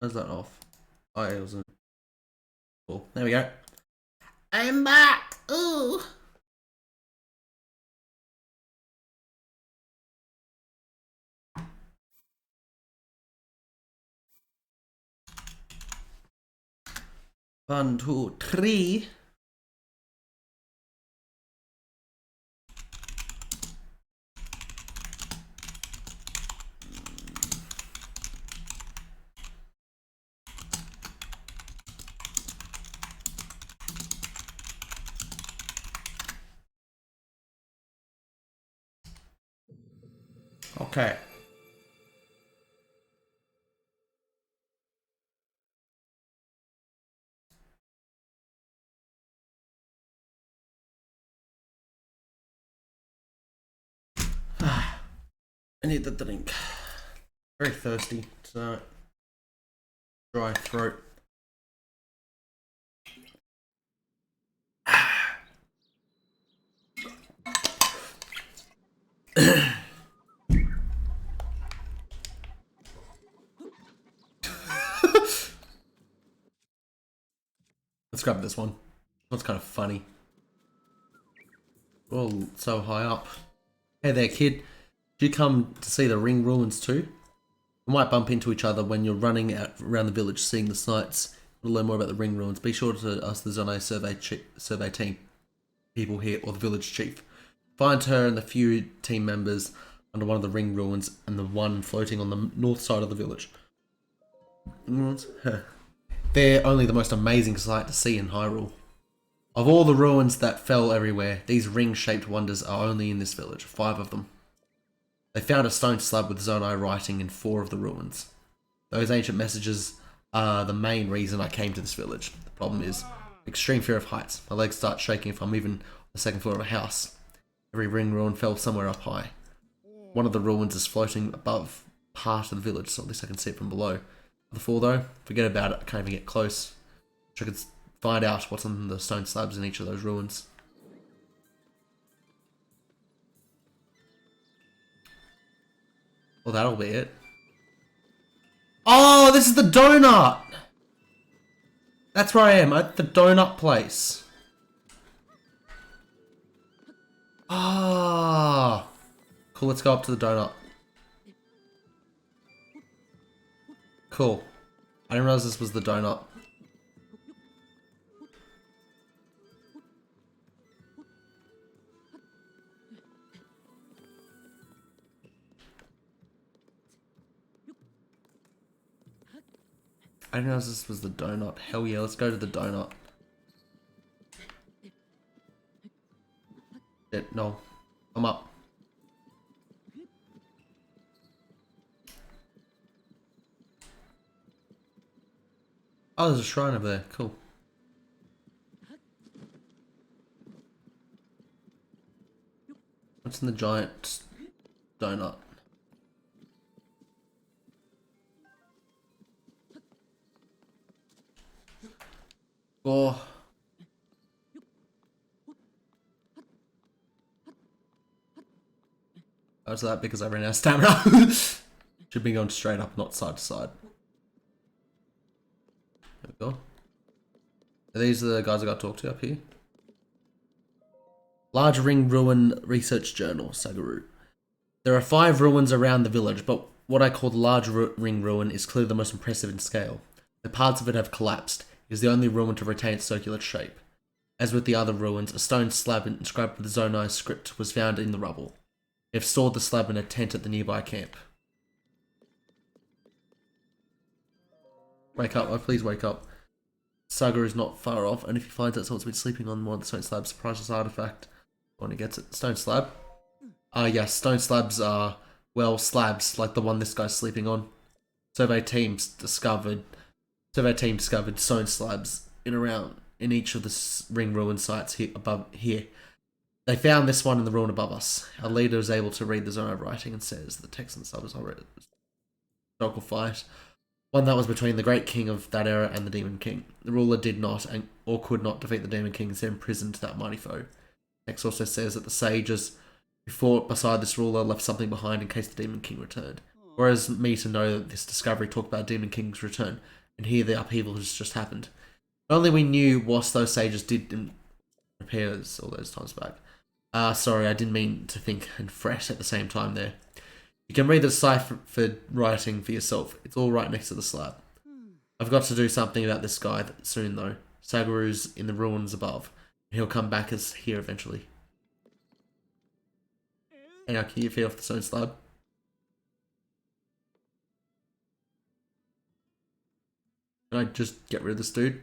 Where's that off? Oh, it wasn't. Cool. There we go. I'm back. Ooh. One, two, three. Okay. I need the drink. Very thirsty tonight. Dry throat. Let's grab this one. That's kind of funny. Oh, so high up. Hey there, kid. Did you come to see the ring ruins too? You might bump into each other when you're running around the village seeing the sights. To learn more about the ring ruins, be sure to ask the Zonai survey team people here or the village chief. Find her and the few team members under one of the ring ruins and the one floating on the north side of the village. They're only the most amazing sight to see in Hyrule. Of all the ruins that fell everywhere, these ring-shaped wonders are only in this village, 5 of them. They found a stone slab with Zonai writing in 4 of the ruins. Those ancient messages are the main reason I came to this village. The problem is extreme fear of heights. My legs start shaking if I'm even on the second floor of a house. Every ring ruin fell somewhere up high. One of the ruins is floating above part of the village, so at least I can see it from below. The 4 though, forget about it, I can't even get close. Wish I could find out what's on the stone slabs in each of those ruins. Well, that'll be it. Oh, this is the donut! That's where I am, at the donut place. Ah. Cool, let's go up to the donut. Cool. I didn't realize this was the donut. I didn't realize this was the donut. Hell yeah, let's go to the donut. No. I'm up. Oh, there's a shrine over there. Cool. What's in the giant donut? Oh. Oh, so that because I ran out of stamina. Should be going straight up, not side to side. There we go. Are these the guys I got to talk to up here? Large Ring Ruin Research Journal, Sagaru. There are 5 ruins around the village, but what I call the Large Ring Ruin is clearly the most impressive in scale. The parts of it have collapsed. It is the only ruin to retain its circular shape. As with the other ruins, a stone slab inscribed with the Zonai script was found in the rubble. They have stored the slab in a tent at the nearby camp. Wake up, oh please wake up. Saga is not far off, and if he finds out someone's been sleeping on one of the stone slabs, priceless artifact when he gets it. Stone slab? Yes, stone slabs are, well, slabs, like the one this guy's sleeping on. Survey team discovered stone slabs in each of the ring ruin sites here. They found this one in the ruin above us. Our leader is able to read the Zonai writing and says the text and sub is already a historical fight. One that was between the great king of that era and the demon king. The ruler did not or could not defeat the demon king and send imprisoned that mighty foe. Text also says that the sages who fought beside this ruler left something behind in case the demon king returned. Whereas me to know that this discovery talked about Demon King's return, and here the upheaval has just happened. If only we knew what those sages did repairs all those times back. Sorry, I didn't mean to think and fret at the same time there. You can read the deciphered writing for yourself. It's all right next to the slab. I've got to do something about this guy soon, though. Sagaru's in the ruins above, and he'll come back as here eventually. Hey, now, can you feed off the stone slab? Can I just get rid of this dude?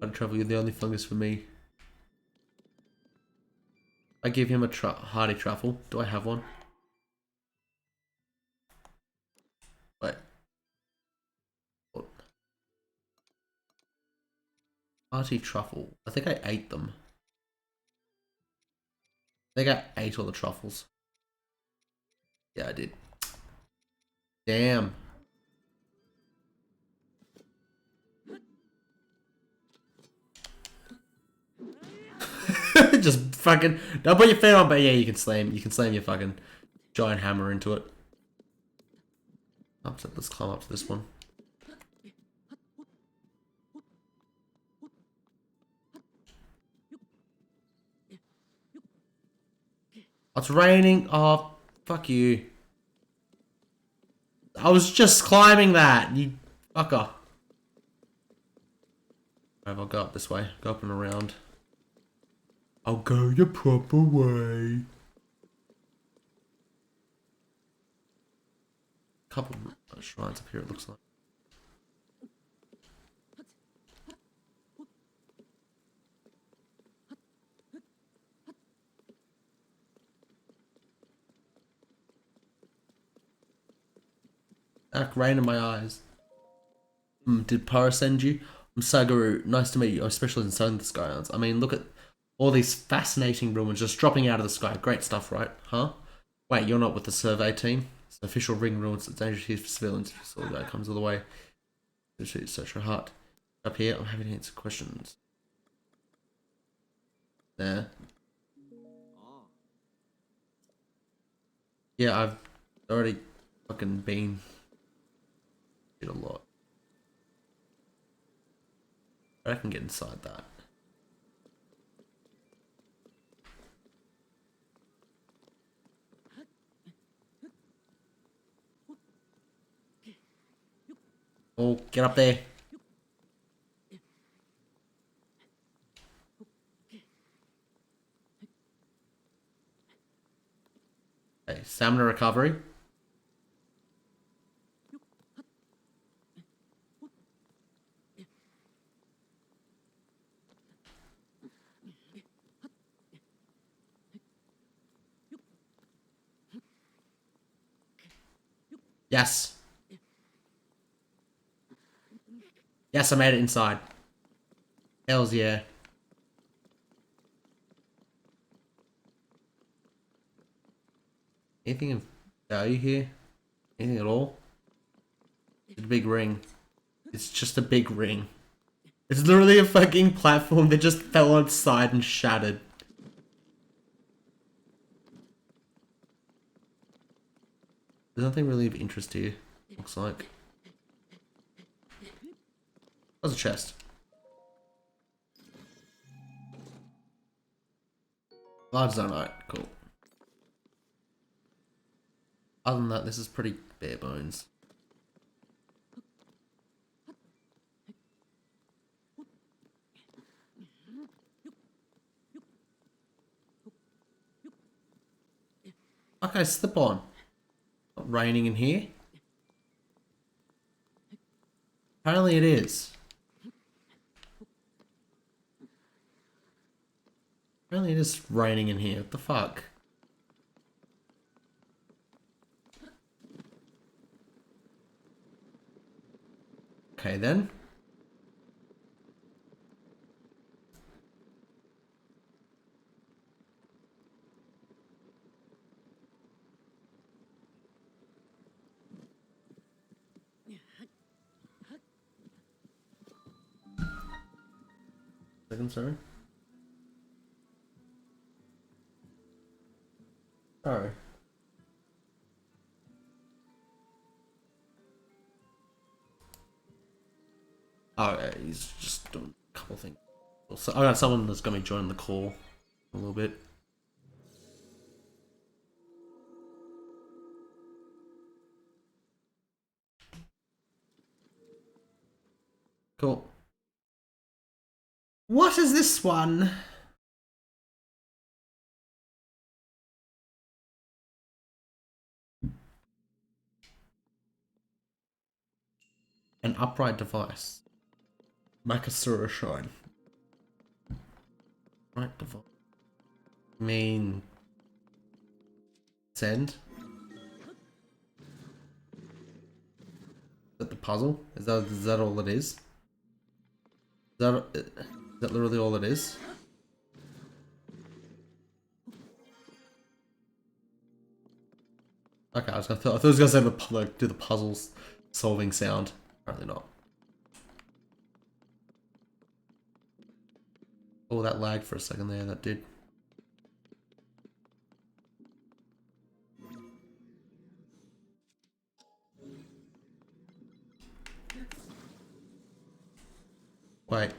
I'd travel, you're the only fungus for me. I give him a hardy truffle. Do I have one? Wait. What? Hearty truffle. I think I ate them. I think I ate all the truffles. Yeah, I did. Damn. Just fucking don't put your feet on, but yeah, you can slam your fucking giant hammer into it. Oh, so let's climb up to this one. Oh, it's raining. Oh, fuck you. I was just climbing that, you fucker. Alright, I'll go up this way. Go up and around. I'll go your proper way. Couple of shrines up here, it looks like. Rain in my eyes. Did Para send you? I'm Sagaru. Nice to meet you. I'm specialist in studying the Skylands. I mean, look at all these fascinating ruins just dropping out of the sky. Great stuff, right? Huh? Wait, you're not with the survey team? It's an official ring ruins. It's dangerous here for civilians. So that comes all the way. Such a heart. Up here, I'm happy to answer questions. There. Yeah, I've already fucking been. Did a lot. I can get inside that. Oh, get up there. Okay, stamina recovery. Yes. Yes, I made it inside. Hells yeah. Anything of value here? Anything at all? It's a big ring. It's just a big ring. It's literally a fucking platform that just fell on its side and shattered. There's nothing really of interest here, looks like. There's a chest. Large zonite, cool. Other than that, this is pretty bare bones. Okay, slip on. Not raining in here. Apparently it is. Apparently it is raining in here. What the fuck? Okay then. Second, sorry. Oh. Oh, yeah, he's just doing a couple things. So I got someone that's gonna be joining the call a little bit. Cool. What is this one? An upright device. Makasura Shrine. Right device. I mean... Send? Is that the puzzle? Is that all it is? Is that literally all it is? Okay, I thought it was gonna say do the puzzles solving sound. Apparently not. Oh, that lagged for a second there. That did. Wait.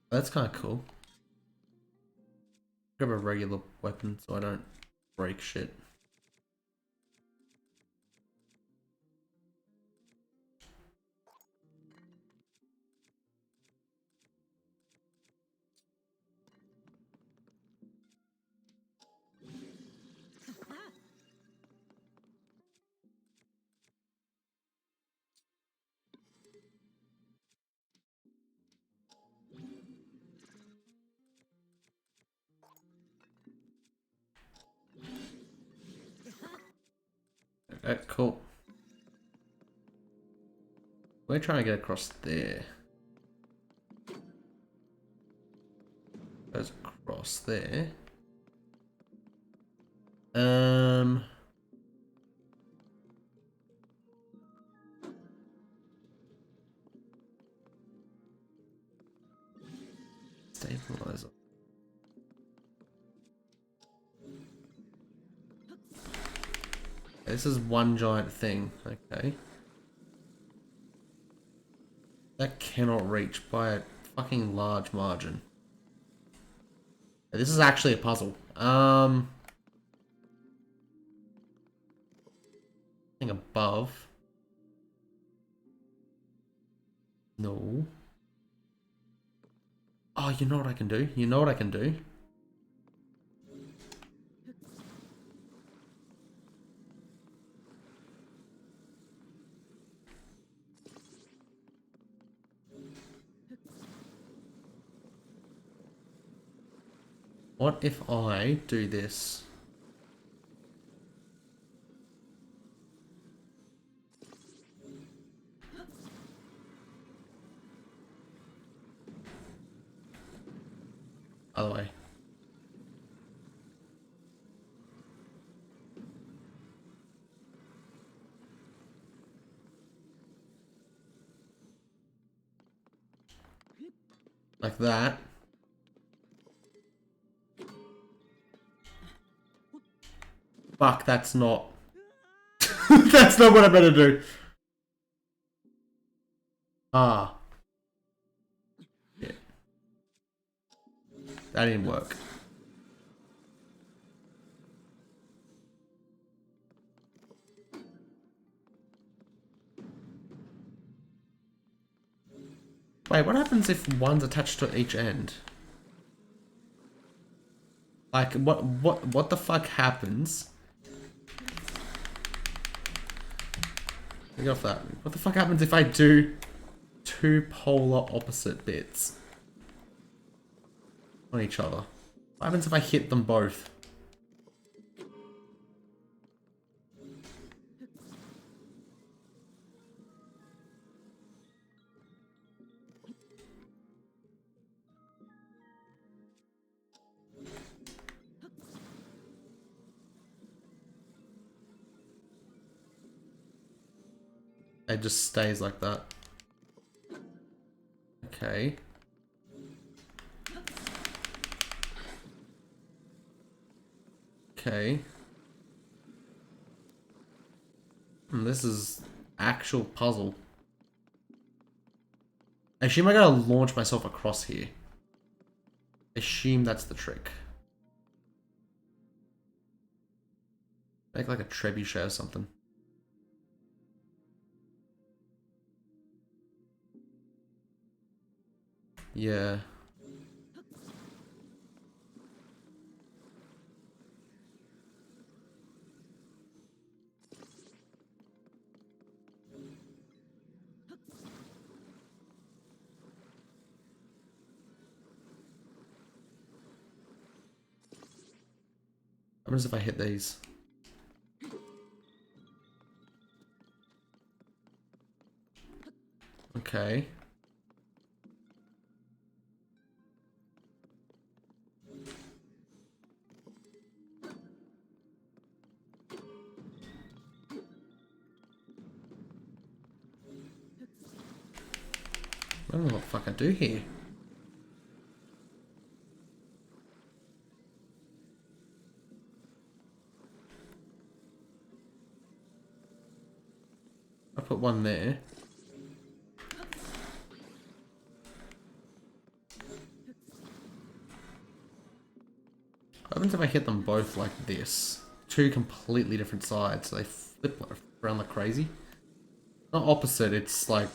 That's kind of cool. Grab a regular weapon so I don't break shit. Okay, cool. We're trying to get across there. Goes across there. Stabilizer. This is one giant thing. Okay. That cannot reach by a fucking large margin. This is actually a puzzle. Thing above. No. Oh, you know what I can do? You know what I can do? What if I do this? Other way. Like that. Fuck, that's not... that's not what I better do. Ah. Yeah. That didn't work. Wait, what happens if one's attached to each end? Like, what the fuck happens? Get off that. What the fuck happens if I do two polar opposite bits on each other? What happens if I hit them both? It just stays like that. Okay. Okay. This is actual puzzle. I assume I gotta launch myself across here. Assume that's the trick. Make like a trebuchet or something. Yeah. What happens if I hit these? Okay. I don't know what the fuck I do here. I put one there. What happens if I hit them both like this? Two completely different sides. So they flip around like crazy. Not opposite, it's like...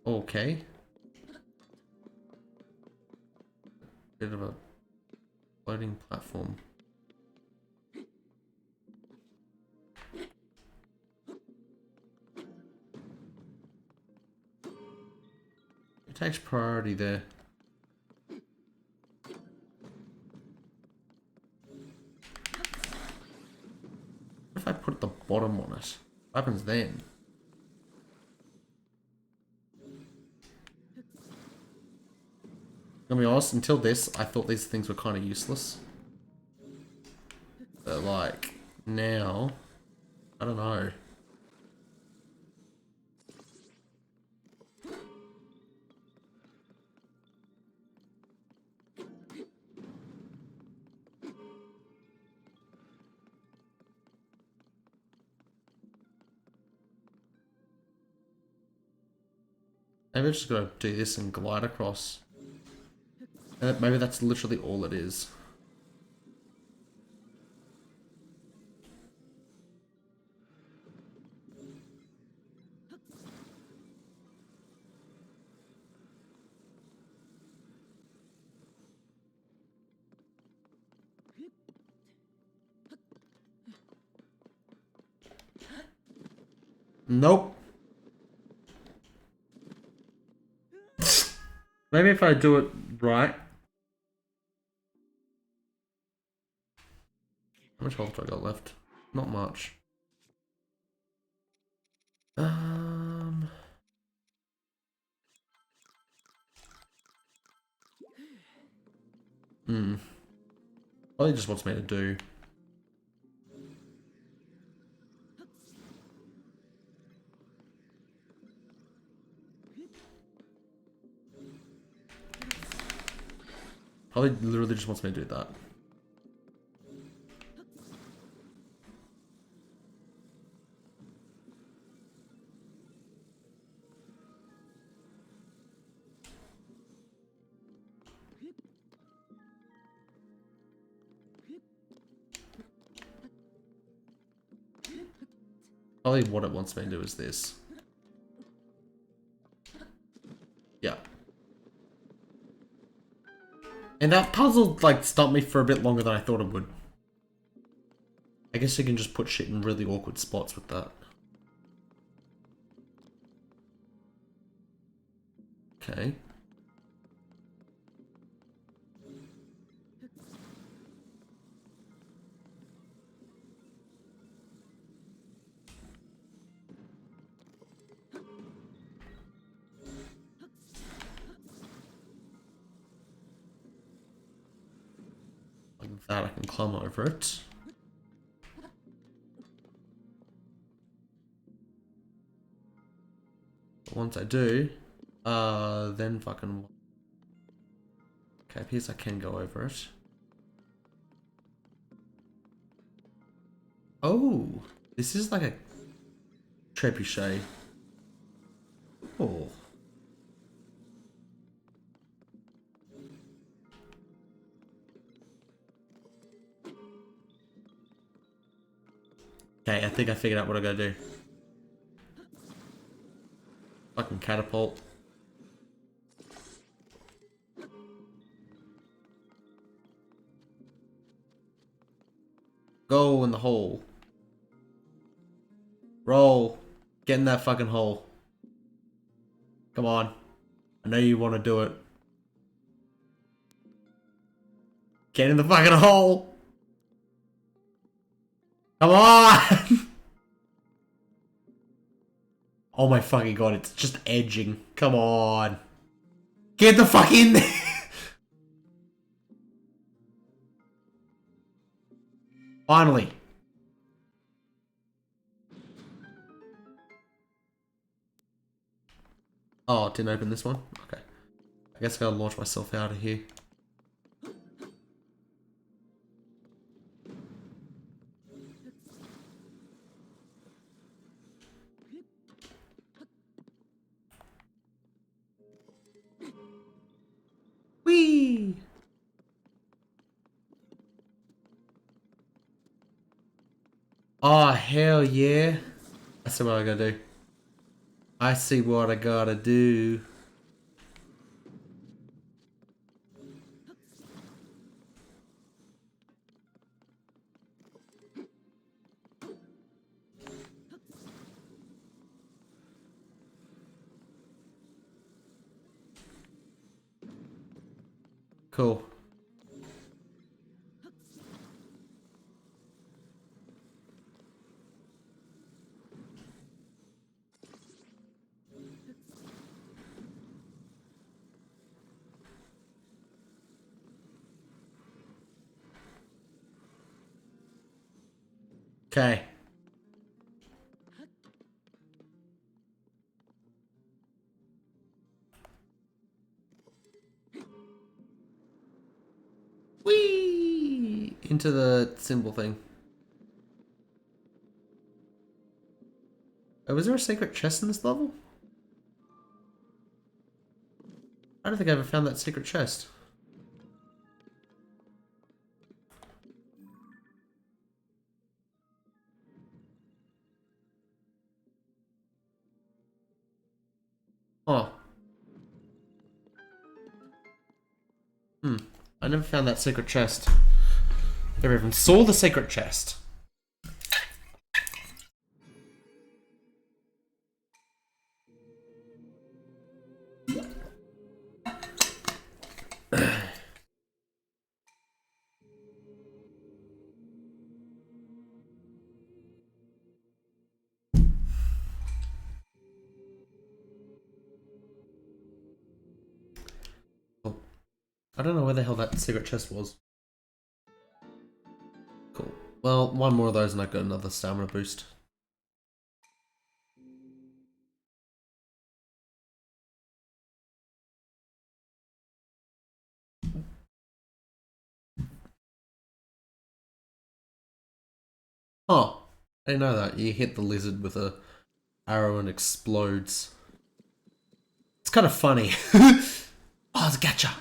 Okay. Bit of a floating platform. It takes priority there. What if I put the bottom on it? What happens then? To be honest, until this, I thought these things were kind of useless. But like, now, I don't know. Maybe I just gotta do this and glide across. Maybe that's literally all it is. Nope. Maybe if I do it right. How much health do I got left? Not much. All he just wants me to do. Probably literally just wants me to do that. Probably what it wants me to do is this. Yeah. And that puzzle, like, stopped me for a bit longer than I thought it would. I guess you can just put shit in really awkward spots with that. Okay. Like that, I can climb over it. But once I do, then fucking... Okay, appears I can go over it. Oh, this is like a trebuchet. Oh. Okay, I think I figured out what I gotta do. Fucking catapult. Go in the hole. Roll. Get in that fucking hole. Come on. I know you want to do it. Get in the fucking hole. Come on. Oh my fucking god, it's just edging. Come on. Get the fuck in there. Finally. Oh, it didn't open this one? Okay. I guess I gotta launch myself out of here. Whee! Oh, hell yeah. I see what I gotta do. I see what I gotta do. Cool. Okay. Whee! Into the symbol thing. Oh, was there a secret chest in this level? I don't think I ever found that secret chest. Oh. I never found that secret chest. Never even saw the secret chest. Oh. I don't know where the hell that secret chest was. Cool. Well, one more of those and I got another stamina boost. Oh, I didn't know that. You hit the lizard with a arrow and explodes. It's kind of funny. Oh, it's a gacha.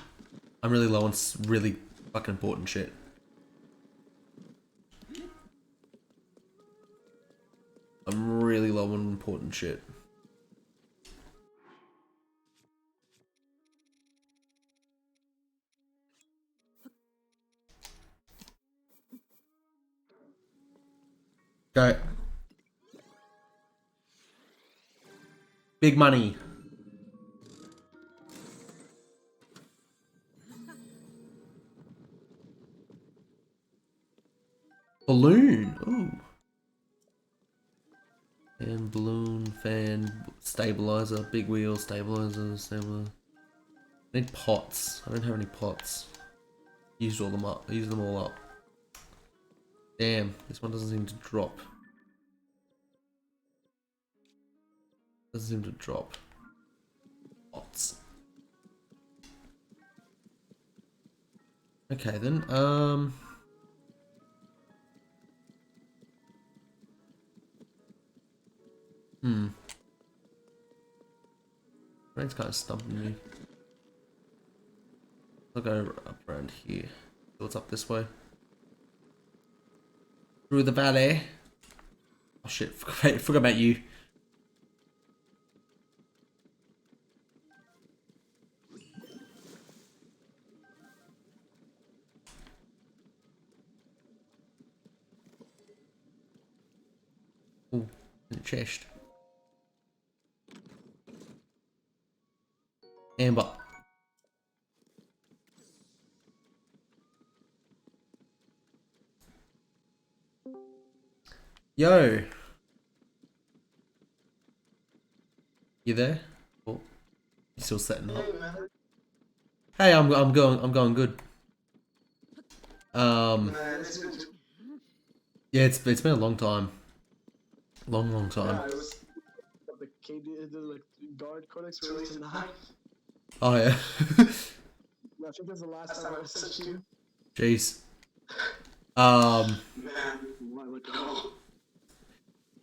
I'm really low on really fucking important shit. I'm really low on important shit. Go. Big money. Balloon. Ooh. And balloon, fan, stabilizer, big wheel, stabilizer, stabilizer. I need pots. I don't have any pots. Used all them up. I used them all up. Damn, this one doesn't seem to drop. Doesn't seem to drop. Lots. Okay then. Brain's kind of stumping me. I'll go up around here. What's up this way? Through the valley. Oh shit! Forgot about you. Ooh, in the chest. Amber. Yo. You there? Oh, you still setting up? Hey, I'm going good. Yeah, it's been a long time. Long time. Yeah, it was the KD, the like guard codex released in 9. Oh yeah. I think that's the last time I sent you. Jeez. Man, why would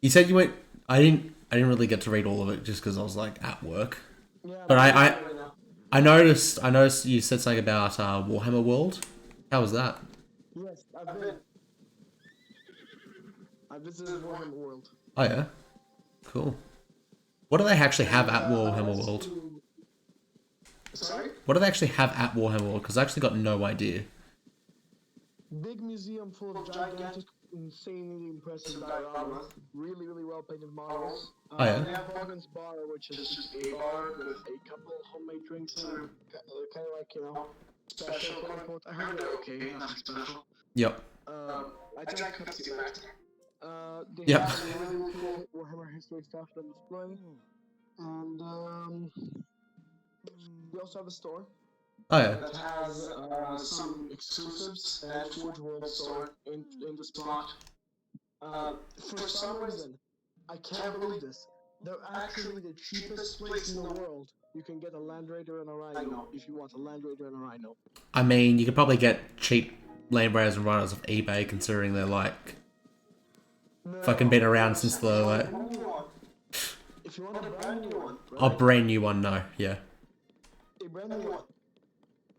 You said you went. I didn't really get to read all of it just because I was like at work. Yeah, But I noticed you said something about Warhammer World. How was that? Yes, I visited Warhammer World. Oh yeah. Cool. What do they actually have at Warhammer World? Sorry? What do they actually have at Warhammer World? Because I actually got no idea. Big museum full of gigantic, insanely impressive dioramas. Really well painted models. Oh, yeah? They have Morgan's Bar, which is just a bar with a couple homemade drinks that are kind of like, you know, special, quote unquote. I heard they're okay, nothing special. Yep. I drank Pepsi Max. They Yep. have really cool Warhammer history stuff on display. And, they also have a store Oh yeah. that has some exclusives and Forge World store in the spot. For some reason, I can't believe this. They're actually the cheapest place in the world. You can get a Land Raider and a Rhino if you want a Land Raider and a Rhino. I mean, you could probably get cheap Land Raiders and Rhinos off eBay, considering they're like fucking been around since the like. If you want a brand new one, right? A brand new one, no, yeah. A brand new one.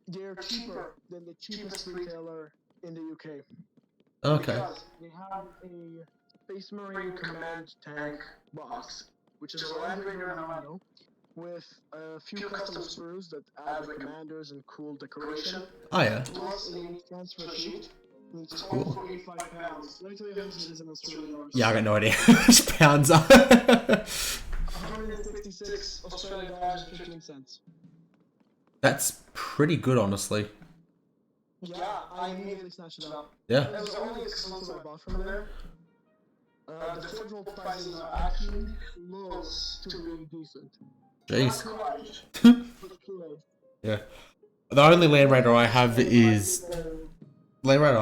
They're cheaper than the cheapest retailer in the UK. Okay. Because they have a Space Marine Command tank box, which is a Land Raider and a Rhino, with a few custom sprues that add the commanders and cool decoration. Oh yeah. Plus a transfer sheet. It's Cool. all for 85 pounds. Let me tell you how much it is in Australian dollars. Yeah, I got no idea how much pounds are. 166 Australian dollars and 15 cents. That's pretty good, honestly. Yeah, I immediately snatched it up. Yeah. It was the only exclusive I bought from there. The Forge World prices are actually close to being decent. Jeez. Not quite, but close. Yeah. The only Land Raider I have is Land Raider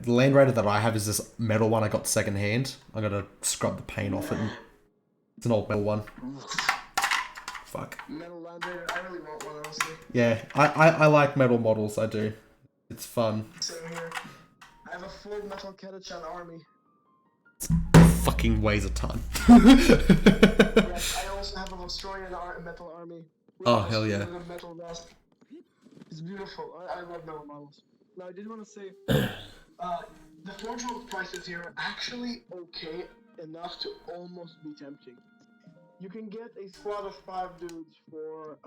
the Land Raider that I have is this metal one I got second hand. I gotta scrub the paint off it. It's an old metal one. Fuck. Metal Land Raider, I really want one, honestly. Yeah, I like metal models. I do. It's fun. Same here. I have a full Metal Ketachan army. Fucking weighs a ton. Yes, I also have an Australian metal army. Oh, hell yeah. With a metal vest. It's beautiful. I love metal models. Now, I did want to say, the Forge World prices here are actually okay enough to almost be tempting. You can get a squad of 5 dudes for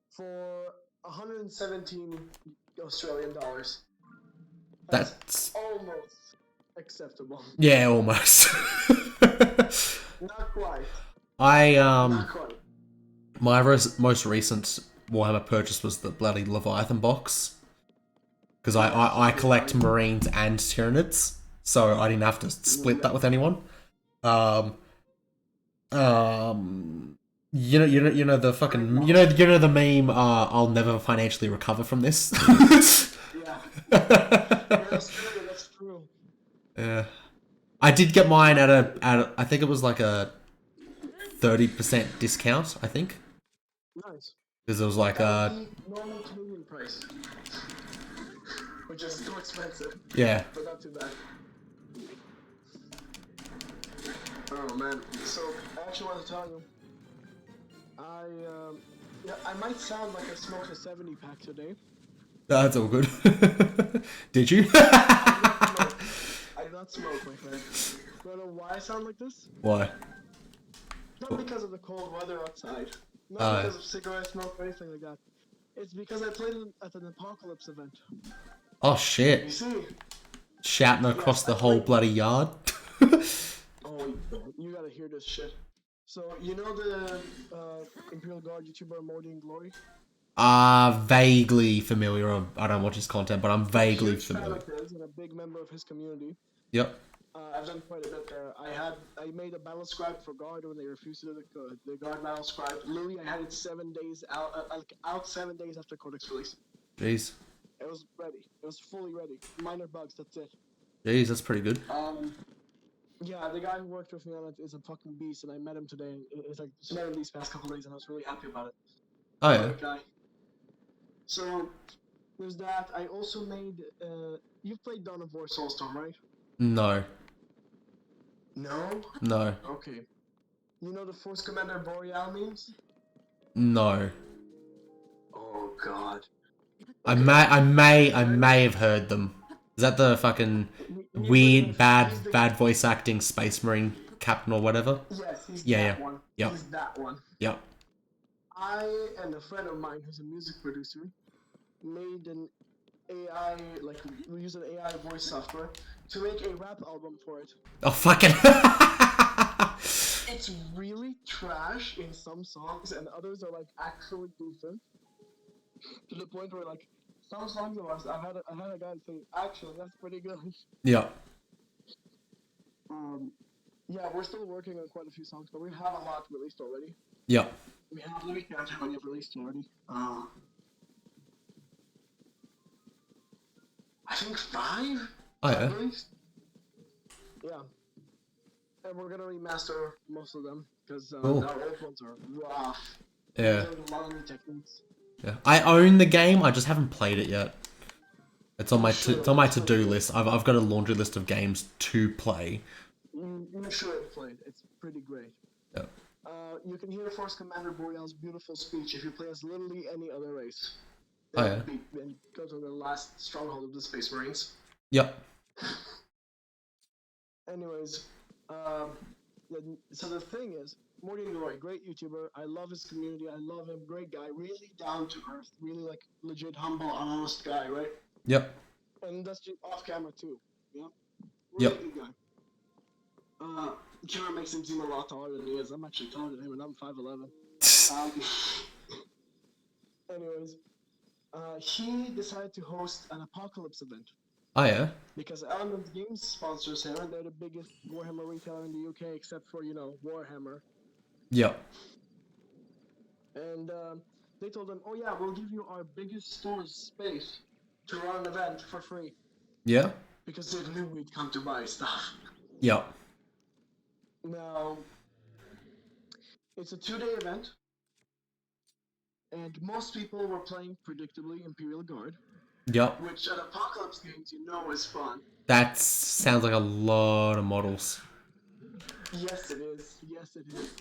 for 117 Australian dollars. That's almost acceptable. yeah, almost. Not quite. I Not quite. my most recent Warhammer purchase was the bloody Leviathan box. Because I collect Marines and Tyranids, so I didn't have to split that with anyone. You know the fucking you know the meme. I'll never financially recover from this. Yeah. That's true. That's true. Yeah, I did get mine at a I think it was like a 30% discount, I think. Nice. Because it was like, That would be normal Canadian price, which is too expensive, yeah. but not too bad. Oh man, so I actually want to tell you, yeah, I might sound like I smoked a 70 pack today. That's all good. Did you? I did not smoke, my friend. You wanna know why I sound like this? Why? Not because of the cold weather outside. Not because of cigarette smoke or anything like that. It's because I played at an apocalypse event. Oh You shit. see? Shouting across the whole bloody yard. Oh, you gotta hear this shit. So, you know the Imperial Guard YouTuber Mordian Glory? Vaguely familiar. I don't watch his content, but I'm vaguely Huge fan familiar. of his and a big member of his community. Yep. I've done quite a bit there. I made a battle scribe for Guard when they refused to do the Guard battle scribe. Literally, I had it 7 days out 7 days after Codex release. Jeez. It was ready. It was fully ready. Minor bugs, that's it. Jeez, that's pretty good. Yeah, the guy who worked with me on it is a fucking beast, and I met him today. It's like just met him these past couple days, and I was really happy about it. Oh yeah. Great guy. So there's that. I also made. You've played Dawn of War Soulstorm, right? No. No. No. Okay. You know the Force Commander Boreal memes? No. Oh God. I may have heard them. Is that the fucking weird bad voice acting Space Marine captain or whatever? Yes, he's Yeah, that one. Yep. He's that one. Yep. I and a friend of mine who's a music producer made an AI, like we use an AI voice software to make a rap album for it. Oh fucking. It's really trash in some songs, and others are like actually decent. To the point where like some songs of us, I've had a guy say, actually that's pretty good. Yep. Yeah, we're still working on quite a few songs, but we have a lot released already. Yep. We have, let me count how many I've released already. I think 5? Oh yeah. Released? Yeah. And we're gonna remaster most of them, because the old ones are rough. Yeah. A lot of new techniques. Yeah. I own the game. I just haven't played it yet. It's on my to-do list. I've got a laundry list of games to play. You should play it. It's pretty great. Yeah. You can hear Force Commander Boreal's beautiful speech if you play as literally any other race. Oh yeah. And go to the last stronghold of the Space Marines. Yep. Anyways, so the thing is, Mordian Glory, great YouTuber. I love his community. I love him. Great guy. Really down to earth. Really like legit, humble, honest guy, right? Yep. And that's just off camera too. Yeah. Yep. Really good guy. Killer makes him seem a lot taller than he is. I'm actually taller than him, and I'm 5'11". Anyways, he decided to host an apocalypse event. Oh yeah. Because Element Games sponsors him, and they're the biggest Warhammer retailer in the UK, except for, Warhammer. Yep. And they told him, oh yeah, we'll give you our biggest storage space to run an event for free. Yeah. Because they knew we'd come to buy stuff. Yep. Now, it's a 2-day event, and most people were playing, predictably, Imperial Guard. Yep. Which at Apocalypse Games, is fun. That sounds like a lot of models. Yes, it is. Yes, it is.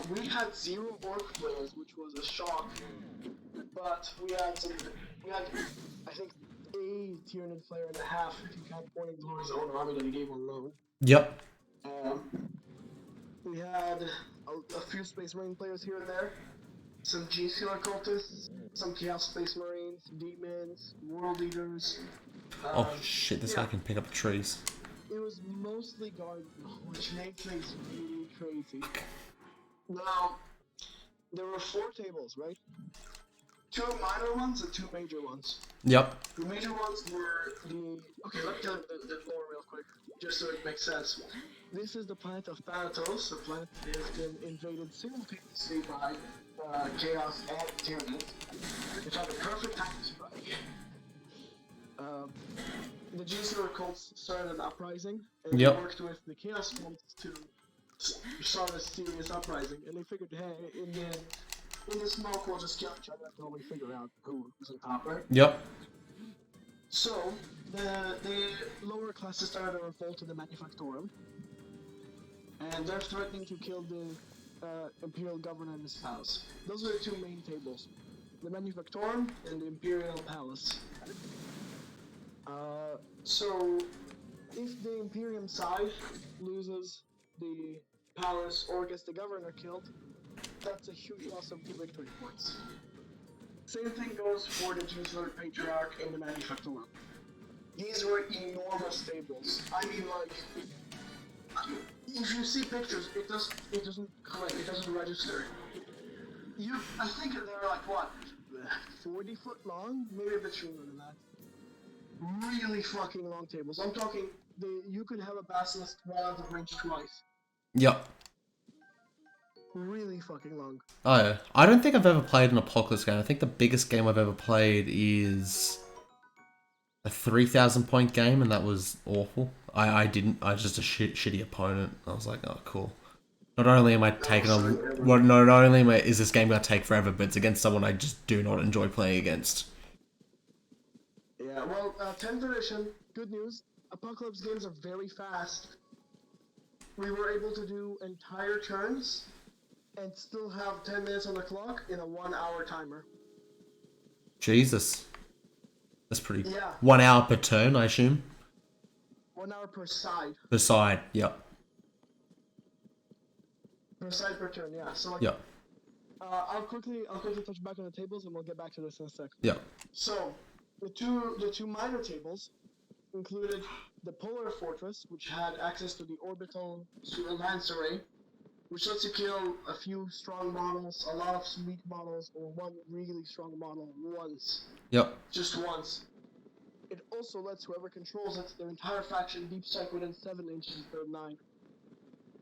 We had 0 orc players, which was a shock. But we had, I think, a Tyranid player and a half, if you count Morning Glory's own army that he gave on loan. Yep. We had a few Space Marine players here and there. Some G-Sealer cultists, some Chaos Space Marines, demons, World Eaters. Oh shit, this guy can pick up trees. It was mostly Guard, which made things really crazy. Now, there were 4 tables, right? 2 minor ones and 2 major ones. Yep. The major ones were the... Okay, let me tell you the lore real quick, just so it makes sense. This is the planet of Thanatos, the planet that has been invaded simultaneously by Chaos and Tyranid, which had the perfect time to strike. The G-Sealer cults started an uprising, and they worked with the Chaos cults to saw a serious uprising, and they figured, hey, in this small we'll just kill each other until we figure out who's on top, right? Yep. So the lower classes started a revolt in the Manufactorum, and they're threatening to kill the Imperial Governor and his palace. Those are the two main tables: the Manufactorum and the Imperial Palace. So if the Imperium side loses the palace or gets the governor killed, that's a huge loss of victory points. Same thing goes for the Jerusalem Patriarch and the Manufactorum. These were enormous tables. I mean, like, if you see pictures, it doesn't collect, it doesn't register. I think they're like what, 40 foot long, maybe a bit shorter than that. Really fucking long tables. I'm talking, you could have a basilisk run out of range twice. Yep. Really fucking long. Oh, yeah. I don't think I've ever played an Apocalypse game. I think the biggest game I've ever played is a 3,000 point game, and that was awful. I was just a shitty opponent. I was like, oh, cool. Not only am I taking not only is this game gonna take forever, but it's against someone I just do not enjoy playing against. Yeah, well, 10th edition, good news. Apocalypse games are very fast. We were able to do entire turns and still have 10 minutes on the clock in a 1 hour timer. Jesus. That's pretty... Yeah. 1 hour per turn, I assume? 1 hour per side. Per side, yep. Per side per turn, yeah. So, like, yep. I'll quickly touch back on the tables and we'll get back to this in a sec. Yep. So, the two minor tables included the Polar Fortress, which had access to the orbital lance array, which lets you kill a few strong models, a lot of weak models, or one really strong model once. Yep. Just once. It also lets whoever controls it, their entire faction, deep strike within 7 inches instead of 9.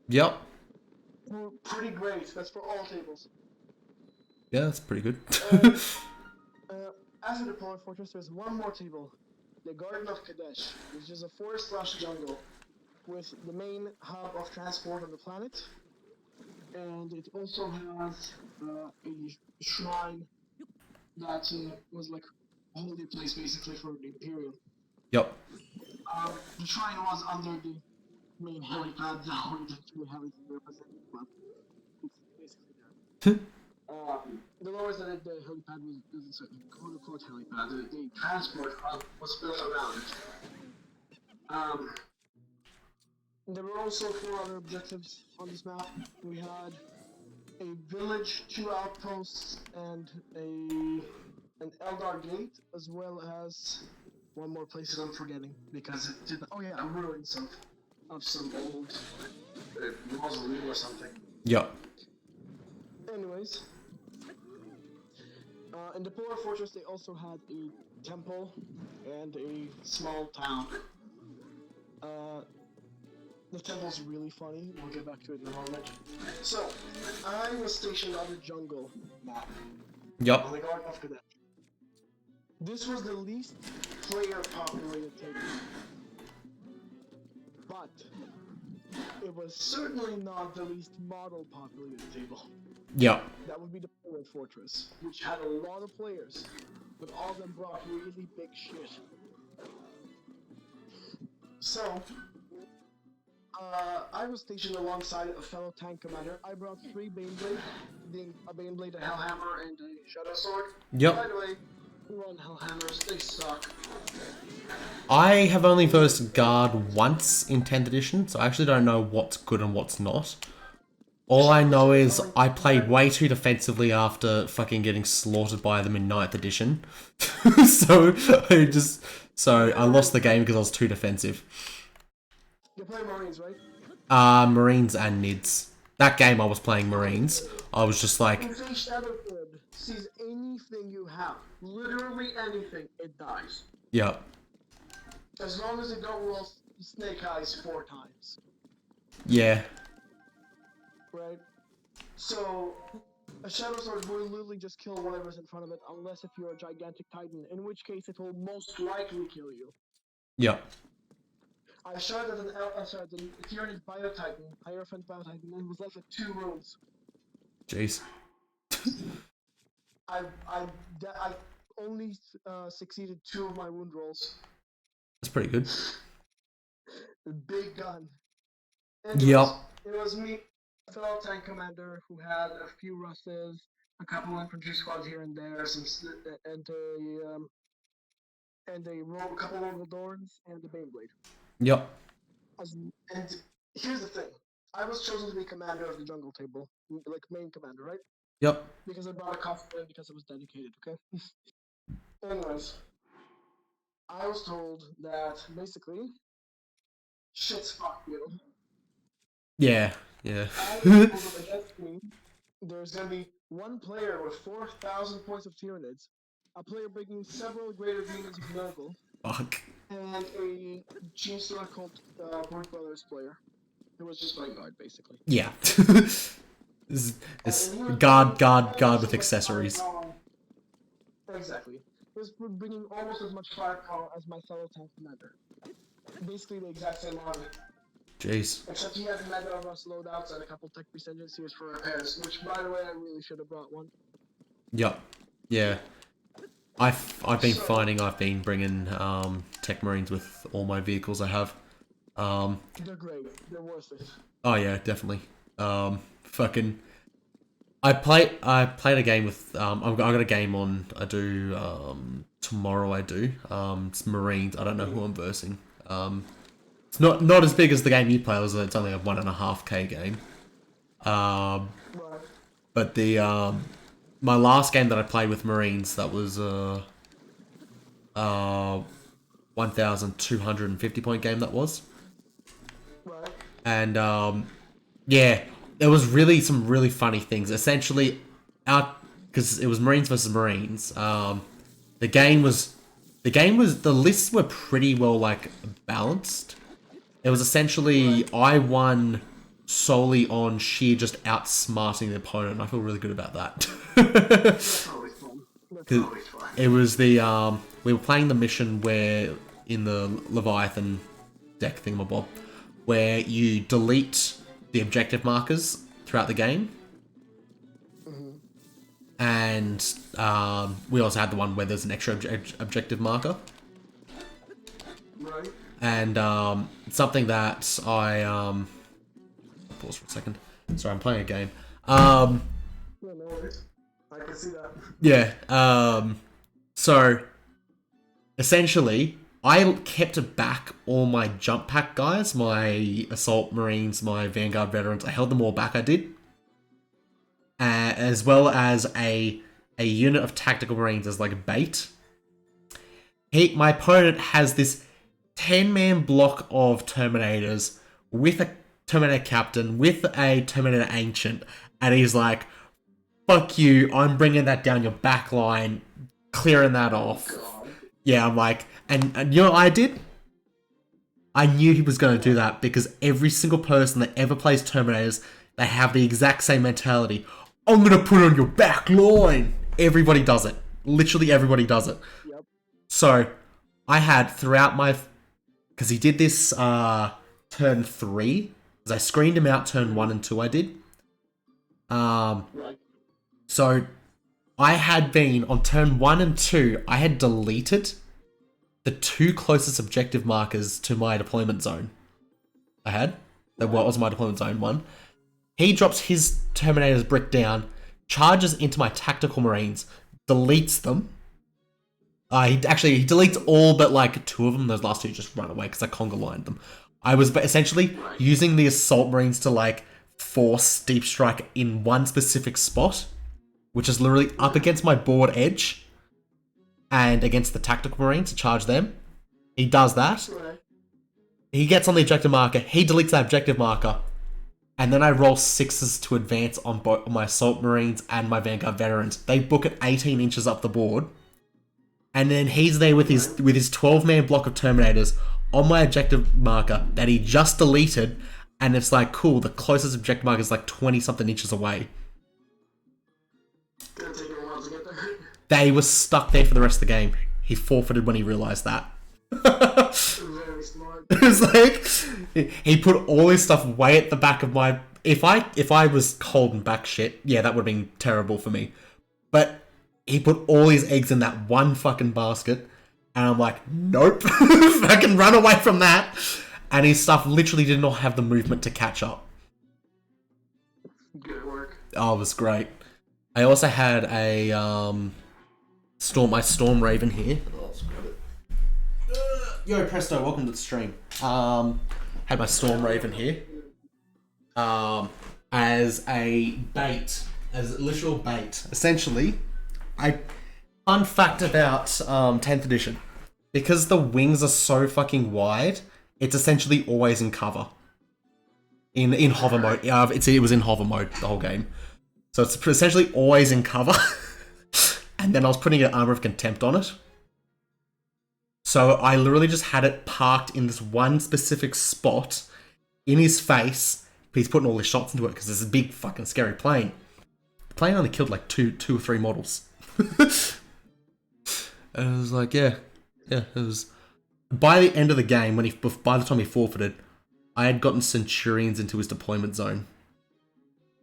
Yep. Pretty great. That's for all tables. Yeah, that's pretty good. After the Polar Fortress, there's one more table, the Garden of Kadesh, which is a forest/jungle with the main hub of transport on the planet, and it also has a shrine that was like a holy place basically for the Imperium. Yep. The shrine was under the main helipad, now we didn't really have anything represented, but it's basically there. The lowest that the helipad was a quote-unquote helipad. The transport hub was built around it. There were also 4 other objectives on this map. We had a village, 2 outposts, and an Eldar gate, as well as one more place that I'm forgetting because it didn't. Oh yeah, ruins of some old mausoleum or something. Yep. Anyways. In the Polar Fortress, they also had a temple and a small town. The temple's really funny. We'll get back to it in a moment. So, I was stationed on the jungle map. Yep. On the Garden of Kadesh. This was the least player-populated table. But it was certainly not the least model-populated table. Yep. That would be the Polar Fortress, which had a lot of players, but all of them brought really big shit. So, I was stationed alongside a fellow tank commander. I brought 3 Baneblade, a Baneblade, a Hellhammer, and a Shadow Sword. Yep. By the way, run Hellhammers, they suck. I have only versed Guard once in 10th edition, so I actually don't know what's good and what's not. All I know is I played way too defensively after fucking getting slaughtered by them in 9th edition. So I lost the game because I was too defensive. You play Marines, right? Marines and Nids. That game I was playing Marines. I was just like... If a Shadowford sees anything you have, literally anything, it dies. Yeah. As long as it don't roll Snake Eyes 4 times. Yeah. Right? So, a Shadow Sword will literally just kill whatever's in front of it, unless if you're a gigantic titan, in which case it will most likely kill you. Yeah. I shot at an Tyranid Biotitan, Hierophant Biotitan, and it was left with 2 wounds. Jeez. I only succeeded 2 of my wound rolls. That's pretty good. Big gun. Anyways, Yep. It was me, a fellow tank commander who had a few Russes, a couple infantry squads here and there, and a couple of Dorns, and a Baneblade. Yep. And here's the thing. I was chosen to be commander of the jungle table, like main commander, right? Yep. Because I brought a cosplay because I was dedicated, okay? Anyways, I was told that basically, shit's fucked, you know? Yeah. Yeah. I was told that against me, there's gonna be 1 player with 4,000 points of Tyranids, a player bringing several greater demons of Nurgle, Fuck. and a Gene Star called Brood Brothers player. It was just my guard, basically. Yeah. This guard with accessories. Exactly. He was bringing almost as much firepower as my fellow tank commander. Basically the exact same army. Jeez. Except he had mega rust loadouts and a couple tech percentages for repairs, which, by the way, I really should have brought one. Yep. Yeah. I've been finding I've been bringing Tech Marines with all my vehicles I have. They're great. They're worth it. Oh yeah, definitely. Fucking. I played a game with I got a game on. I do tomorrow. I do it's Marines. I don't know who I'm versing. It's not as big as the game you play. It's only a 1.5K game. Right. But the my last game that I played with Marines, that was 1,250 point game that was. Right. And yeah, there was really some really funny things. Essentially, because it was Marines versus Marines. The lists were pretty well like balanced. It was essentially I won solely on sheer just outsmarting the opponent. I feel really good about that. That's always fun. That's always fun. It was the we were playing the mission where in the Leviathan deck thingamabob, where you delete the objective markers throughout the game. Mm-hmm. And we also had the one where there's an extra objective marker. Right. And something that I pause for a second. Sorry, I'm playing a game. Yeah, no worries. I can see that. Yeah. So essentially, I kept back all my jump pack guys, my assault marines, my vanguard veterans. I held them all back. I did, as well as a unit of tactical marines as like bait. My opponent has this 10-man block of Terminators with a Terminator Captain, with a Terminator Ancient, and he's like, fuck you, I'm bringing that down your back line, clearing that off. God. Yeah, I'm like, and you know what I did? I knew he was going to do that because every single person that ever plays Terminators, they have the exact same mentality. I'm going to put it on your back line. Everybody does it. Literally everybody does it. Yep. So, I had throughout my... Because he did this turn 3. Because I screened him out turn 1 and 2 I did. Right. So, I had been, on turn 1 and 2, I had deleted the 2 closest objective markers to my deployment zone. I had. That was my deployment zone 1. He drops his Terminator's brick down, charges into my tactical marines, deletes them. He deletes all but like 2 of them. Those last 2 just run away because I conga lined them. I was essentially using the assault marines to like force deep strike in one specific spot, which is literally up against my board edge and against the tactical marines to charge them. He does that. Right. He gets on the objective marker. He deletes that objective marker. And then I roll 6s to advance on both my assault marines and my vanguard veterans. They book it 18 inches up the board. And then he's there with his 12-man block of Terminators on my objective marker that he just deleted. And it's like, cool, the closest objective marker is like 20-something inches away. Gonna take a while to get there. They were stuck there for the rest of the game. He forfeited when he realised that. Very smart. It was like he put all his stuff way at the back of my. If I was holding back shit, yeah, that would have been terrible for me. But he put all his eggs in that one fucking basket, and I'm like, nope, fucking run away from that. And his stuff literally did not have the movement to catch up. Good work. Oh, it was great. I also had a my Storm Raven here. Let's grab it. Yo, Presto, welcome to the stream. Had my Storm Raven here. As a bait, as literal bait. Essentially, fun fact about 10th edition, because the wings are so fucking wide, it's essentially always in cover. In hover mode, it was in hover mode the whole game, so it's essentially always in cover. And then I was putting an Armor of Contempt on it. So I literally just had it parked in this one specific spot in his face. But he's putting all his shots into it because it's a big fucking scary plane. The plane only killed like two or three models. And it was like, yeah, it was. By the end of the game, by the time he forfeited, I had gotten Centurions into his deployment zone.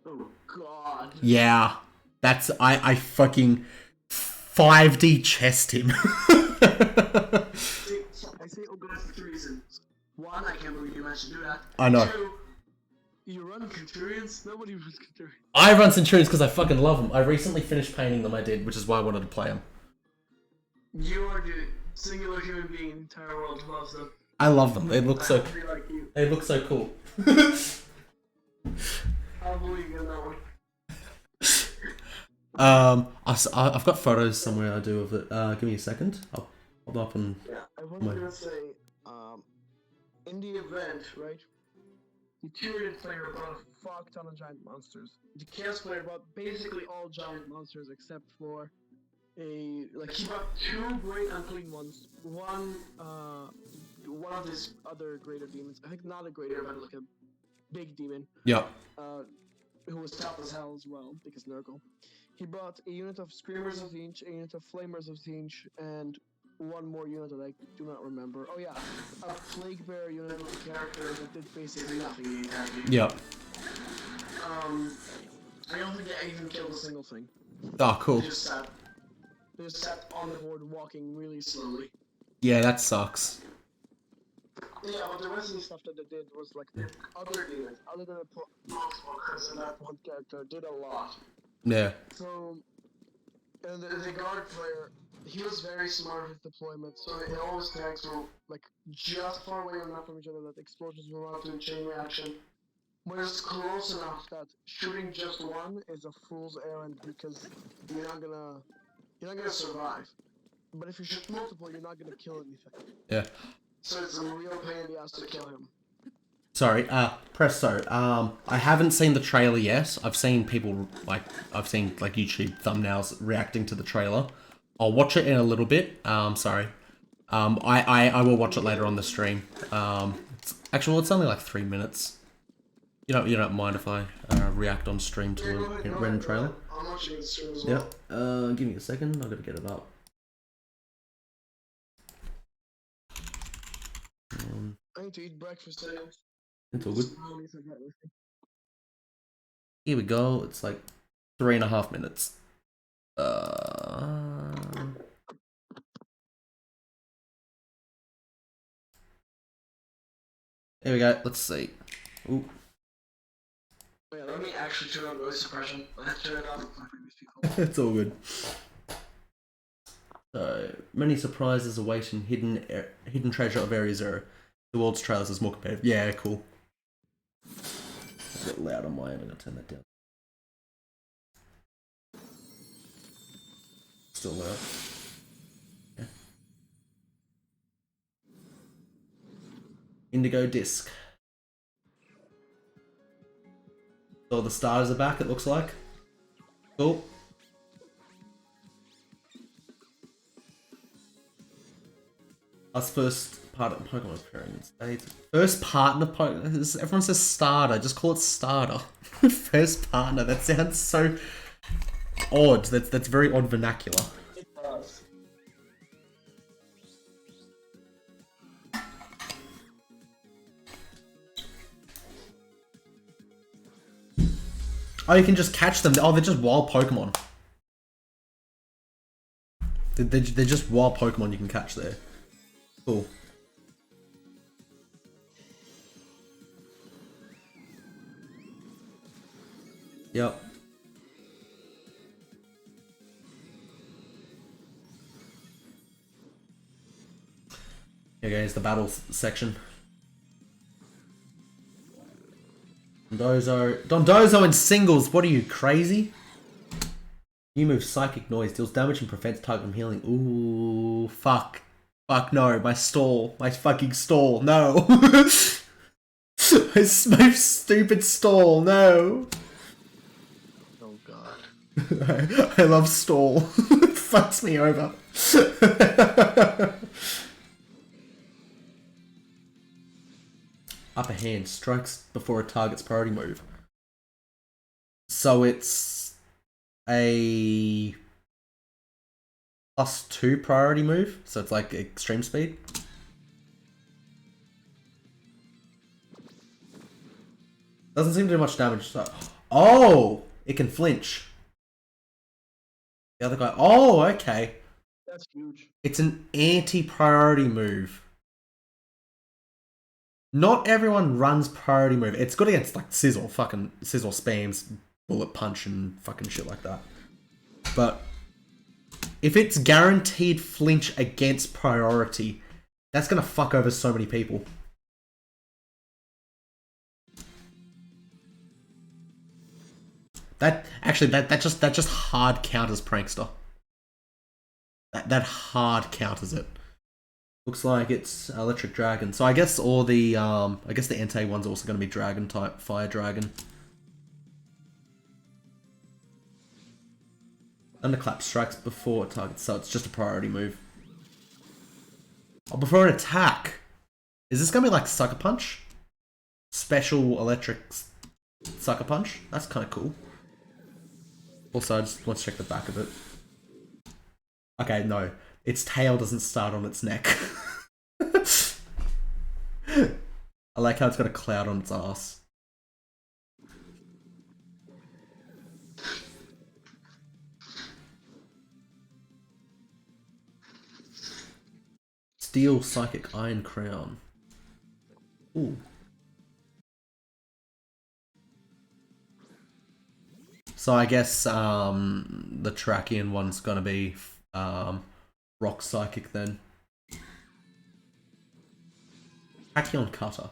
Oh god. Yeah, I fucking 5D chest him. I say oh god for two reasons. One, I can't believe you managed to do that. I know. Two, you run Centurions? Nobody runs Centurions. I run Centurions because I fucking love them. I recently finished painting them, I did, which is why I wanted to play them. You are the singular human being in the entire world who loves them. I love them. They look so. Like you. They look so cool. I'll believe you in that one. I've got photos somewhere I do of it. Give me a second. I'll hold up and. Yeah, I was gonna say, in the event, right? The Tyrion player brought a fuck ton of giant monsters. The Chaos player brought basically all giant monsters except for he brought two great unclean ones. One of his other greater demons. I think not a greater, but like a big demon. Yep. Who was tough as hell as well, because Nurgle. He brought a unit of Screamers of Tzeentch, a unit of Flamers of Tzeentch, and one more unit that I do not remember. Oh yeah, a Plague Bearer unit with a character that did basically nothing the entire game. Yep. I don't think I even killed a single thing. Oh, cool. They just sat on the board walking really slowly. Yeah, that sucks. Yeah, but the rest of the stuff that they did was like the other demons, other than the Poxwalkers and that one character, did a lot. Yeah. So, and the guard player, he was very smart with deployment, so all his tanks were like just far away enough from each other that explosions will not do chain reaction. But it's close enough that shooting just one is a fool's errand because you're not gonna survive. But if you shoot multiple, you're not gonna kill anything. Yeah. So it's a real pain in the ass to kill him. Sorry, Presto. I haven't seen the trailer yet. I've seen people YouTube thumbnails reacting to the trailer. I'll watch it in a little bit. Sorry. I will watch it later on the stream. It's only like 3 minutes. You don't mind if I react on stream to a random trailer? I'm watching the stream as well. Yeah. Give me a second. I gotta get it up. I need to eat breakfast today. It's all good. Here we go. It's like 3.5 minutes. Here we go. Let's see. Ooh. Wait, let me actually turn on noise suppression. Let's turn it off with my previous people. It's all good. So many surprises awaiting hidden treasure of Area Zero. The world's trailers is more competitive. Yeah, cool. A bit loud on my end. I'm gonna turn that down. Still loud. Yeah. Indigo disc. So the stars are back. It looks like. Cool. Us first part of Pokemon appearance. First partner Pokemon. Everyone says starter. Just call it starter. First partner. That sounds so odd. That's very odd vernacular. It does. Oh, you can just catch them. Oh, they're just wild Pokemon. They're just wild Pokemon you can catch there. Cool. Yep. Here goes the battle section. Dondozo in singles. What are you, crazy? You move Psychic Noise, deals damage and prevents target from healing. Ooh, fuck. Fuck no, my stall. My fucking stall, no. My stupid stall, no. Oh god. I love stall. It fucks me over. Upper hand strikes before a target's priority move. So it's a +2 priority move. So it's like extreme speed. Doesn't seem to do much damage. So. Oh! It can flinch. The other guy. Oh, okay. That's huge. It's an anti-priority move. Not everyone runs priority move. It's good against like Sizzle. Fucking Sizzle spams bullet punch and fucking shit like that. But if it's guaranteed flinch against priority, that's gonna fuck over so many people. That just hard counters Prankster. That hard counters it. Looks like it's Electric Dragon. So I guess all the I guess the Entei one's also gonna be Dragon type, Fire Dragon. Thunderclap strikes before target, so it's just a priority move. Oh, before an attack. Is this gonna be like Sucker Punch? Special electric Sucker Punch? That's kinda cool. Also, I just want to check the back of it. Okay, no. Its tail doesn't start on its neck. I like how it's got a cloud on its ass. Steel Psychic Iron Crown. Ooh. So I guess the Trachian one's gonna be Rock Psychic then. Tachyon Cutter.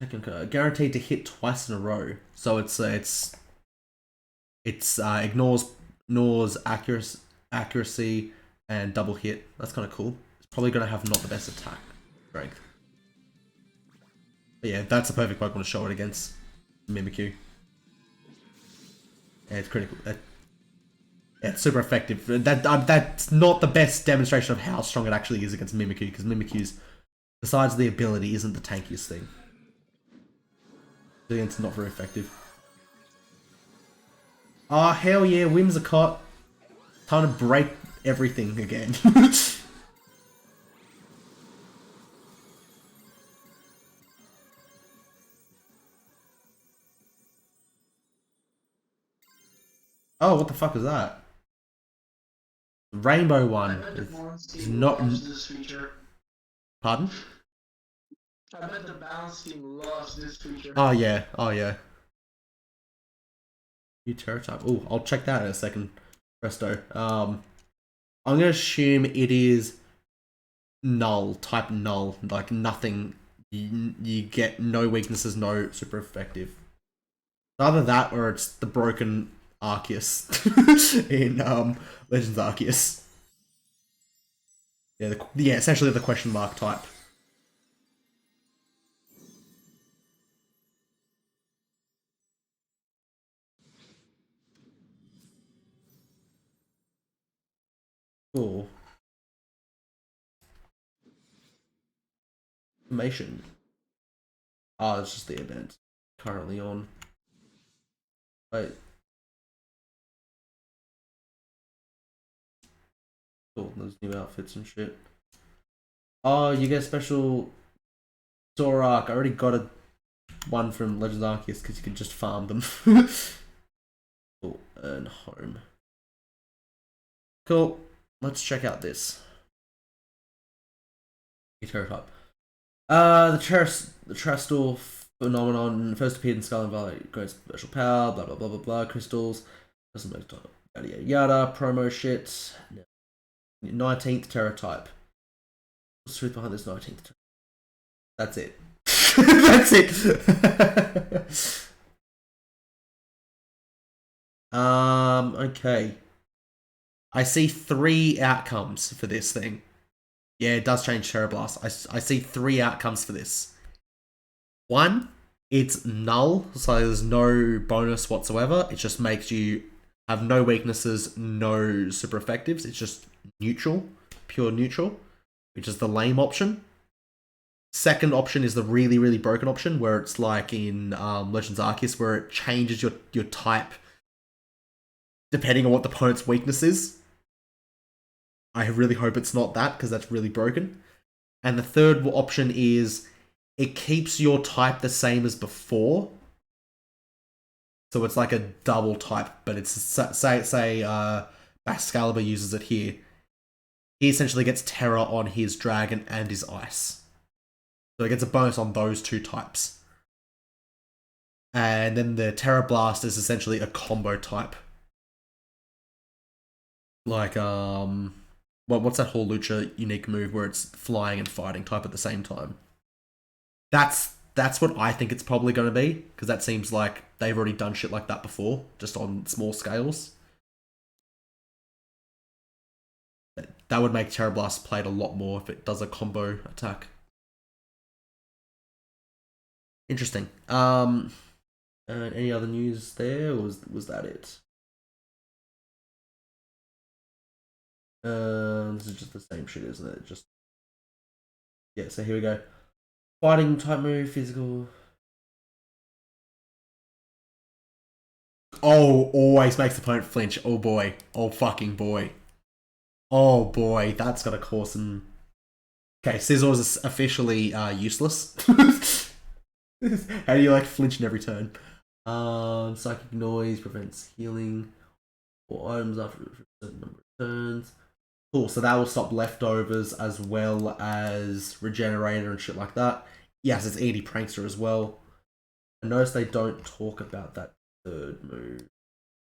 Tachyon Cutter. Guaranteed to hit twice in a row. So it's ignores accuracy and double hit. That's kind of cool. It's probably gonna have not the best attack strength. But yeah, that's a perfect Pokemon to show it against Mimikyu. Yeah, it's critical. It's super effective. That's not the best demonstration of how strong it actually is against Mimikyu, because Mimikyu's, besides the ability, isn't the tankiest thing. So it's not very effective. Oh, hell yeah, Whimsicott. Time to break everything again. Oh, what the fuck is that? The rainbow one. It's not. This feature. Pardon? I bet the balance team loves this feature. Oh yeah. Oh yeah. New Terra type. Oh, I'll check that in a second. Presto. I'm gonna assume it is null. Type null. Like nothing. You get no weaknesses, no super effective. Either that or it's the broken Arceus in Legends Arceus. Yeah, essentially the question mark type. Cool. Information. Oh, it's just the event currently on. Wait. Cool, there's new outfits and shit. Oh, you get special Zorak. I already got a one from Legends Arceus because you can just farm them. Cool, and home. Cool. Let's check out this. Terratype. The Terrestrial phenomenon first appeared in Scarlet Valley. Great special power. Blah blah blah blah blah. Crystals. Doesn't make time. Yada yada yada. Promo shit. 19th Terratype. What's the truth behind this 19th? That's it. That's it. Okay. I see 3 outcomes for this thing. Yeah, it does change Terra Blast. I see 3 outcomes for this. 1, it's null, so there's no bonus whatsoever. It just makes you have no weaknesses, no super effectives. It's just neutral, pure neutral, which is the lame option. Second option is the really, really broken option, where it's like in Legends Arceus, where it changes your type depending on what the opponent's weakness is. I really hope it's not that, because that's really broken. And the third option is it keeps your type the same as before. So it's like a double type, but it's say Excalibur uses it here. He essentially gets Terra on his Dragon and his Ice. So it gets a bonus on those 2 types. And then the Terra Blast is essentially a combo type. Like, what's that Hawlucha unique move where it's flying and fighting type at the same time? That's what I think it's probably going to be, because that seems like they've already done shit like that before, just on small scales. That would make Terra Blast played a lot more if it does a combo attack. Interesting. Any other news there, or was that it? This is just the same shit, isn't it? Just yeah. So here we go. Fighting type move, physical. Oh, always makes the opponent flinch. Oh boy. Oh fucking boy. Oh boy, that's gonna cause some. Okay, Scizor is officially useless. How do you like flinch in every turn? Psychic noise prevents healing. 4 items after a certain number of turns. Cool, so that will stop leftovers as well as Regenerator and shit like that. Yes, it's Edie Prankster as well. I notice they don't talk about that third move.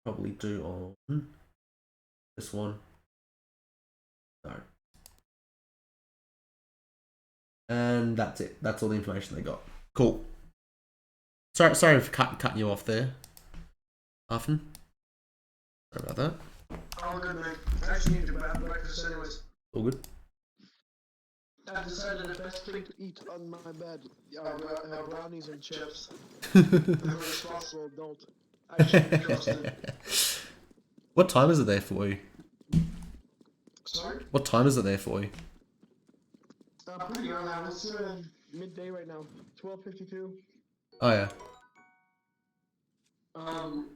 Probably do on this one. No. And that's it. That's all the information they got. Cool. Sorry for cutting you off there, Arfin. Sorry about that. All good, mate. I actually need to grab breakfast anyways. All good. I decided the best thing to eat on my bed are brownies and chips. I'm a responsible adult. I should be trusted. What time is it there for you? Sorry? What time is it there for you? Pretty early now. It's midday right now. 12:52. Oh yeah.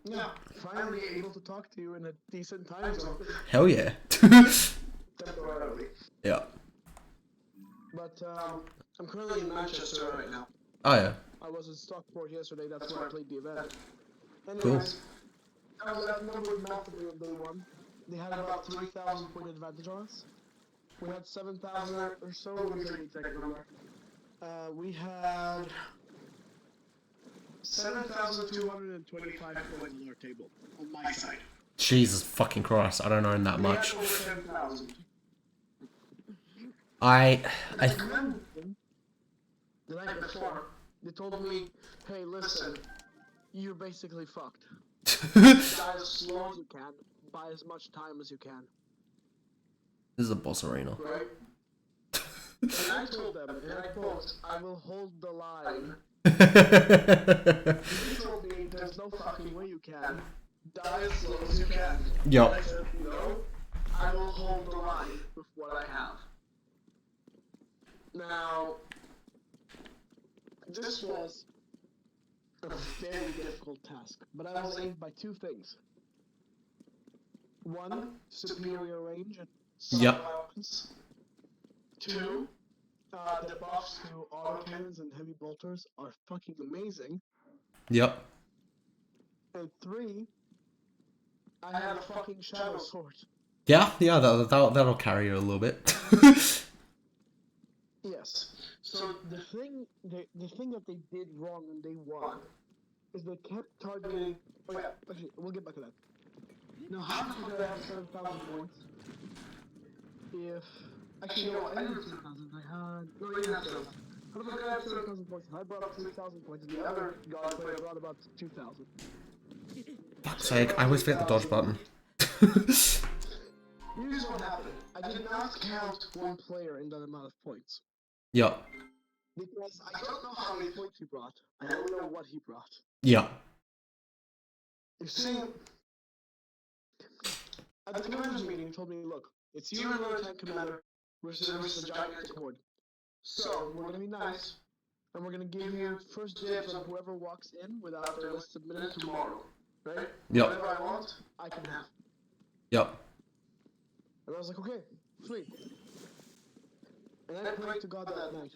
Yeah, finally able to talk to you in a decent time zone. Hell yeah. Temporarily. Yeah. But, I'm currently in Manchester right now. Oh yeah. I was in Stockport yesterday, that's where I played the event. Cool. Anyways, I was outnumbered massively on day 1. They had about 3,000 point advantage on us. We had 7,000 or so, let me tell you the exact number. We had 7,225 points on our table, on my side. Jesus fucking Christ, I don't own that much. We had over 10,000. I The night before, they told me, hey listen, you're basically fucked. Die as slow as you can, buy as much time as you can. This is a boss arena. Right? And I told them, and I quote, I will hold the line. He told me, there's no fucking way you can. Die as slow as you can. Yup. I said, no, I will hold the line with what I have. Now, this was a very difficult task, but I was aimed by 2 things. 1, superior range and Yep. weapons. 2, The buffs to autocannons and heavy bolters are fucking amazing. Yep. And 3, I have a fucking shadow sword. Yeah, that'll carry you a little bit. Yes. So the thing that they did wrong on day 1 is they kept targeting. Oh yeah, actually, we'll get back to that. Now, how the fuck did I have 7,000 points? If actually no, I didn't have 7,000. I had no, you didn't have 7,000. How the fuck did I have 7,000 points? I brought up 3,000 points, and the other god player brought about 2,000. Fuck's sake, I always forget the dodge button. Here's what happened. I did not count one player in that amount of points. Yep. Because I don't know how many points he brought. I only know what he brought. Yep. You see, at the commander's meeting, he told me, look, it's you and another tank commander versus a gigantic horde. So, we're gonna be nice, and we're gonna give you first dibs on whoever walks in without their list submitted tomorrow. Right? Yep. Whatever I want, I can have. Yep. And I was like, okay, sweet. And I prayed to God that night.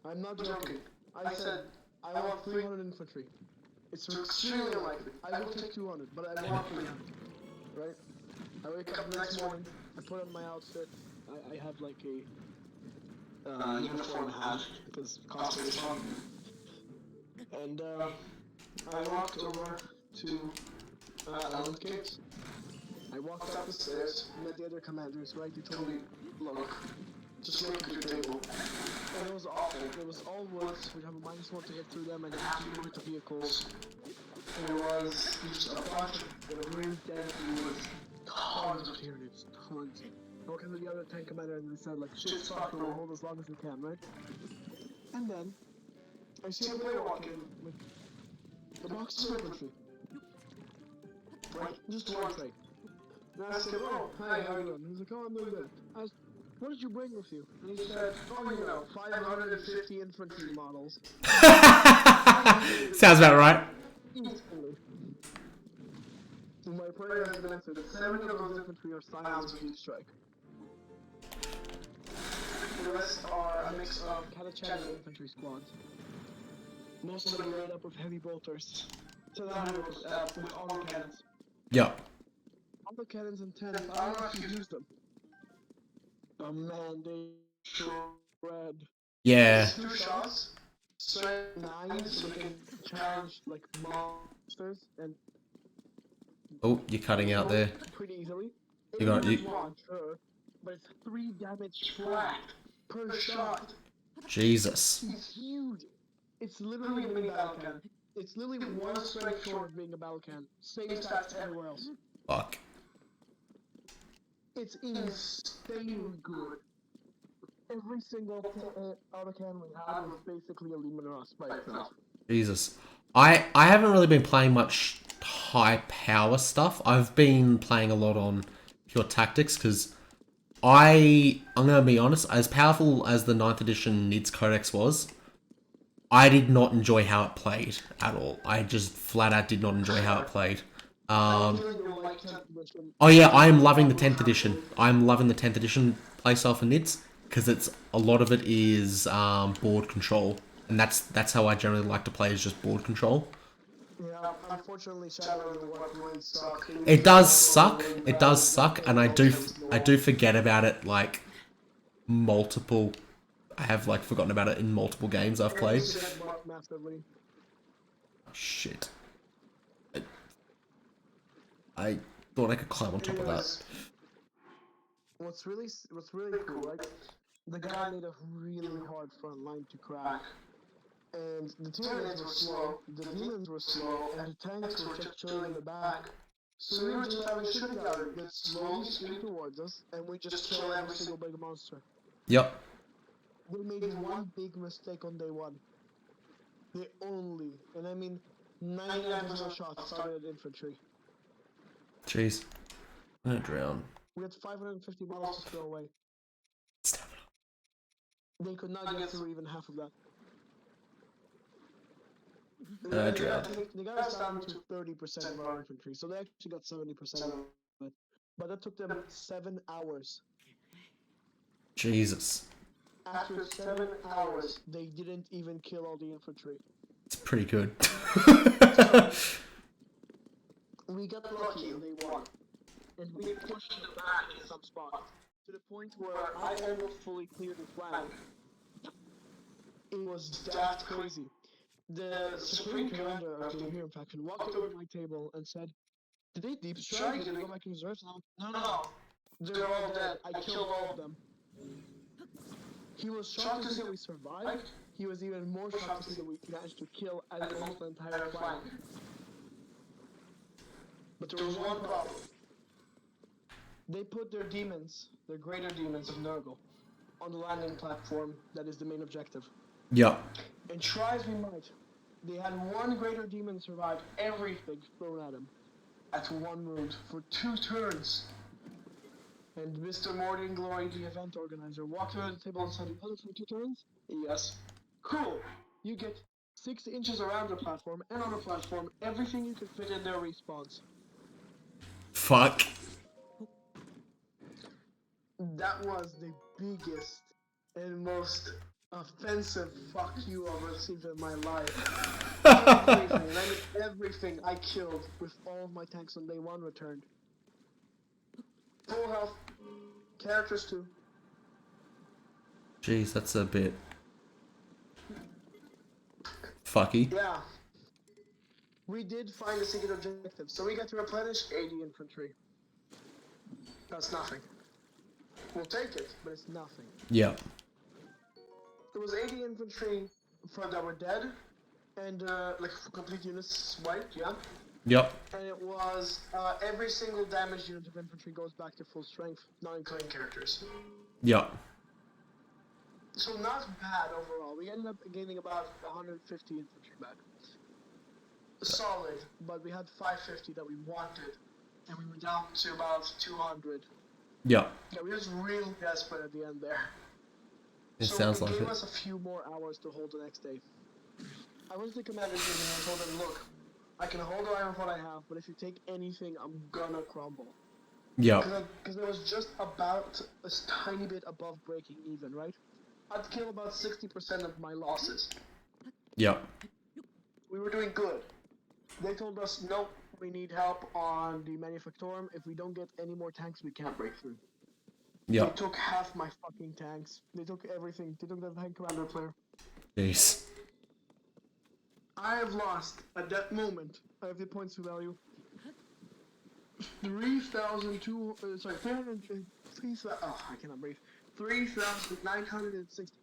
I'm not joking. I said, I want 300 infantry. It's extremely unlikely. I will take 200, but I want 300. Right? I wake up the next morning, I put on my outfit. I have like a uniform hat, because cosplay is fun. And I walked over to Alan Gates. I walked up the stairs, met the other commanders, right? They told me, look, just look at your table. And it was awful. It was all woods. We'd have a -1 to get through them, and have to move it to vehicles. And it was just a bunch of really dense woods. Tons of Tyranids. Tons. I walked into the other tank commander and they said, like, shit's fucked, we'll hold as long as we can, right? And then, I see a player walk in with the boxes of infantry. Right? Just one tray. And I said, oh, hi, how are you doing? He's like, oh, I'm doing good. I asked, what did you bring with you? And he said, oh, you know, 550 infantry models. Sounds about right. Easily. And my prayer has been answered. 70 of those infantry are silenced with each strike. The rest are a mix of Katachan infantry squads. Most of them are made up of heavy bolters. So that with all the cannons. Yep. All the cannons and 10s, I don't know if you've used them. Oh man, they shred. Yeah. 2 shots, straight 9, so they can challenge like monsters and Oh, you're cutting out there. pretty easily. You got you. Sure, but it's 3 damage flat per shot. Jesus. It's huge. It's literally a mini battle cannon. It's literally 1 strength short of being a battle cannon. Same stats everywhere else. Fuck. It's insanely good. Every single autocannon we had was basically a Luminos by itself. Jesus. I haven't really been playing much high power stuff. I've been playing a lot on pure tactics because I'm gonna be honest, as powerful as the 9th edition NIDS Codex was, I did not enjoy how it played at all. I just flat out did not enjoy how it played. Oh yeah, I am loving the 10th edition. I'm loving the 10th edition playstyle for NIDS because it's a lot of it is board control, and that's how I generally like to play, is just board control. Yeah, unfortunately, Shadow of the War really suck. It does suck. It does suck, and I do forget about it like multiple. I have like forgotten about it in multiple games I've played. Massively. Shit. I thought I could climb on top of that. What's really cool, right? The guy made a really hard front line to crack. And the Tyranids were slow, the demons were slow, and the tanks were just chilling in the back. So we were just having shipping guard that slowly swing towards us, and we just kill every single big monster. Yep. They made one big mistake on day 1. They only, and I mean 99% of shots started at infantry. Jeez. I'm gonna drown. We had 550 models to throw away. They could not get through even half of that. I drowned. They got us down to 30% of our infantry, so they actually got 70% of it. But that took them 7 hours. Jesus. After 7 hours, they didn't even kill all the infantry. It's pretty good. We got lucky and they won. And we pushed them back in some spots. To the point where I almost fully cleared the flank. It was that crazy. The Supreme Commander of the Imperium faction walked over to my table and said, "Did they deep strike? Did they go back in reserves?" No. They're all dead. I killed all of them. He was shocked to see that we survived. He was even more shocked to see that we managed to kill almost the entire flank. But there was one problem. They put their demons, their greater demons of Nurgle, on the landing platform that is the main objective. Yep. And try as we might, they had one greater demon survive everything thrown at him at one wound for 2 turns. And Mr. Morty Glory, the event organizer, walked around the table and said, "Oh, for 2 turns? Yes. Cool. You get 6 inches around the platform and on the platform, everything you can fit in there respawns." Fuck. That was the biggest and most offensive fuck you I've received in my life. Everything I killed with all of my tanks on day 1 returned. Full health. Characters too. Jeez, that's a bit fucky. Yeah. We did find a secret objective, so we got to replenish 80 infantry. That's nothing. We'll take it, but it's nothing. Yeah. There was 80 infantry that were dead, and like complete units wiped, yeah? Yep. And it was every single damaged unit of infantry goes back to full strength, not including characters. Yep. So not bad overall. We ended up gaining about 150 infantry back. Solid, but we had 550 that we wanted, and we were down to about 200. Yep. Yeah, we was real desperate at the end there. It So sounds it like gave it. us a few more hours to hold the next day. I went to the commander's meeting and I told them, "Look, I can hold on with what I have, but if you take anything, I'm gonna crumble." Yep. Because it was just about a tiny bit above breaking even, right? I'd kill about 60% of my losses. Yep. We were doing good. They told us, "Nope, we need help on the Manufactorum. If we don't get any more tanks, we can't break through." They Yep. took half my fucking tanks. They took everything. They took the tank commander player. Jeez. I have lost, at that moment, I have the points to value, 3,000, I cannot breathe, 3,960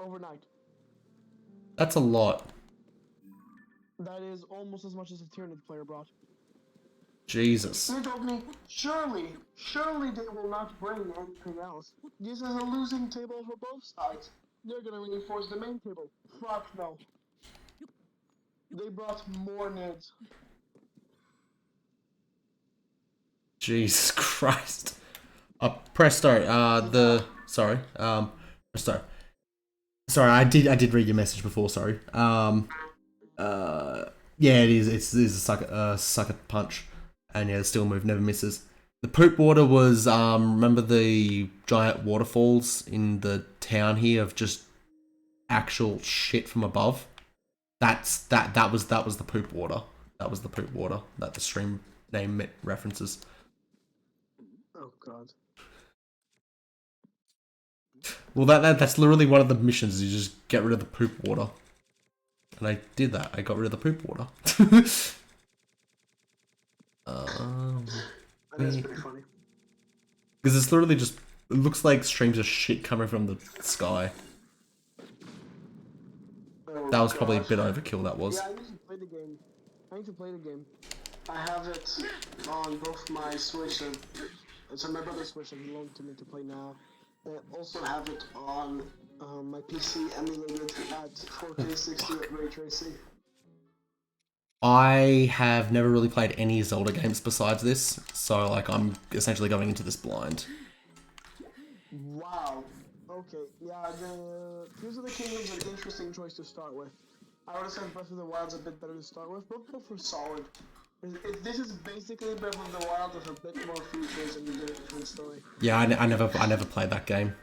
overnight. That's a lot. That is almost as much as a Tyranid player brought. Jesus. They told me, surely they will not bring anything else. This is a losing table for both sides. They're gonna reinforce the main table. Fuck no. They brought more nids. Jesus Christ. Presto, sorry, Presto. Sorry, I did read your message before, sorry. Yeah, it is a sucker punch. And yeah, the steel move never misses. The poop water was, remember the giant waterfalls in the town here of just actual shit from above? That was the poop water. That was the poop water that the stream name references. Oh god. Well, that's literally one of the missions. You just get rid of the poop water, and I did that. I got rid of the poop water. That's pretty funny. Because it's literally just, it looks like streams of shit coming from the sky. Oh, That was probably a gosh. bit overkill. That was. Yeah, I need to play the game. I have it on both my Switch and it's on my brother's Switch and he loaned to me to play now. And I also have it on my PC emulated at 4K 60 at ray tracing. I have never really played any Zelda games besides this, so like I'm essentially going into this blind. Wow. Okay. Yeah. The Tears of the Kingdom is an interesting choice to start with. I would have said Breath of the Wild's a bit better to start with, but both are solid. This is basically Breath of the Wild with a bit more features and a different story. Yeah, I never played that game.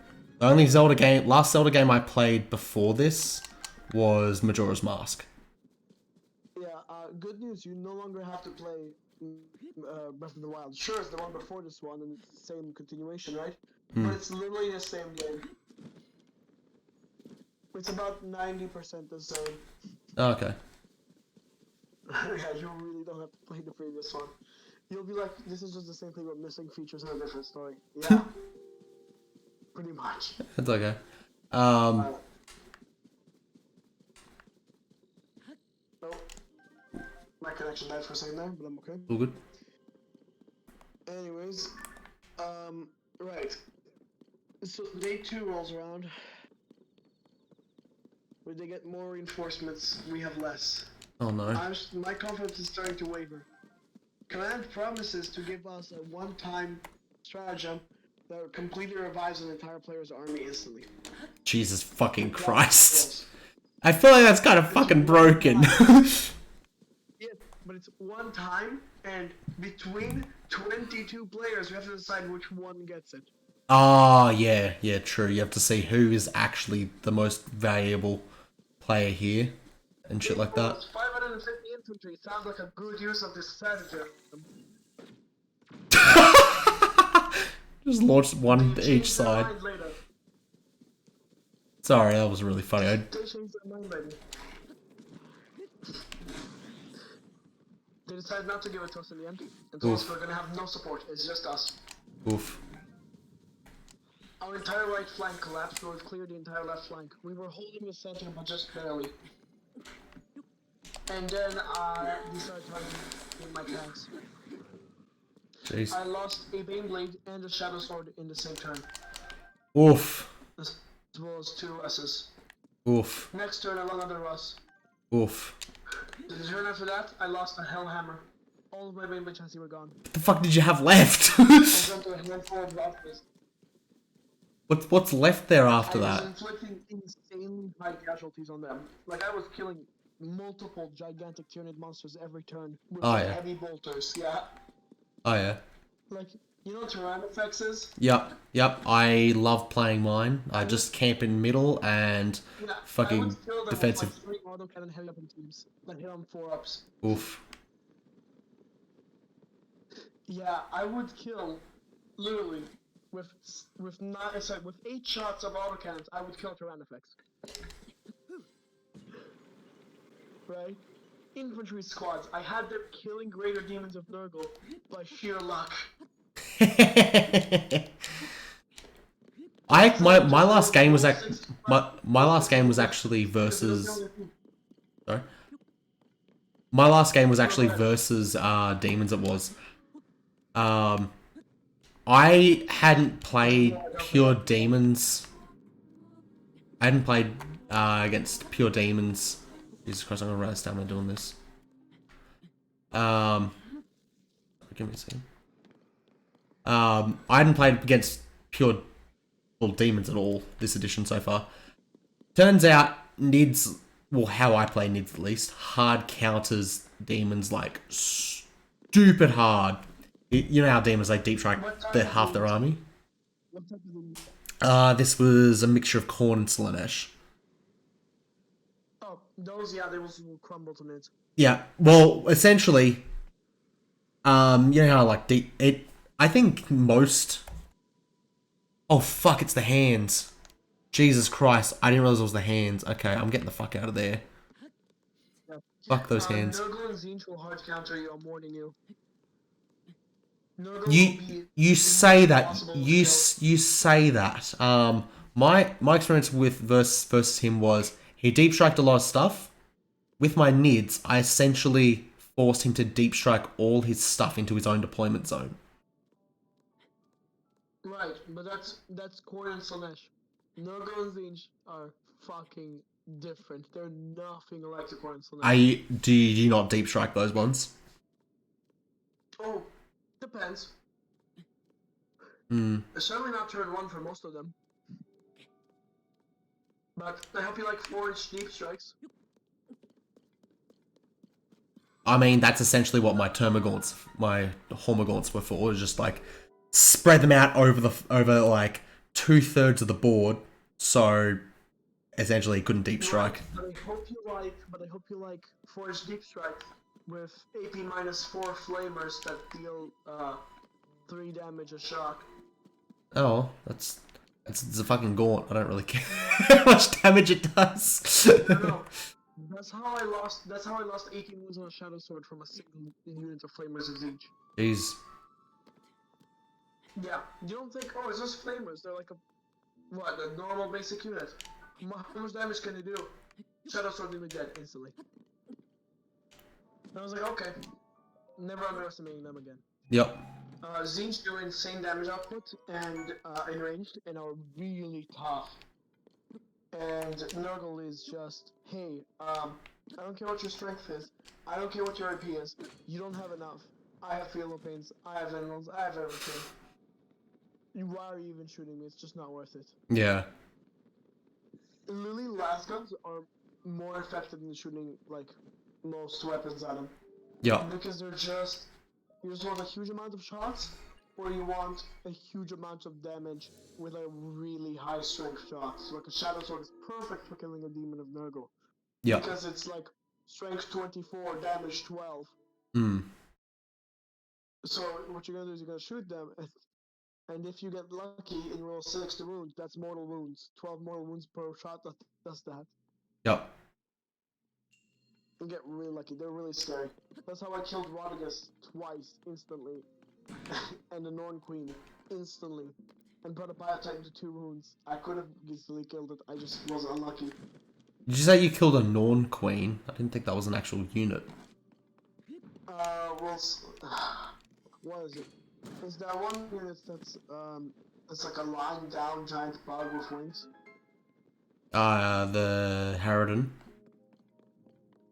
The only last Zelda game I played before this was Majora's Mask. Yeah, good news, you no longer have to play Breath of the Wild. Sure, it's the one before this one, and it's the same continuation, right? But it's literally the same game. It's about 90% the same. Oh, okay. Yeah, you really don't have to play the previous one. You'll be like, this is just the same thing with missing features and a different story. Yeah. Pretty much. It's okay. Oh. My connection died for a second there, but I'm okay. All good. Anyways, right. So day 2 rolls around. When they get more reinforcements, we have less. Oh no. My confidence is starting to waver. Command promises to give us a one-time stratagem that completely revives an entire player's army instantly. Jesus fucking Christ. I feel like that's kind of fucking broken. Yeah, but it's one time, and between 22 players, we have to decide which one gets it. Oh, yeah, true. You have to see who is actually the most valuable player here and shit like that. 550 infantry sounds like a good use of this stratagem. Just launch one to each side. Sorry, that was really funny. They decided not to give it to us in the end, and so we're gonna have no support. It's just us. Oof. Our entire right flank collapsed, but we've cleared the entire left flank. We were holding the center, but just barely. And then we started running in my tanks. Jeez. I lost a Baneblade and a Shadow Sword in the same turn, Oof. as well as 2 Russes. Oof. Next turn I won another Russ. Oof. The turn after that, I lost a Hellhammer. All of my Baneblade chassis were gone. What the fuck did you have left? I went to a handful of Rockers. What's left there after I that? was inflicting insanely high casualties on them. Like, I was killing multiple gigantic Tyranid monsters every turn with heavy bolters, yeah. Oh yeah. Like, you know what Tyrannofex is? Yep. I love playing mine. I just camp in middle and fucking defensive. With, like, 3 autocannon heavy weapon teams that hit on 4-ups. Oof. Yeah, I would kill, literally, with 8 shots of autocannons, I would kill Tyrannofex. Right? Infantry squads, I had them killing greater demons of Nurgle by sheer luck. My last game was my last game was actually versus. Sorry. My last game was actually versus demons. It was. I hadn't played pure demons. I hadn't played against pure demons. Jesus Christ, I'm gonna write this down when I'm doing this. Give me a second. I hadn't played against pure demons at all this edition so far. Turns out Nids, well, how I play Nids at least, hard counters demons like stupid hard. You know how demons like deep strike half their army? What type of This was a mixture of Khorne and Slaanesh. Oh, those, yeah, they will crumble to Nids. Yeah, well, essentially, you know how like I think most. Oh fuck! It's the hands. Jesus Christ! I didn't realize it was the hands. Okay, I'm getting the fuck out of there. Yeah. Fuck those hands. Nurgle and Tzeentch will hard counter you. I'm warning you. Nurgle You say that. You say that. My experience with versus him was he deep striked a lot of stuff. With my Nids, I essentially forced him to deep strike all his stuff into his own deployment zone. Right, but that's Khorne and Slaanesh. Nurgle and Tzeentch are fucking different. They're nothing like the Khorne and Slaanesh. Do you not deep strike those ones? Oh, depends. It's certainly not turn 1 for most of them. But I hope you like 4-inch deep strikes. I mean, that's essentially what my Hormagaunts were for. Was just like spread them out over like 2/3 of the board, so essentially he couldn't deep strike. But I hope you like Forge Deep Strike with AP -4 flamers that deal 3 damage a shock. Oh, it's a fucking gaunt. I don't really care how much damage it does. No, that's how I lost. That's how I lost 18 wounds on a Shadow Sword from a single unit of flamers of each. Jeez. Yeah, you don't think, oh, it's just flamers. They're like a normal basic unit. How much damage can they do? Shadow Sword leave me dead instantly. And I was like, okay, never underestimating them again. Yep. Tzeentch do insane damage output and in ranged and are really tough. And Nurgle is just, hey, I don't care what your strength is, I don't care what your AP is, you don't have enough. I have Feel No Pains, I have Emeralds, I have everything. Why are you even shooting me? It's just not worth it. Yeah. Lily Lasguns are more effective than shooting, like, most weapons at them. Yep. Because they're just, you just want a huge amount of shots, or you want a huge amount of damage with a really high strength shot. So like a Shadow Sword is perfect for killing a Demon of Nurgle. Yep. Because it's like strength 24, damage 12. Mm. So what you're gonna do is you're gonna shoot them, and if you get lucky and you roll 6 to wound, that's mortal wounds. 12 mortal wounds per shot, that does that. Yep. You get really lucky, they're really scary. That's how I killed Rodriguez twice, instantly. And the Norn Queen, instantly. And put a Biotitan to 2 wounds. I could have easily killed it, I just was unlucky. Did you say you killed a Norn Queen? I didn't think that was an actual unit. Well, what is it? Is that one unit that's, it's like a lying down giant bug with wings? The Harridan.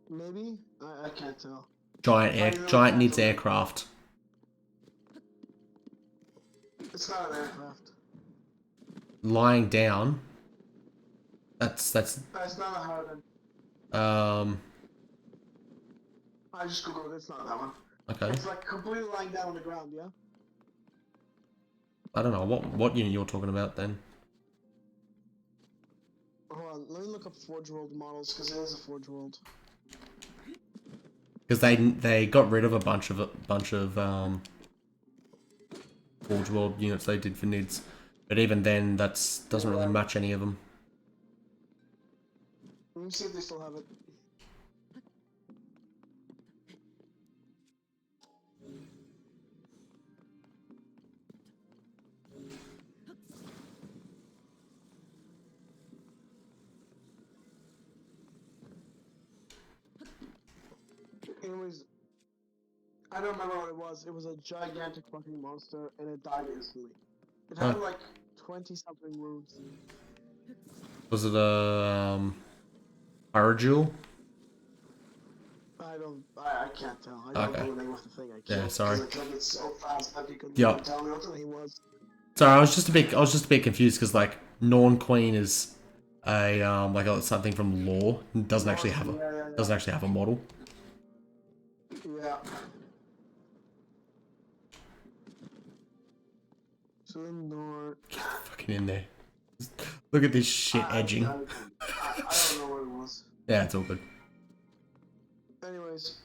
Maybe? I can't tell. Giant needs aircraft. It's not an aircraft. Lying down. That's It's not a Harridan. I just googled it, it's not that one. okay. It's like completely lying down on the ground, yeah? I don't know what unit you're talking about then. Hold on, let me look up Forge World models, because it is a Forge World. Because they got rid of a bunch of Forge World units they did for Nids, but even then doesn't really match any of them. Let me see if they still have it. Anyways, I don't remember what it was. It was a gigantic fucking monster, and it died instantly. It had Huh. like 20-something wounds. Was it a Arajul? I can't tell. I don't Okay. know the name of the thing I killed. Yeah, sorry. I killed it so fast that you couldn't Yep. even tell me what the name was. Sorry, I was just a bit confused because like Norn Queen is a something from lore. It doesn't actually have a model. Yeah. So then Nor... Fucking in there. Look at this shit edging. I don't know what it was. Yeah, it's all good. Anyways,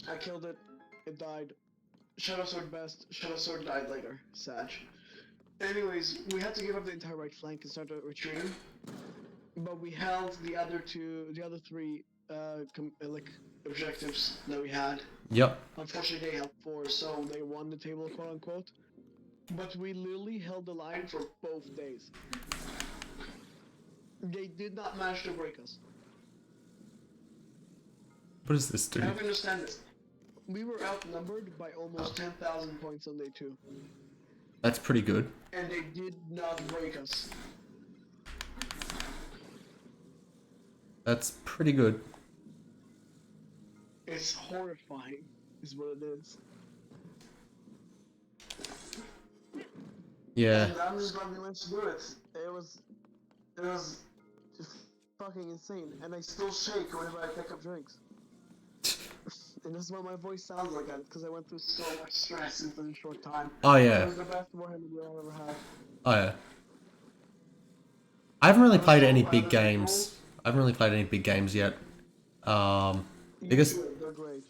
I killed it. It died. Shadow Sword best. Shadow Sword died later. Sad. Anyways, we had to give up the entire right flank and start retreating. But we held the other 3 objectives that we had. Yep. Unfortunately, they held 4, so they won the table, quote unquote. But we literally held the line for both days. They did not manage to break us. What does this do? You have to understand this. We were outnumbered by almost 10,000 points on day 2. That's pretty good. And they did not break us. That's pretty good. It's horrifying, is what it is. Yeah. And I'm just glad we managed to do it. It was just fucking insane. And I still shake whenever I pick up drinks. And this is why my voice sounds like that, because I went through so much stress in such a short time. Oh It yeah. was the best Warhammer deal I've ever had. Oh yeah. I haven't really played any So, big the games. I haven't really played any big games yet. Because they're great.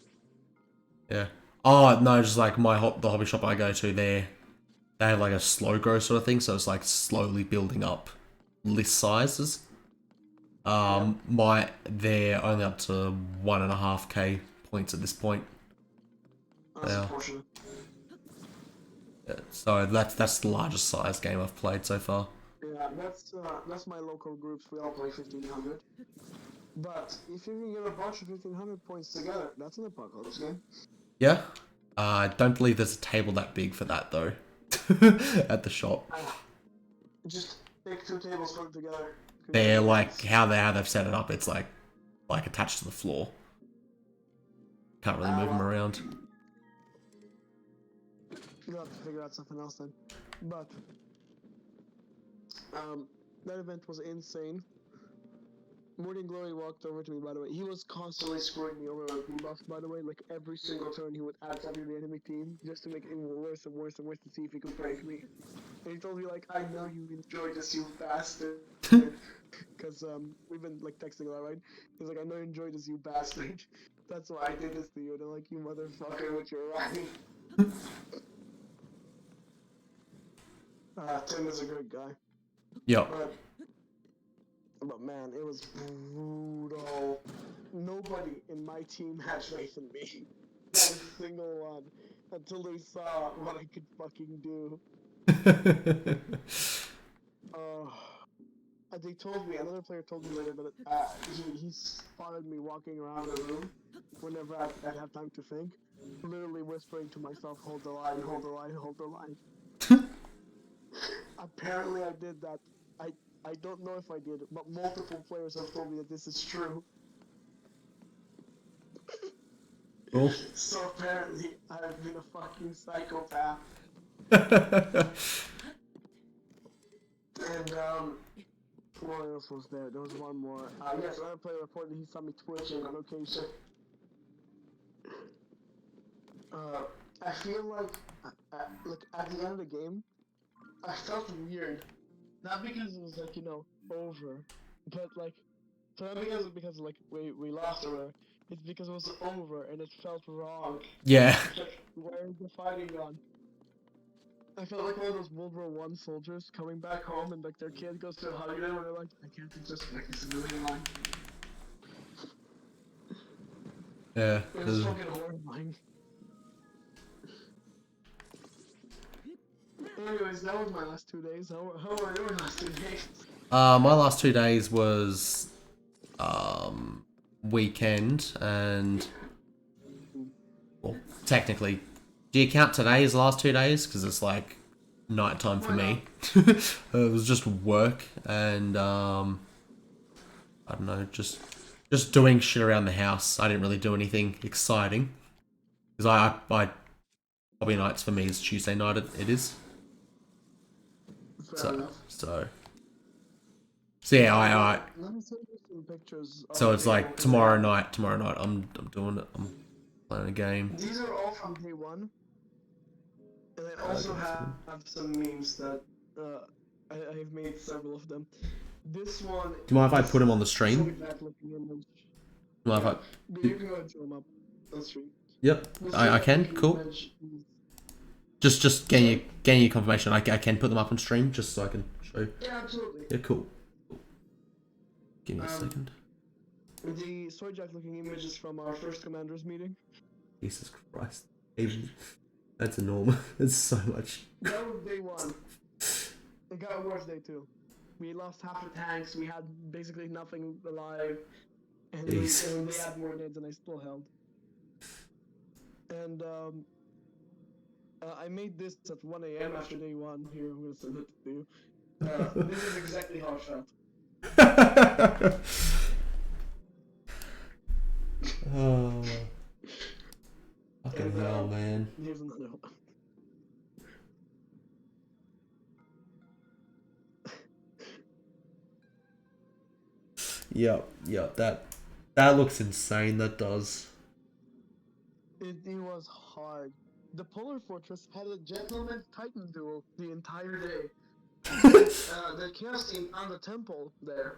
yeah. Oh no, just like the hobby shop I go to, they have like a slow grow sort of thing, so it's like slowly building up list sizes. They're only up to 1.5k points at this point. That's Yeah. unfortunate. Yeah, so that's the largest size game I've played so far. Yeah, that's my local groups. We all play 1500. But if you can get a bunch of 1500 points together, that's an apocalypse game. Yeah. I don't believe there's a table that big for that though. At the shop. Just take 2 tables, put them together. They're like how they've set it up. It's like attached to the floor. Can't really move them around. You'll have to figure out something else then. But that event was insane. Morning Glory walked over to me, by the way. He was constantly screwing me over with debuffs, by the way. Like, every single turn he would add something to the enemy team just to make it worse and worse and worse to see if he could break me. And he told me, like, I know you enjoyed this, you bastard. Because, we've been, like, texting a lot, right? He's like, I know you enjoyed this, you bastard. That's why I did this to you. And I'm like, you motherfucker with your writing. Tim is a great guy. Yep. But man, it was brutal. Nobody in my team had faith in me. Not a single one. Until they saw what I could fucking do. They told me, another player told me later that he spotted me walking around the room whenever I'd have time to think. Literally whispering to myself, hold the line, hold the line, hold the line. Apparently I did that. I don't know if I did, but multiple players have told me that this is true. Cool. So apparently, I've been a fucking psychopath. And, what else was there? There was one more. Yes, another player reported he saw me twitching on occasion. I feel like at the end of the game, I felt weird. Not because it was like, over, but like, so not because like we lost or whatever. It's because it was over and it felt wrong. Yeah. Like, where is the fighting on? I felt like one of those World War I soldiers coming back home and like their kid goes to hug them and they're like, I can't exist like a civilian line. Yeah. It was fucking horrifying. Anyways, that was my last 2 days. How were your last 2 days? My last 2 days was weekend and well, technically, do you count today as the last 2 days? Because it's like night time for me. It was just work and I don't know, just doing shit around the house. I didn't really do anything exciting because I hobby nights for me is Tuesday night. It is. So yeah, I Let me send you some pictures. so it's like tomorrow night. I'm doing it. I'm playing a game. These are all from day one, and I also have some memes that I've made several of them. This one. Do you mind if I put him on the stream? You can Do you mind if I? go ahead and throw them up on the stream. Yep, I can. Cool. Just getting your confirmation. I can put them up on stream just so I can show. Yeah, absolutely. Yeah, cool. Give me a second. The swordjack looking images from our first commanders meeting. Jesus Christ. Even that's enormous. That's so much. That was day one. It got worse day two. We lost half the tanks. We had basically nothing alive, and they had more nades, and I still held. And I made this at 1 a.m. after day one. Here, I'm gonna send it to you. This is exactly how it felt. Oh, fucking hell, man. Here's another one. Yep. That looks insane. That does. It was hard. The Polar Fortress had a Gentleman's Titan duel the entire day. The Chaos team found the temple there,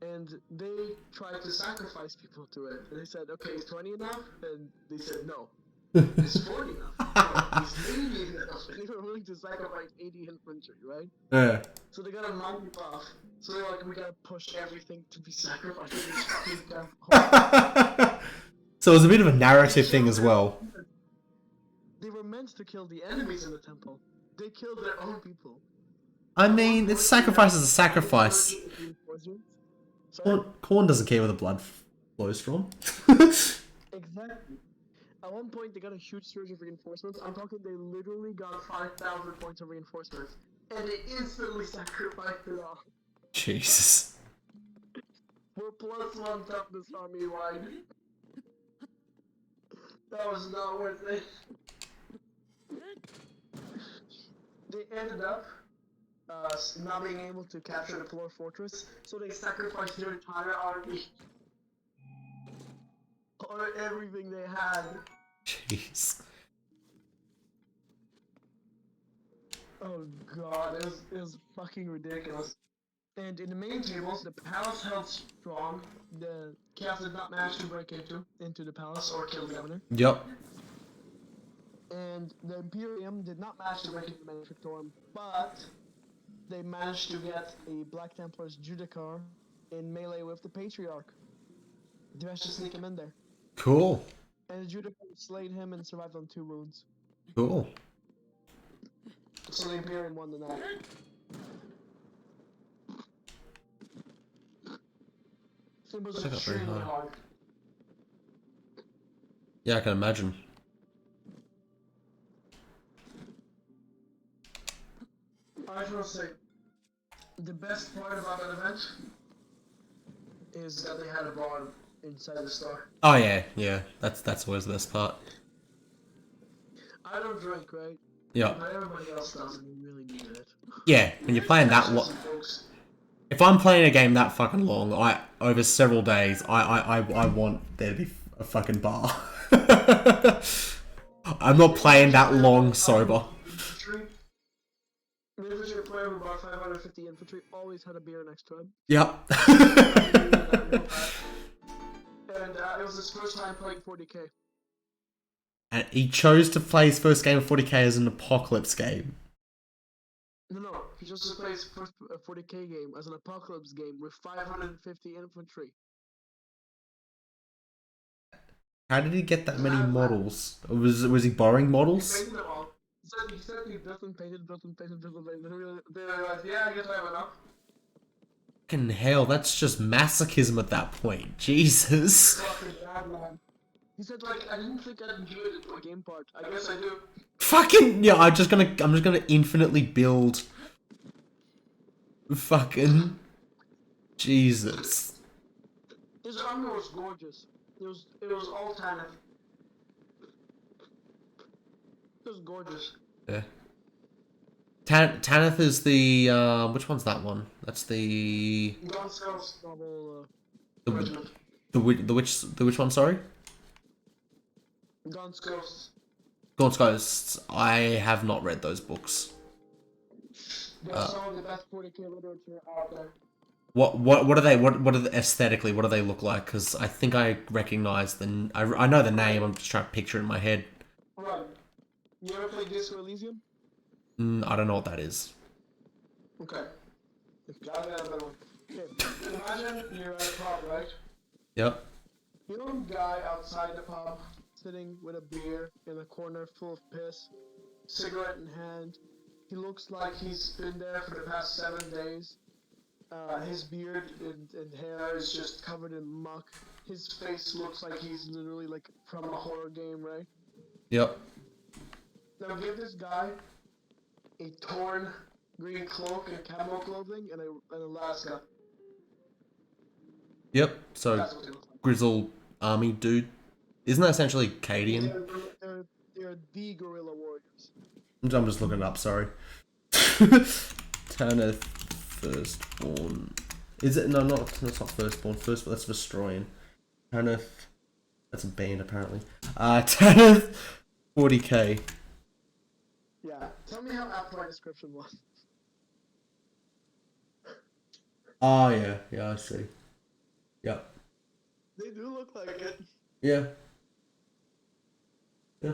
and they tried to sacrifice people to it. And they said, okay, is 20 enough? And they said, no. Is 40 enough? No. Is 80 enough? And they were willing to sacrifice 80 infantry, right? Yeah. So they got a mountain buff. So they're like, we gotta push everything to be sacrificed to this fucking temple. So it was a bit of a narrative thing as well. They were meant to kill the enemies in the temple. They killed their own people. I mean, it's sacrifice is a sacrifice. Sorry? Corn doesn't care where the blood flows from. Exactly. At one point, they got a huge surge of reinforcements. I'm talking, they literally got 5,000 points of reinforcements. And they instantly sacrificed it all. Jesus. We're +1 toughness army wide. That was not worth it. They ended up not being able to capture the Polar Fortress, so they sacrificed their entire army. Or everything they had. Jeez. Oh god, it was fucking ridiculous. And in the main tables, the palace held strong. The Chaos did not manage to break into the palace or kill the governor. Yep. And the Imperium did not manage to break into the Manifactorum, but they managed to get a Black Templar's Judicar in melee with the Patriarch. They managed to sneak him in there. Cool. And the Judicar slayed him and survived on 2 wounds. Cool. So the Imperium won the night. It was Check out very extremely high. hard. Yeah, I can imagine. I just want to say, the best part about that event is that they had a bar inside the store. Oh yeah, yeah. That's always the best part. I don't drink, right? Yeah. But everybody else does, and we really needed it. Yeah, when you're playing that long, if I'm playing a game that fucking long, over several days, I want there to be a fucking bar. I'm not playing that long sober. The infantry player who bought 550 infantry always had a beer next to him. Yep. And it was his first time playing 40k. And he chose to play his first game of 40k as an apocalypse game. No, he just played his first 40k game as an apocalypse game with 550 infantry. How did he get that many models? Was he borrowing models? He painted them all. He said he built and painted. They realized, yeah, I guess I have enough. Fucking hell, that's just masochism at that point. Jesus. Fucking bad, man. He said, like, I didn't think I'd enjoy the game part. I guess I do. Fucking yeah, I'm just gonna infinitely build. Fucking Jesus. His armor was gorgeous. It was all Tanith. It was gorgeous. Yeah. Tanith is the which one's that one? That's the Gonskell's novel the the which one? Sorry. Gonskell's. Gaunt's Ghosts. I have not read those books. They're some of the best 40k literature out there. What are they? What are the, aesthetically? What do they look like? Because I think I recognize the. I know the name. I'm just trying to picture it in my head. Right. You ever played Disco Elysium? I don't know what that is. Okay. Got it, another one. Okay. Imagine you're at a pub, right? Yep. Young guy outside the pub, sitting with a beer in a corner full of piss, cigarette in hand. He looks like he's been there for the past 7 days. His beard and hair is just covered in muck. His face looks like he's literally like from a horror game, right? Yep. Now give this guy a torn green cloak and camo clothing and an Alaska. Yep. So That's what they look like. grizzled army dude. Isn't that essentially Cadian? They're the guerrilla warriors. I'm just looking it up. Sorry. Tanith Firstborn. Is it? No, not that's not Firstborn. That's Vestroyan. Tanith That's a band apparently. Tanith 40k. Yeah. Tell me how apt my description was. Oh yeah, I see. Yep. They do look like it. Yeah. Yeah.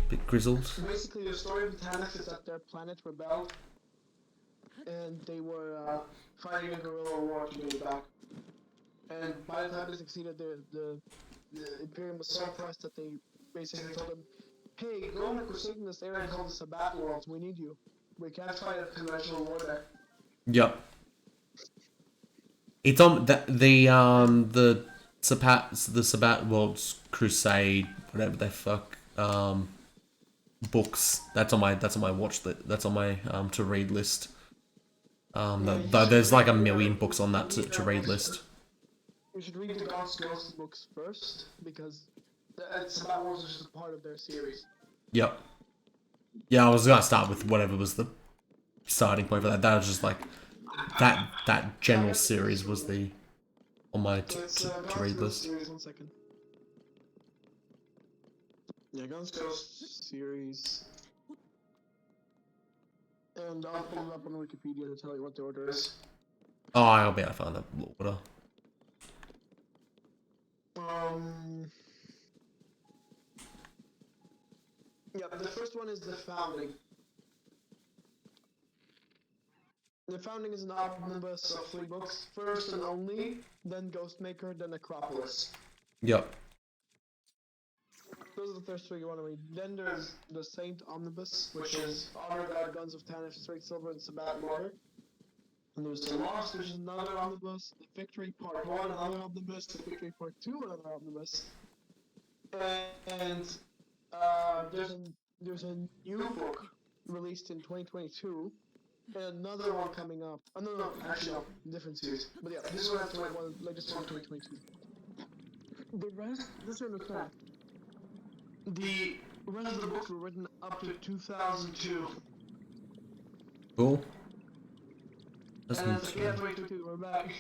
Bit grizzled. Basically, the story of the Tanakh is that their planet rebelled, and they were fighting a guerrilla war to get it back. And by the time they succeeded, the Imperium was so impressed that they basically told them, "Hey, go on a crusade in this area called the Sabbat World. We need you. We can't fight a conventional war there." Yep. It's on the Sabbat World's Crusade, whatever the fuck books. That's on my watch that's on my to read list. There's like a million books on that to read list. You should read the God's Ghost books first, because the Sabbat World is just a part of their series. Yep. Yeah, I was gonna start with whatever was the starting point for that. That was just like that general series was the on my to read list. Series, 1 second. Yeah, Guns Ghost series. And I'll pull it up on Wikipedia to tell you what the order is. Oh, I'll be able to find that order. Yeah, the first one is The Founding. The Founding is an omnibus of 3 books. First and Only, then Ghostmaker, then Acropolis. Yep. Those are the first 3 you want to read. Then there's the Saint Omnibus, which is Honor God, Guns of Tanith, Straight Silver, and Sabbat Mortar. And there's The Lost, which is another omnibus. The Victory Part 1, another omnibus. The Victory Part 2, another omnibus. And there's a new book released in 2022. And another one coming up. Oh, no, actually no, different series. But yeah, this one has the latest one, 2022. The rest, just understand. The rest of the books were written up to 2002. Cool. That's And neat. it's yeah, 2022, we're back.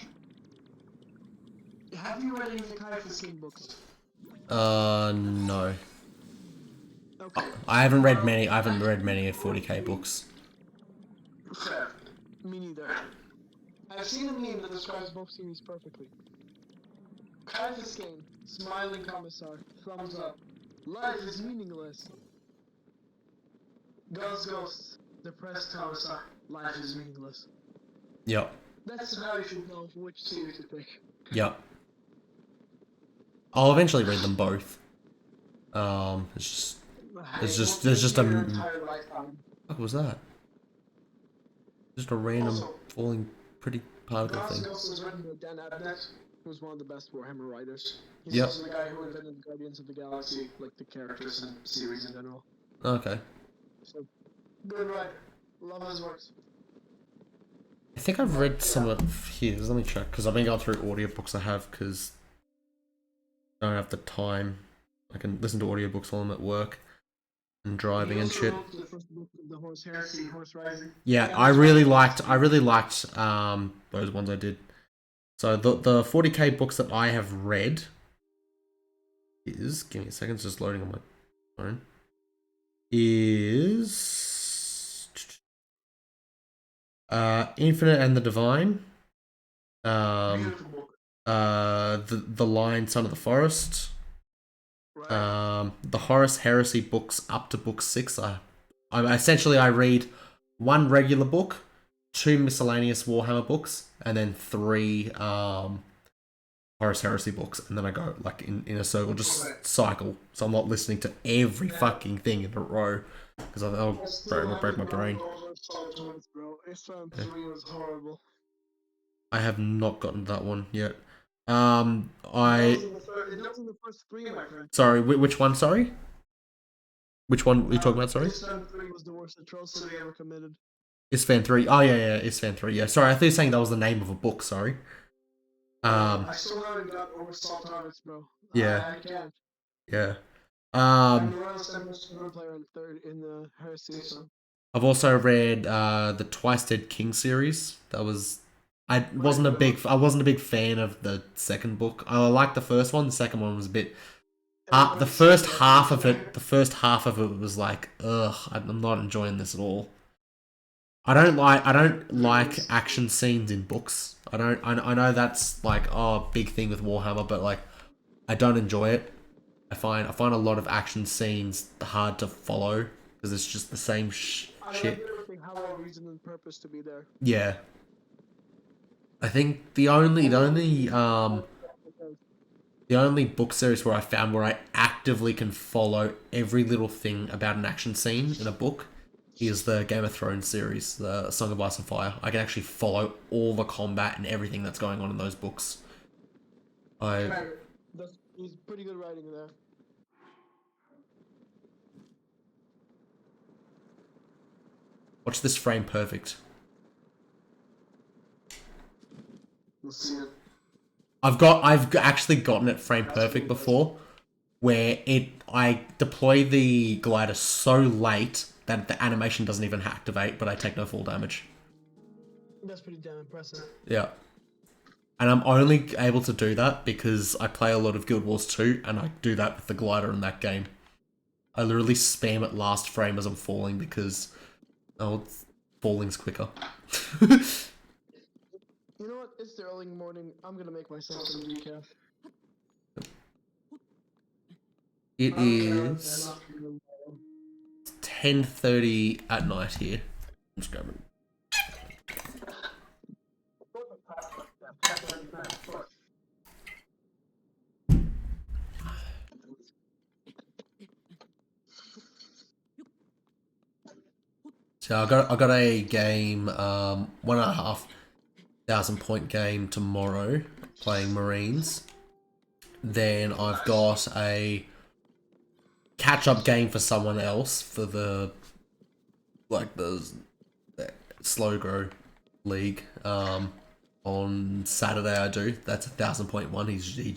Have you read any of the Caiaphas King books? No. Okay. I haven't read many. I haven't read many of 40k books. Fair. Me neither. I've seen a meme that describes both series perfectly. Caiaphas King, smiling commissar, thumbs up. Life is meaningless. Guns Ghost, depressed commissar, life is meaningless. Yep. That's how you should know which series to pick. Yep. I'll eventually read them both. There's just a. What was that? Just a random Also, falling pretty particle Guns thing. Ghost was written by Dan Abnett, who's one of the best Warhammer writers. He's Yep. also the guy who invented Guardians of the Galaxy, like the characters and series in general. Okay. So, good writer. Love his works. I think I've read some of his. Let me check because I've been going through audiobooks I have because I don't have the time. I can listen to audiobooks while I'm at work and driving He and also shit. wrote the first book of the Horse Heresy, Horse Rising. Yeah, I really liked those ones I did. So the 40k books that I have read is, give me a second, it's just loading on my phone. Is Infinite and the Divine. Beautiful book. The Lion, Son of the Forest. Right. The Horus Heresy books up to book 6. I read 1 regular book, 2 miscellaneous Warhammer books, and then 3 Horus Heresy books, and then I go like in a circle, just cycle. So I'm not listening to every fucking thing in a row because I'll break my brain. Bro. Islam 3 was horrible. I have not gotten to that one yet. It was in the first 3, my friend. Sorry, which one? Sorry, which one are you talking about? Sorry, Islam 3 was the worst atrocity ever committed. Isfan 3. Oh yeah, Isfan 3. Yeah, sorry, I thought you were saying that was the name of a book. Sorry. I still haven't got over Salt Targets, bro. Yeah. I can't. Yeah. I'm the Royal Assemblage player in the Heresy, so. I've also read the Twice Dead King series. That was I wasn't a big fan of the second book. I liked the first one. The second one was a bit. The first half of it was like, ugh, I'm not enjoying this at all. I don't like action scenes in books. I know that's like big thing with Warhammer, but like I don't enjoy it. I find a lot of action scenes hard to follow because it's just the same shit. Everything have a reason and purpose to be there. Yeah. I think the only book series where I found where I actively can follow every little thing about an action scene in a book is the Game of Thrones series, the Song of Ice and Fire. I can actually follow all the combat and everything that's going on in those books. He's pretty good writing there. Watch this frame perfect. We'll see it. I've actually gotten it frame perfect before, where I deploy the glider so late that the animation doesn't even activate, but I take no fall damage. That's pretty damn impressive. Yeah. And I'm only able to do that because I play a lot of Guild Wars 2, and I do that with the glider in that game. I literally spam it last frame as I'm falling because falling's quicker. You know what? It's the early morning. I'm gonna make myself some decaf. It is 10:30 at night here. I'm just grabbing. So I got a game, 1,500 point game tomorrow, playing Marines. Then I've got a catch-up game for someone else for the slow grow league. On Saturday I do. That's 1,000 point one. He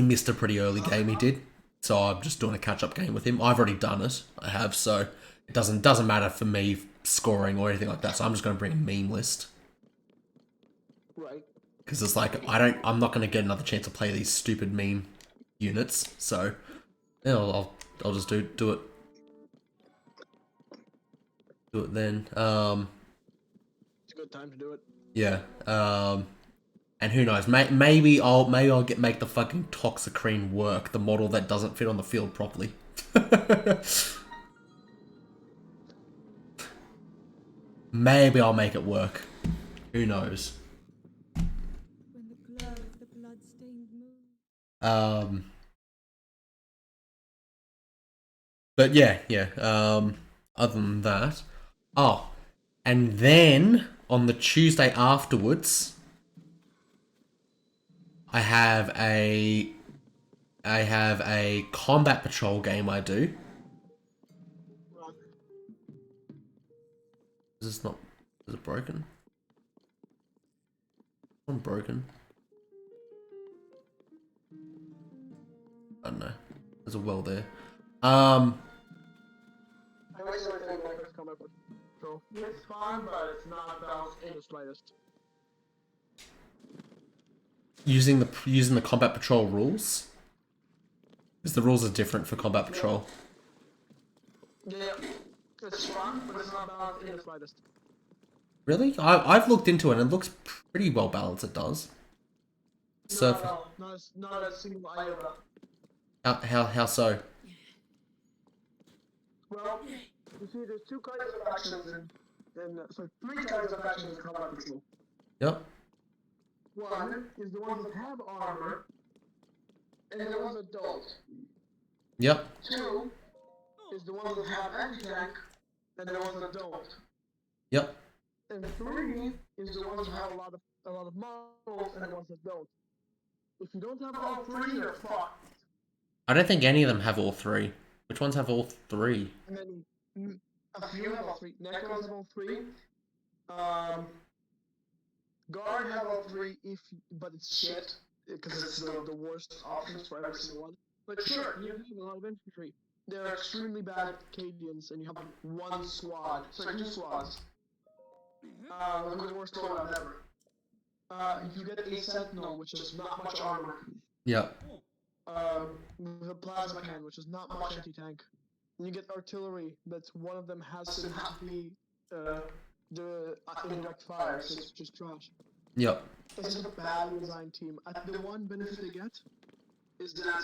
missed a pretty early game he did, so I'm just doing a catch-up game with him. I've already done it. I have, so it doesn't matter for me scoring or anything like that. So I'm just going to bring a meme list. Right. Because it's like I'm not going to get another chance to play these stupid meme units. So yeah, I'll just do it. Do it then. It's a good time to do it. Yeah. And who knows? Maybe I'll make the fucking Toxicrene work. The model that doesn't fit on the field properly. Maybe I'll make it work. Who knows? When the glow of the blood-stained moon. But yeah. Other than that, and then on the Tuesday afterwards, I have a combat patrol game I do. Is it broken? I'm broken. I don't know. There's a well there. I always like this combat patrol. It's fun, but it's not balanced in the slightest. Using the combat patrol rules, because the rules are different for combat patrol. Yeah, it's fun, but it's not balanced in the slightest. Really? I've looked into it and it looks pretty well balanced. It does. No, not a single iota. How so? Well, you see, there's two kinds of actions three kinds of actions in combat patrol. Yep. One is the ones that have armor, and the ones that don't. Yep. Two is the ones that have anti-tank, and the ones that don't. Yep. And three is the ones that have a lot of models, and the ones that don't. If you don't have all three, you're fucked. I don't think any of them have all three. Which ones have all three? And then a few have all three. Necros have all three. Guard have all three, but it's shit because it's the worst options for every single one. But sure, you have a lot of infantry. They're extremely bad Cadians, and you have one squad. Sorry, two squads. the worst sword ever. You get a sentinel, which is not much armor. Yep. With a plasma cannon, which is not much anti-tank. And you get artillery, but one of them has to be the indirect fire, so it's just trash. Yep. It's a bad designed team. The one benefit they get is that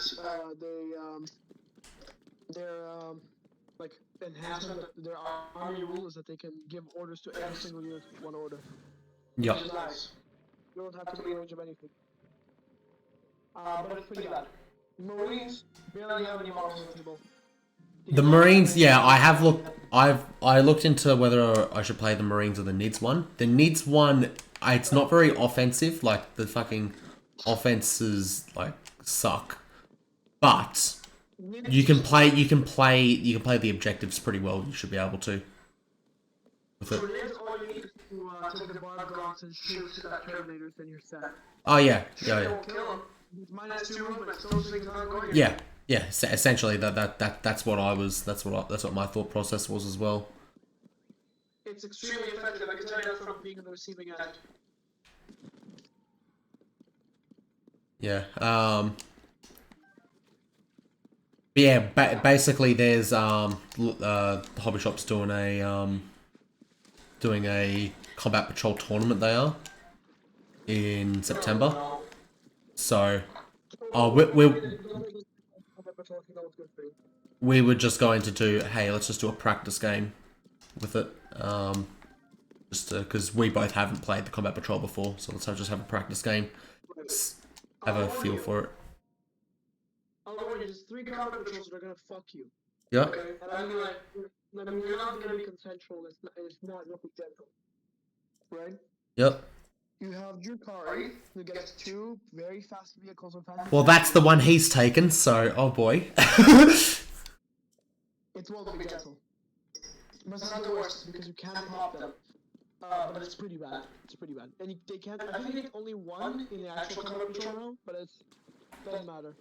their like enhancement, their army rule is that they can give orders to every single unit one order. Yep. Which is nice. You don't have to be in range of anything. But it's pretty bad. Marines barely have any models on the table. The Marines, yeah, I looked into whether I should play the Marines or the Nids one. The Nids one, it's not very offensive. Like the fucking offenses like suck, but you can play the objectives pretty well. You should be able to. With it. For this, all you need is to take the Barbarossa and shoot that Terminators, then you're set. Oh yeah. Don't kill him. -2 movement, those things aren't going Yeah. Yeah, essentially that's what my thought process was as well. It's extremely effective. I can tell you that from being on the receiving end. Yeah. But yeah. Basically, there's the hobby shop's doing a combat patrol tournament. They are in September. So, we were just going to do, hey, let's just do a practice game with it. Just because we both haven't played the Combat Patrol before, so let's just have a practice game. Have a feel for it. I'll warn you, there's 3 combat patrols that are gonna fuck you. Yeah. Okay? And I mean, you're not gonna be consensual, it's not gonna be gentle. Right? Yep. You have Drukari, who gets 2 very fast vehicles and fast. Well, that's the one he's taken, so, oh boy. It won't be gentle. But it's not the worst, because you can't pop them. But it's pretty bad. It's pretty bad. And they can't. I think they get only 1 in the actual combat patrol now, but it doesn't matter.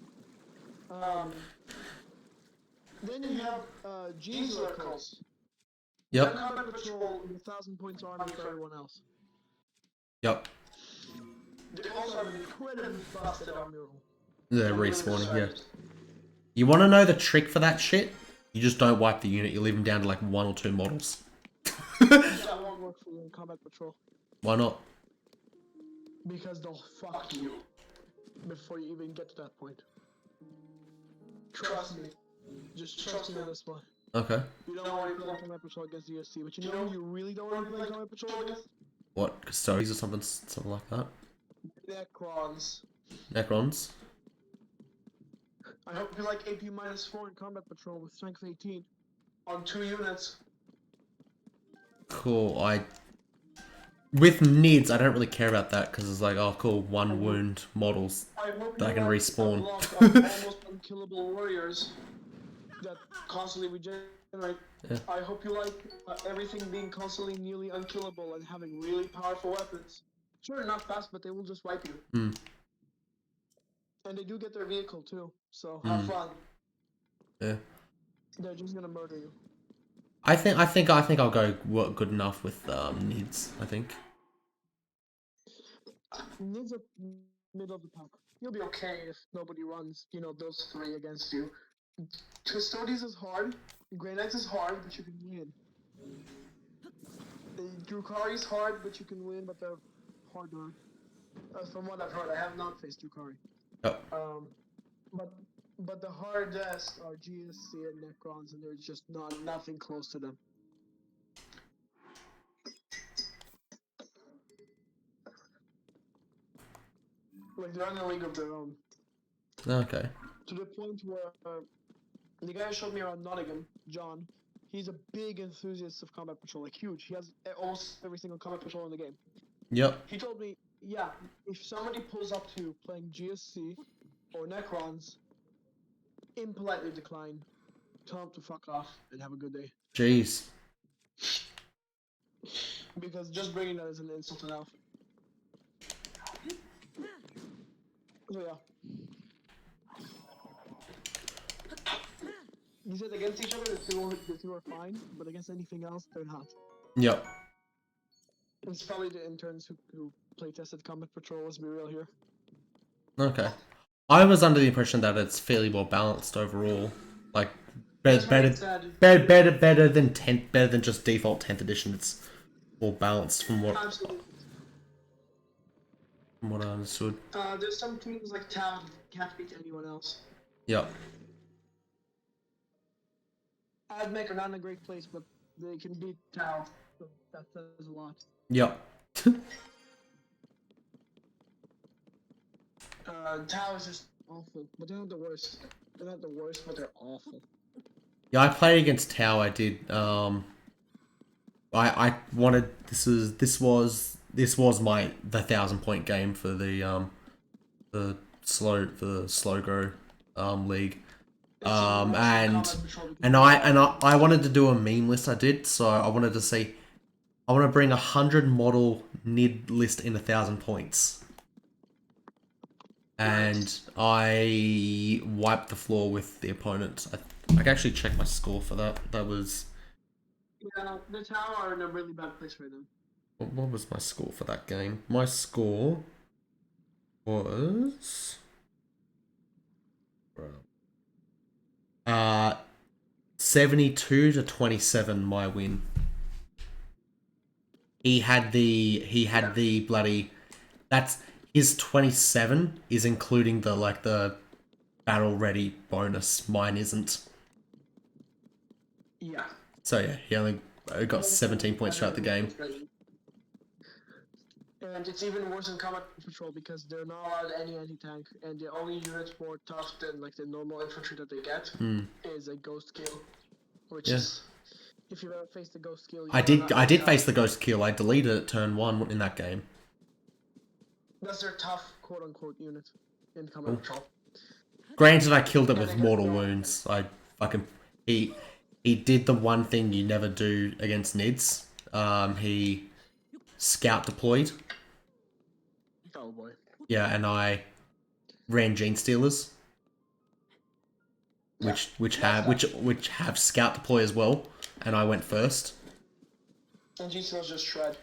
Then you have G circles. Yep. Combat patrol with 1,000 points army for everyone else. Yep. They also have an incredibly busted army roll. They're respawning, yeah. You want to know the trick for that shit? You just don't wipe the unit, you leave them down to like 1 or 2 models. That won't work for you in combat patrol. Why not? Because they'll fuck you before you even get to that point. Trust me. Just trust me on this one. Okay. You don't want to play combat patrol against USC, but you know who you really don't want to play combat patrol against? What? Custodies or something like that? Necrons. Necrons? I hope you like AP -4 in combat patrol with strength 18 on 2 units. Cool, with Nids, I don't really care about that, because it's like, oh cool, 1 wound models that I can respawn. Almost unkillable warriors that constantly regenerate. Yeah. I hope you like everything being constantly nearly unkillable and having really powerful weapons. Sure, not fast, but they will just wipe you. Mm. And they do get their vehicle too, so have fun. Yeah. They're just gonna murder you. I think I'll go good enough with Nids, I think. Nids are middle of the pack. You'll be okay if nobody runs, those 3 against you. Custodies is hard, Grey Knights is hard, but you can win. Drukari is hard, but you can win, but they're harder. From what I've heard, I have not faced Drukari. Oh. But the hardest are GSC and Necrons, and there's just nothing close to them. Like, they're in a league of their own. Okay. To the point where the guy who showed me around Nottingham, John, he's a big enthusiast of combat patrol, like huge. He has almost every single combat patrol in the game. Yep. He told me, yeah, if somebody pulls up to you playing GSC or Necrons, impolitely decline, tell them to fuck off and have a good day. Jeez. Because just bringing that is an insult enough. So yeah. He said against each other the two are fine, but against anything else they're not. Yep. It's probably the interns who play tested Combat Patrol. Let's be real here. Okay. I was under the impression that it's fairly well balanced overall. Like, better than better than just default 10th edition. It's more balanced from what Absolutely. I understood. There's some teams like Town can't beat anyone else. Yep. Admech are not in a great place, but they can beat Town. So that says a lot. Yep. Tau is just awful, but they're not the worst. They're not the worst, but they're awful. Yeah, I played against Tau. I did. I wanted this was my 1,000-point game for the slow grow league. And I wanted to do a meme list. I did, so I wanted to see. I want to bring 100 model Nid list in 1,000 points. And I wiped the floor with the opponent. I can actually check my score for that. That was... Yeah, the Tau are in a really bad place right now. What was my score for that game? My score was... 72 to 27, my win. He had the bloody... That's... His 27 is including the battle ready bonus. Mine isn't. Yeah. So yeah, he only got 17 points throughout the game. And it's even worse in Combat Patrol because they're not allowed any anti-tank, and the only unit more tough than like the normal infantry that they get is a Ghost Kill, which is if you ever face the Ghost Kill. I did face the Ghost Kill. I deleted it turn 1 in that game. That's their tough quote-unquote unit in Combat Patrol. Granted, I killed it with mortal wounds. I fucking he did the one thing you never do against Nids. He scout deployed. Oh boy. Yeah, and I ran Gene Stealers, which have scout deploy as well, and I went first. And Gene Stealers just shred.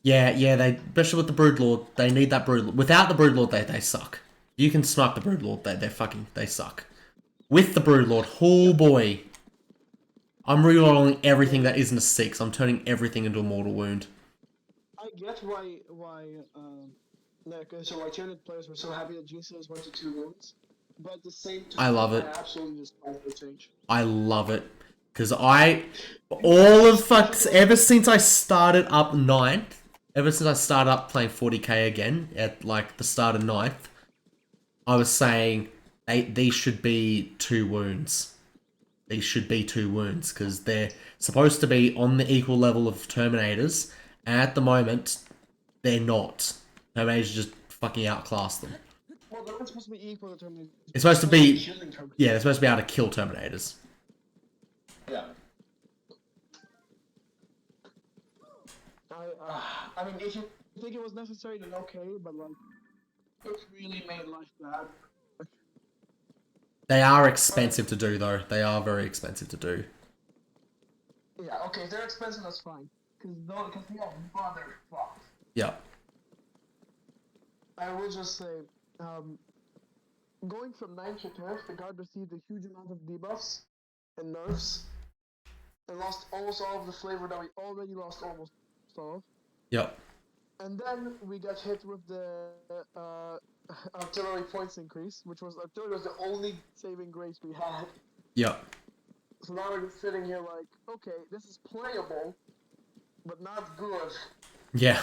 Yeah, they especially with the Broodlord, they need that Broodlord. Without the Broodlord, they suck. You can snipe the Broodlord, they suck. With the Broodlord, oh boy, I'm rerolling everything that isn't a 6. I'm turning everything into a mortal wound. I get why Tyranid players were so happy that Gene Stealers went to 2 wounds, but at the same time, I love it. I absolutely despise the change. I love it. Because ever since I started up 9th, ever since I started up playing 40k again, at like the start of 9th, I was saying, these should be 2 wounds. These should be 2 wounds, because they're supposed to be on the equal level of Terminators, and at the moment, they're not. Terminators just fucking outclass them. Well, they're not supposed to be equal to Terminators. It's supposed to be, yeah, they're supposed to be able to kill Terminators. Yeah. I mean, if you think it was necessary, then okay, but like, it really made life bad. They are expensive to do, though. They are very expensive to do. Yeah, okay, if they're expensive, that's fine. Because they're fucked. Yeah. I will just say, going from 9th to 10th, the guard received a huge amount of debuffs and nerfs, and lost almost all of the flavor that we already lost almost all of. Yep. And then we got hit with the artillery points increase, which was artillery was the only saving grace we had. Yep. So now we're just sitting here like, okay, this is playable, but not good. Yeah.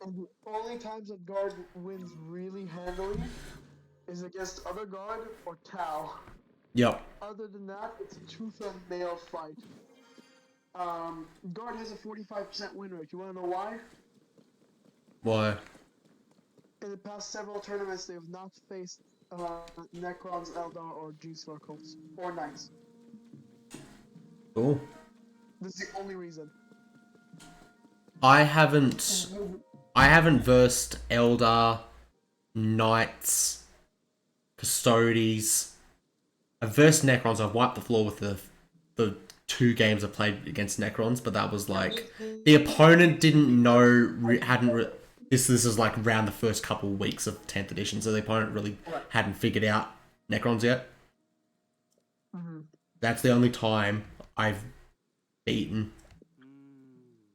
And the only times that guard wins really handily is against other guard or Tau. Yep. Other than that, it's a tooth and nail fight. Guard has a 45% win rate. You wanna know why? Why? In the past several tournaments, they have not faced Necrons, Eldar, or G-Circles, or Knights. Cool. This is the only reason. I haven't versed Eldar, Knights, Custodes. I've versed Necrons. I've wiped the floor with the 2 games I played against Necrons, but that was like the opponent didn't know, this is like around the first couple of weeks of 10th edition, so the opponent really hadn't figured out Necrons yet. That's the only time I've beaten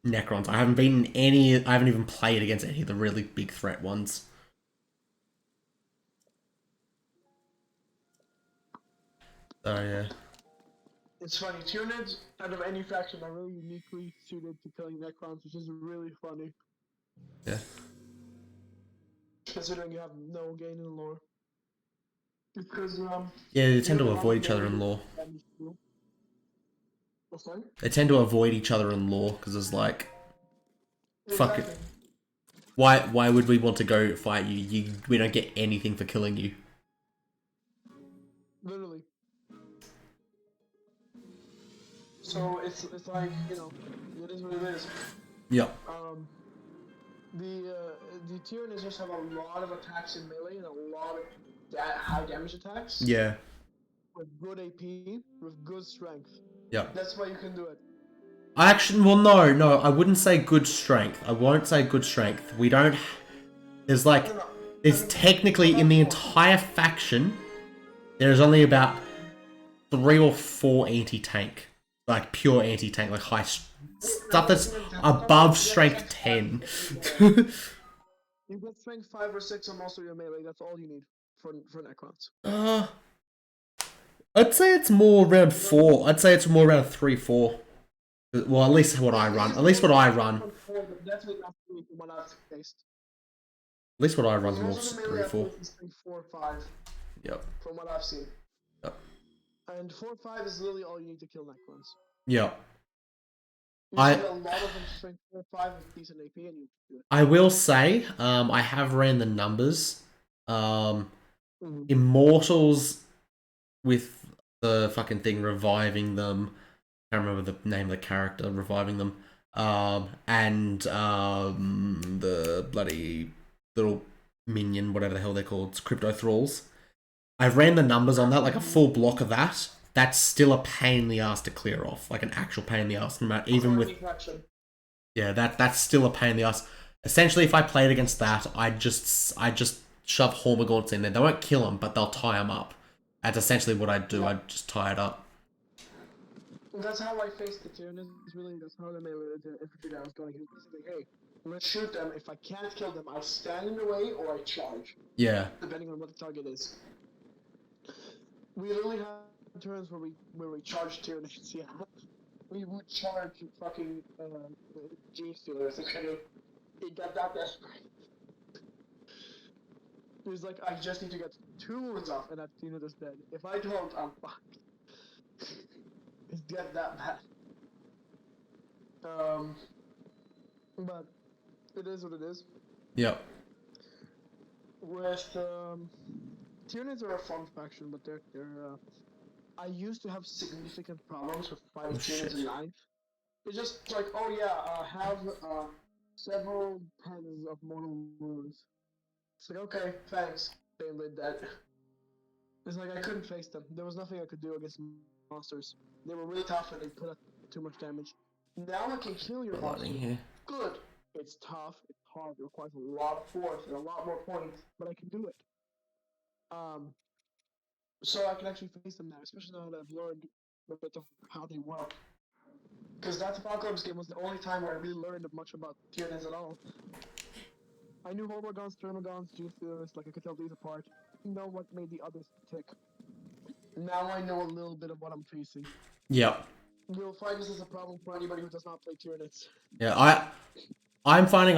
Necrons. I haven't beaten any. I haven't even played against any of the really big threat ones. So yeah. It's funny. Tyranids, out of any faction, are really uniquely suited to killing Necrons, which is really funny. Yeah. Considering you have no gain in lore. Because Yeah, they tend to avoid each other in lore. What's that? They tend to avoid each other in lore because it's like, fuck it. Exactly. Why would we want to go fight you? We don't get anything for killing you. Literally. So it's like, you know, it is what it is. Yep. The Tyranids just have a lot of attacks in melee and a lot of high damage attacks. Yeah. With good AP, with good strength. Yep. That's why you can do it. Well, no, I wouldn't say good strength. I won't say good strength. We don't. There's like, there's technically in the entire faction, there's only about 3 or 4 anti-tank, like pure anti-tank, like high stuff that's above strength 10. You get strength 5 or 6 on most of your melee. That's all you need for Necrons. I'd say it's more around 4. I'd say it's more around 3, 4. Well, at least what I run. At least what I run. That's what I've faced. At least what I run is more Most of the 3, melee 4. is 4 or 5. Yep. From what I've seen. Yep. And 4 or 5 is literally all you need to kill Necrons. Yep. You get a lot of them strength 4 or 5 with decent AP and you do it. I will say, I have ran the numbers. Immortals with the fucking thing reviving them. I can't remember the name of the character reviving them. And the bloody little minion, whatever the hell they're called, it's Crypto Thralls. I ran the numbers on that, like a full block of that. That's still a pain in the ass to clear off, like an actual pain in the ass. No matter, even with, yeah, that's still a pain in the ass. Essentially, if I played against that, I just shove Hormagaunts in there. They won't kill them, but they'll tie them up. That's essentially what I do. I just tie it up. That's how I faced the Tyranids. Really, that's how the melee infantry guy was going. He was basically, hey, I'm gonna shoot them. If I can't kill them, I stand in the way or I charge. Yeah. Depending on what the target is. We literally had turns where we charged Tyranids. Yeah. We would charge fucking G-Stealers. Okay. He got that desperate. He was like, I just need to get 2 wounds off, and that unit is dead. If I don't, I'm fucked. It's get that bad. But it is what it is. Yep. With Tyranids are a fun faction, but they're I used to have significant problems with fighting Tyranids in 9th. It's just like, oh yeah, have several tens of mortal wounds. It's like, okay, thanks. They lived that. It's like I couldn't face them. There was nothing I could do against monsters. They were really tough and they put up too much damage. Now I can kill your monster. Good. It's tough, it's hard, it requires a lot of force and a lot more points, but I can do it. So I can actually face them now, especially now that I've learned a bit of how they work. Because that Apocalypse game was the only time where I really learned much about Tyranids at all. I knew Hormagaunts, Termagants, G-Stealers, like I could tell these apart. I know what made the others tick. Now I know a little bit of what I'm facing. Yep. You'll find this is a problem for anybody who does not play Tyranids. Yeah, I'm finding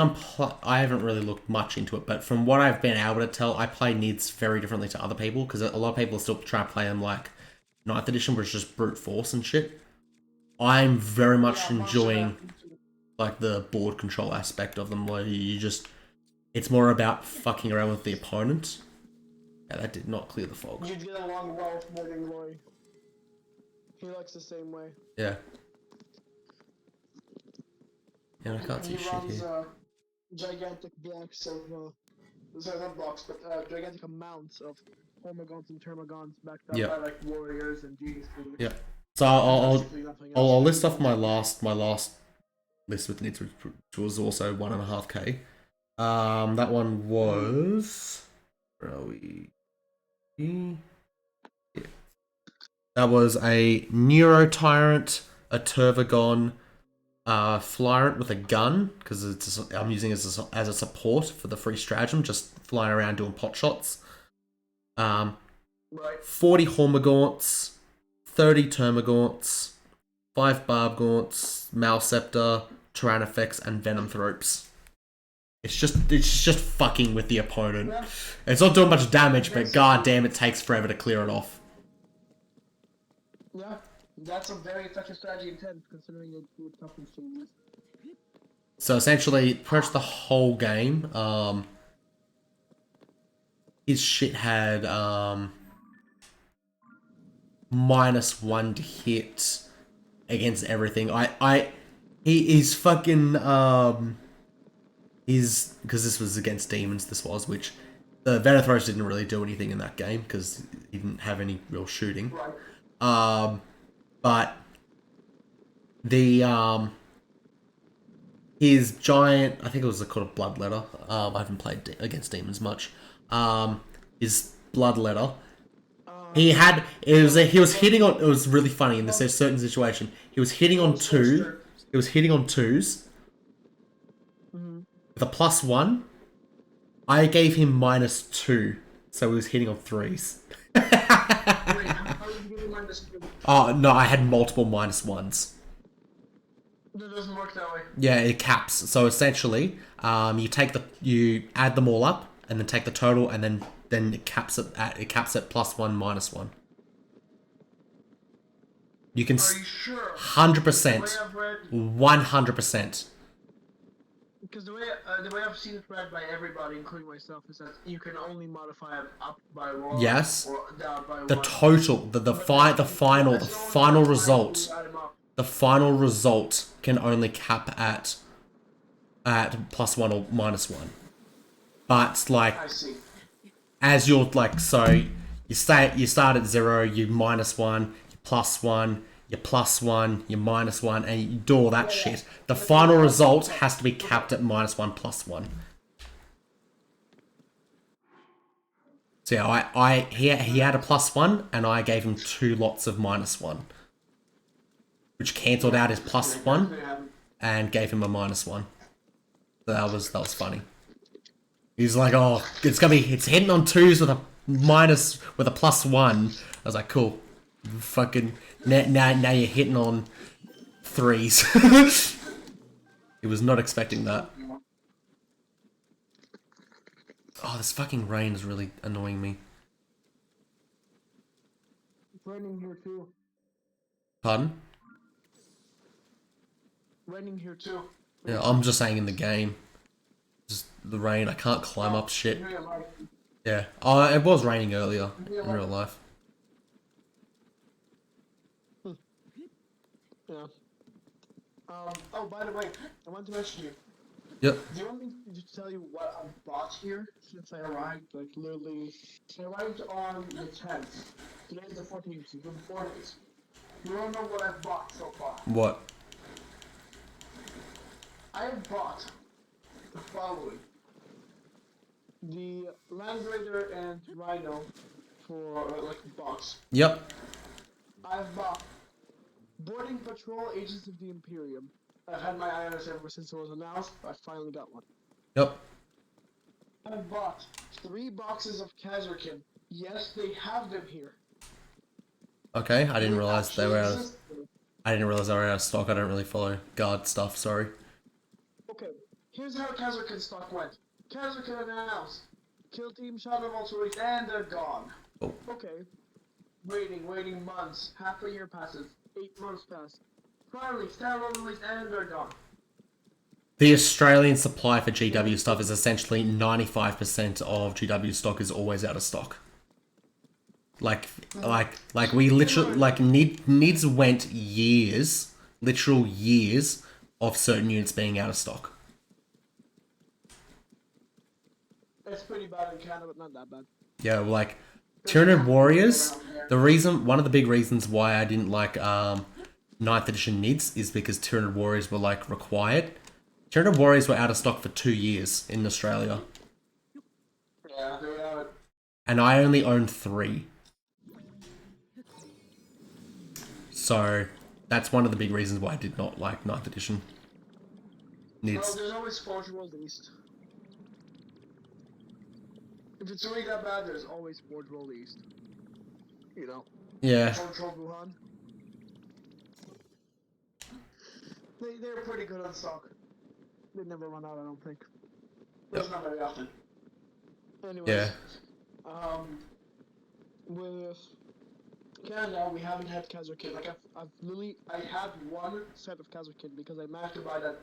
I haven't really looked much into it, but from what I've been able to tell, I play Nids very differently to other people, because a lot of people still try to play them like 9th edition, where it's just brute force and shit. I'm very much enjoying like the board control aspect of them, where you just, it's more about fucking around with the opponent. Yeah, that did not clear the fog. You'd get along well with Morning Glory. He likes the same way. Yeah. Yeah, I can't see shit here. Gigantic blocks of, sorry, not blocks, but gigantic amounts of Hormagaunts and Termagants backed up by like warriors and G-Stealers. Yeah. So I'll Basically nothing I'll, else. I'll list off my last list with Nids, which was also 1.5k. That one was. Where are we? Yeah. That was a Neuro Tyrant, a Turvagon, Flyant with a gun, because I'm using it as a support for the free stratagem, just flying around doing pot shots. Right. 40 Hormagaunts, 30 Termagaunts, 5 Barbgaunts, Malceptor, Tyrannofex, and Venom Thropes. It's just fucking with the opponent. Yeah. It's not doing much damage, but goddamn, it takes forever to clear it off. Yeah, that's a very effective strategy in 10, considering it's good toughness to use. So essentially, pretty much the whole game, his shit had -1 to hit against everything. He's fucking he's, because this was against demons. This was, which the Venethros didn't really do anything in that game because he didn't have any real shooting. Right. But the his giant, I think it was called a Bloodletter. I haven't played against demons much. His Bloodletter. He was hitting on. It was really funny in this certain situation. He was hitting on two. He was hitting on twos. With a +1. I gave him -2, so he was hitting on threes. Wait, how did you get in -2? Oh no, I had multiple -1s. That doesn't work that way. Yeah, it caps. So essentially, you add them all up, and then take the total, and then it caps at +1 -1. You can Are you sure? 100%, The way I've read, 100%. because the way I've seen it read by everybody, including myself, is that you can only modify it up by 1 Yes. or down by The 1. total, the final result, Add 'em up. the final result can only cap at +1 or -1. But like, I see. as you're like, so you start at 0, you -1, you +1, you +1, you -1, and you do all that shit. The final result has to be capped at -1 +1. So yeah, he had a +1, and I gave him 2 lots of -1, which cancelled out his +1 and gave him a -1. So that was funny. He's like, oh, it's hitting on twos with a +1. I was like, cool. Fucking now you're hitting on threes. He was not expecting that. Oh, this fucking rain is really annoying me. It's raining here too. Pardon? Raining here too. Yeah, I'm just saying in the game. Just the rain, I can't climb up shit. In real life. Yeah. Oh, it was raining earlier in real life. Yeah. Oh, by the way, I want to mention you. Yep. Do you want me to tell you what I bought here since I arrived? Like, literally, I arrived on the 10th. Today's the 14th, so it's been 4 days. You don't know what I've bought so far. What? I have bought the following. The Land Raider and Rhino for, like, a box. Yep. I've bought Boarding Patrol Agents of the Imperium. I've had my eye on this ever since it was announced, but I finally got one. Yep. I've bought 3 boxes of Kazurkin. Yes, they have them here. Okay, I didn't They realize they were actually out of, exist. I didn't realize they were out of stock. I don't really follow guard stuff, sorry. Okay, here's how Kazurkin stock went. Kazurkin announced. Kill Team Shadow Vultures and they're gone. Oh. Okay. Waiting months. Half a year passes. 8 months pass. Finally, standalone release and they're gone. The Australian supply for GW stuff is essentially 95% of GW stock is always out of stock. Like we literally, like, Nids went years, literal years, of certain units being out of stock. It's pretty bad in Canada, but not that bad. Yeah, like, Tyranid Warriors, One of the big reasons why I didn't like 9th edition NIDS is because Tyranid Warriors were like required. Tyranid Warriors were out of stock for 2 years in Australia. Yeah, they are. And I only own 3. So that's one of the big reasons why I did not like 9th edition Well, NIDS. there's always Forge World East. If it's really that bad, there's always Forge World East. You know, Yeah. Control Wuhan. They're pretty good on stock. They never run out, I don't think. That's not very often. Anyways, Yeah. With Canada, we haven't had Kazakh. Like I had one set of Kazakh because I managed to buy that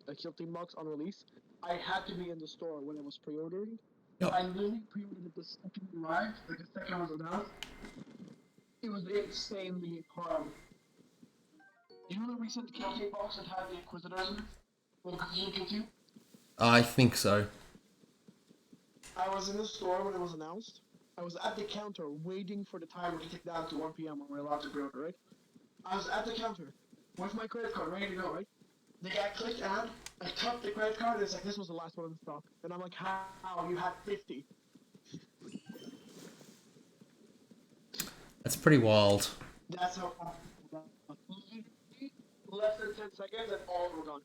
a Kill Team box on release. I had to be in the store when it was pre-ordering. Yep. I literally pre-ordered it the second it arrived, like the second was announced. It was insanely hard. You know the recent Kill Team box that had the Inquisitors in it? The Inquisition Kill Team? I think so. I was in the store when it was announced. I was at the counter waiting for the timer to tick down to 1 p.m. when we're allowed to pre-order, right? I was at the counter with my credit card ready to go, right? The guy clicked add, I took the credit card, and it's like, this was the last one in stock. And I'm like, how? You had 50. That's pretty wild. That's how less than 10 seconds and all were gone.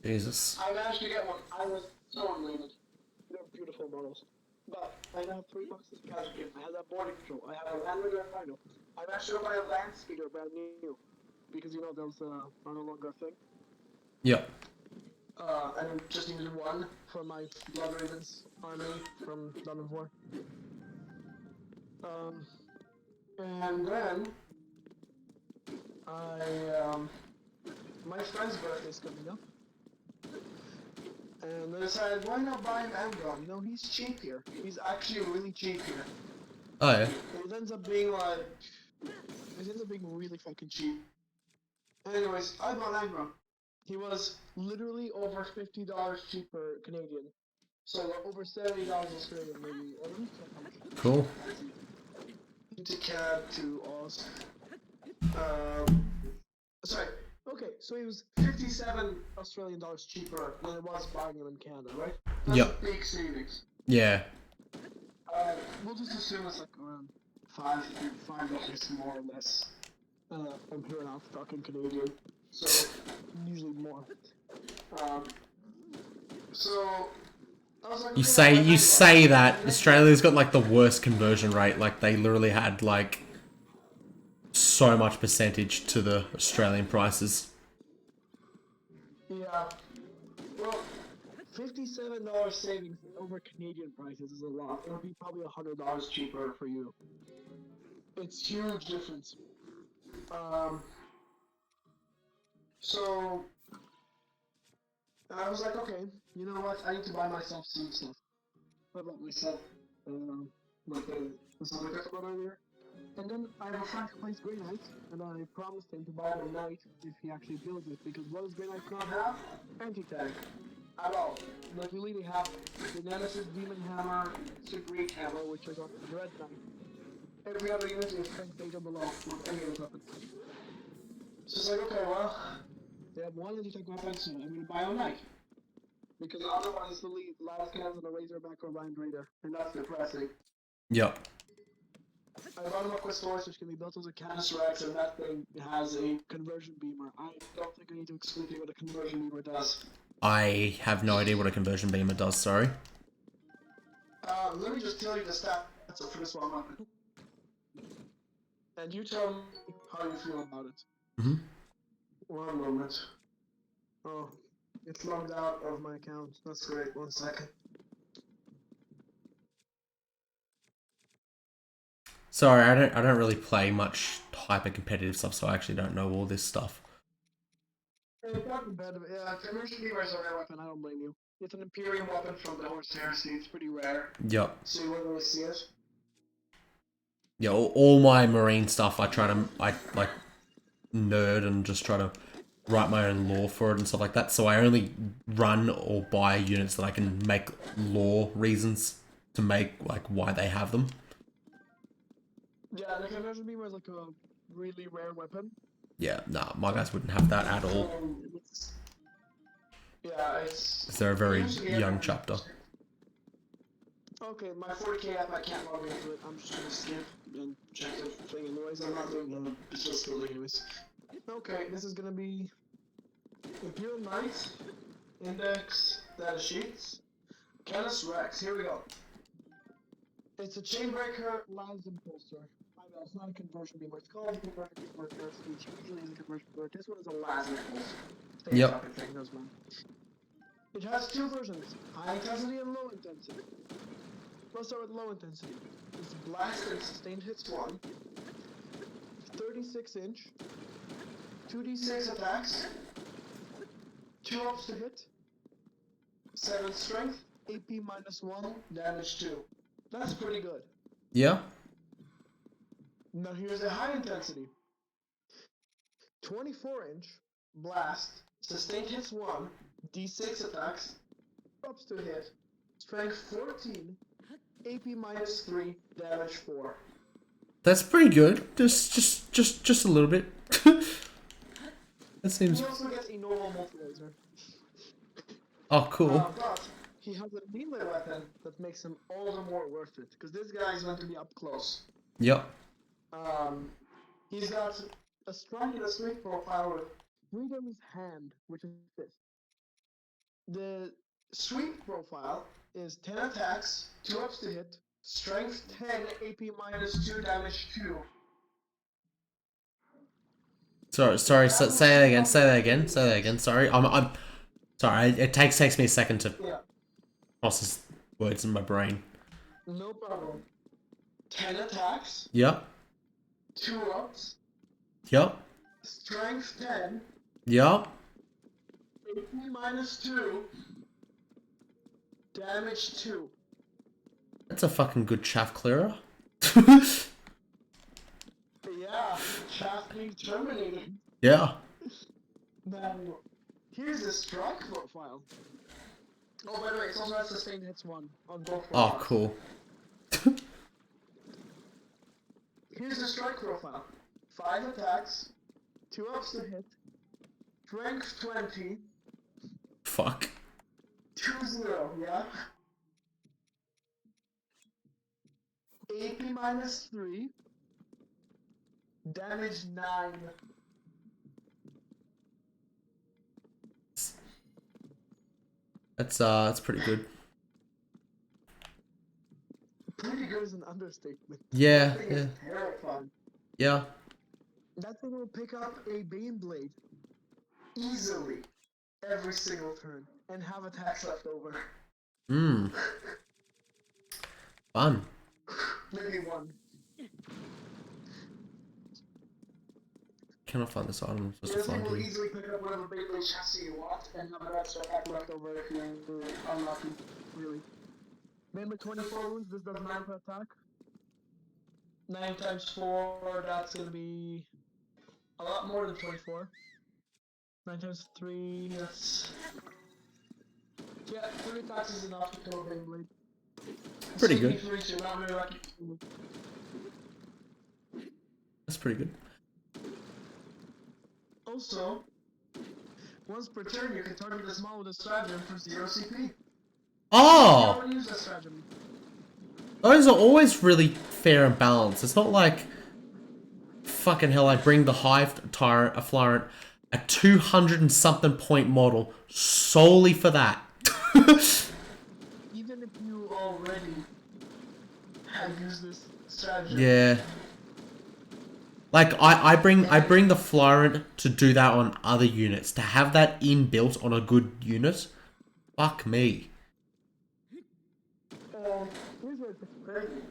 Jesus. I managed to get one. I was so elated. They're beautiful models. But I now have 3 boxes of Kazakh. I have that boarding control. I have a Land Raider Final. I managed to buy a Land Speeder brand new. Because you know those are no longer a thing. Yep. And I just needed one for my Blood Ravens army from Dawn of War. And then my friend's birthday's coming up. And I decided, why not buy an Amgon? You know, he's cheap here. He's actually really cheap here. Oh yeah. It ends up being really fucking cheap. Anyways, I bought Amgon. He was literally over $50 cheaper Canadian. So over $70 Australian maybe. Cool. To CAD to Oz. Sorry. Okay, so he was 57 Australian dollars cheaper than it was buying him in Canada, right? That's Yep. big savings. Yeah. We'll just assume it's like around $5 more or less. I'm here now talking Canadian, so usually more. So I was like, You say that Australia's got like the worst conversion rate. Like they literally had like so much percentage to the Australian prices. Yeah. Well, $57 savings over Canadian prices is a lot. It'll be probably $100 cheaper for you. It's huge difference. So I was like, okay, you know what? I need to buy myself some stuff. I bought myself, like the stuff I talked about earlier. And then I have a friend who plays Grey Knight, and I promised him to buy the Knight if he actually builds it, because what does Grey Knight not have? Anti-tank. At all. Like, really, they have the Nemesis Demon Hammer, Great Hammer, which is on the Dread Knight. Every other unit is strength 8 or below with any of the weapons. So it's like, okay, well, they have one anti-tank weapon, so I'm gonna buy a Knight. Because otherwise, the last cannons on a Razorback or Lion Raider, and that's depressing. Yep. I bought him a Questoris, which can be built as a Canister Rex, and that thing has a conversion beamer. I don't think I need to explain to you what a conversion beamer does. I have no idea what a conversion beamer does, sorry. Let me just tell you the stats for this one weapon. And you tell me how you feel about it. Mm-hmm. 1 moment. Oh, it's logged out of my account. That's great. 1 second. Sorry, I don't really play much hyper competitive stuff, so I actually don't know all this stuff. It's not competitive. Yeah, conversion beamer is a rare weapon. I don't blame you. It's an Imperium weapon from the Horse Heresy. It's pretty rare, Yep. so you won't really see it. Yeah, all my marine stuff I like nerd and just try to write my own lore for it and stuff like that. So I only run or buy units that I can make lore reasons to make like why they have them. Yeah, the concussion beam is like a really rare weapon. Yeah, nah, my guys wouldn't have that at all. Yeah, it's. They're a very young chapter. Okay, my 40k app, I can't log into it. I'm just gonna skip and check the thing anyways. I'm not doing the business building anyways. Okay, this is gonna be Imperial Knight, Index, Data Sheets, Canis Rex. Here we go. It's a Chainbreaker Lance Impulsor. My bad, it's not a conversion beamer. It's called a conversion beamer. It usually is a conversion beamer. This one is a Lance Impulsor. Same Yep. fucking thing, those man. It has two versions, high intensity and low intensity. Let's start with low intensity. It's blast and sustained hits 1, 36 inch, 2d6 attacks, 2 ups to hit, 7 strength, AP -1, damage 2. That's pretty good. Yeah? Now here's the high intensity. 24 inch, blast, sustained hits 1, d6 attacks, ups to hit, strength 14, AP -3, damage 4. That's pretty good. Just a little bit. That seems. He also gets a normal multi-laser. Oh, cool. But he has a melee weapon that makes him all the more worth it, because this guy is going to be up close. Yep. He's got a strike and a sweep profile with Freedom's Hand, which is this. The sweep profile is 10 attacks, 2 ups to hit, strength 10, AP -2, damage 2. Sorry. Say that again. Say that again. Sorry. I'm sorry. It takes me a second to Yeah, process words in my brain. no problem. 10 attacks, Yep. 2 ups, Yep. strength 10, Yep. AP -2, damage 2. That's a fucking good chaff clearer. Yeah, shaft being terminated. Yeah. Now, here's the strike profile. Oh, by the way, it's also has sustained hits 1 on both Oh, profiles. cool. Here's the strike profile. 5 attacks, 2 ups to hit, strength 20, Fuck. 2-0, yeah? AP -3, damage 9. That's pretty good. Pretty good is an understatement. Yeah. That thing Yeah. is terrifying. Yeah. That thing will pick up a Bane Blade easily every single turn and have attacks left over. Mmm. Fun. Maybe 1. Cannot find this item. I'm supposed to This thing find will it. easily pick up whatever Bane Blade chassis you want and have an extra attack left over if you're unlucky, really. Bane Blade 24 wounds, this does 9 per attack. 9 times 4, that's gonna be a lot more than 24. 9 times 3, that's... Yeah, 3 attacks is enough to kill a Bane Blade. Pretty good. CP3, so you're not very lucky. That's pretty good. Also, once per turn, you can target this model with a stratagem for 0 CP. Oh! Don't use that stratagem. Those are always really fair and balanced. It's not like fucking hell. I bring the Hive Tyrant, a Florent, a 200 and something point model solely for that. Even if you already have used this stratagem. Yeah. Like I bring the Florent to do that on other units. To have that inbuilt on a good unit, fuck me. Here's where it gets crazy.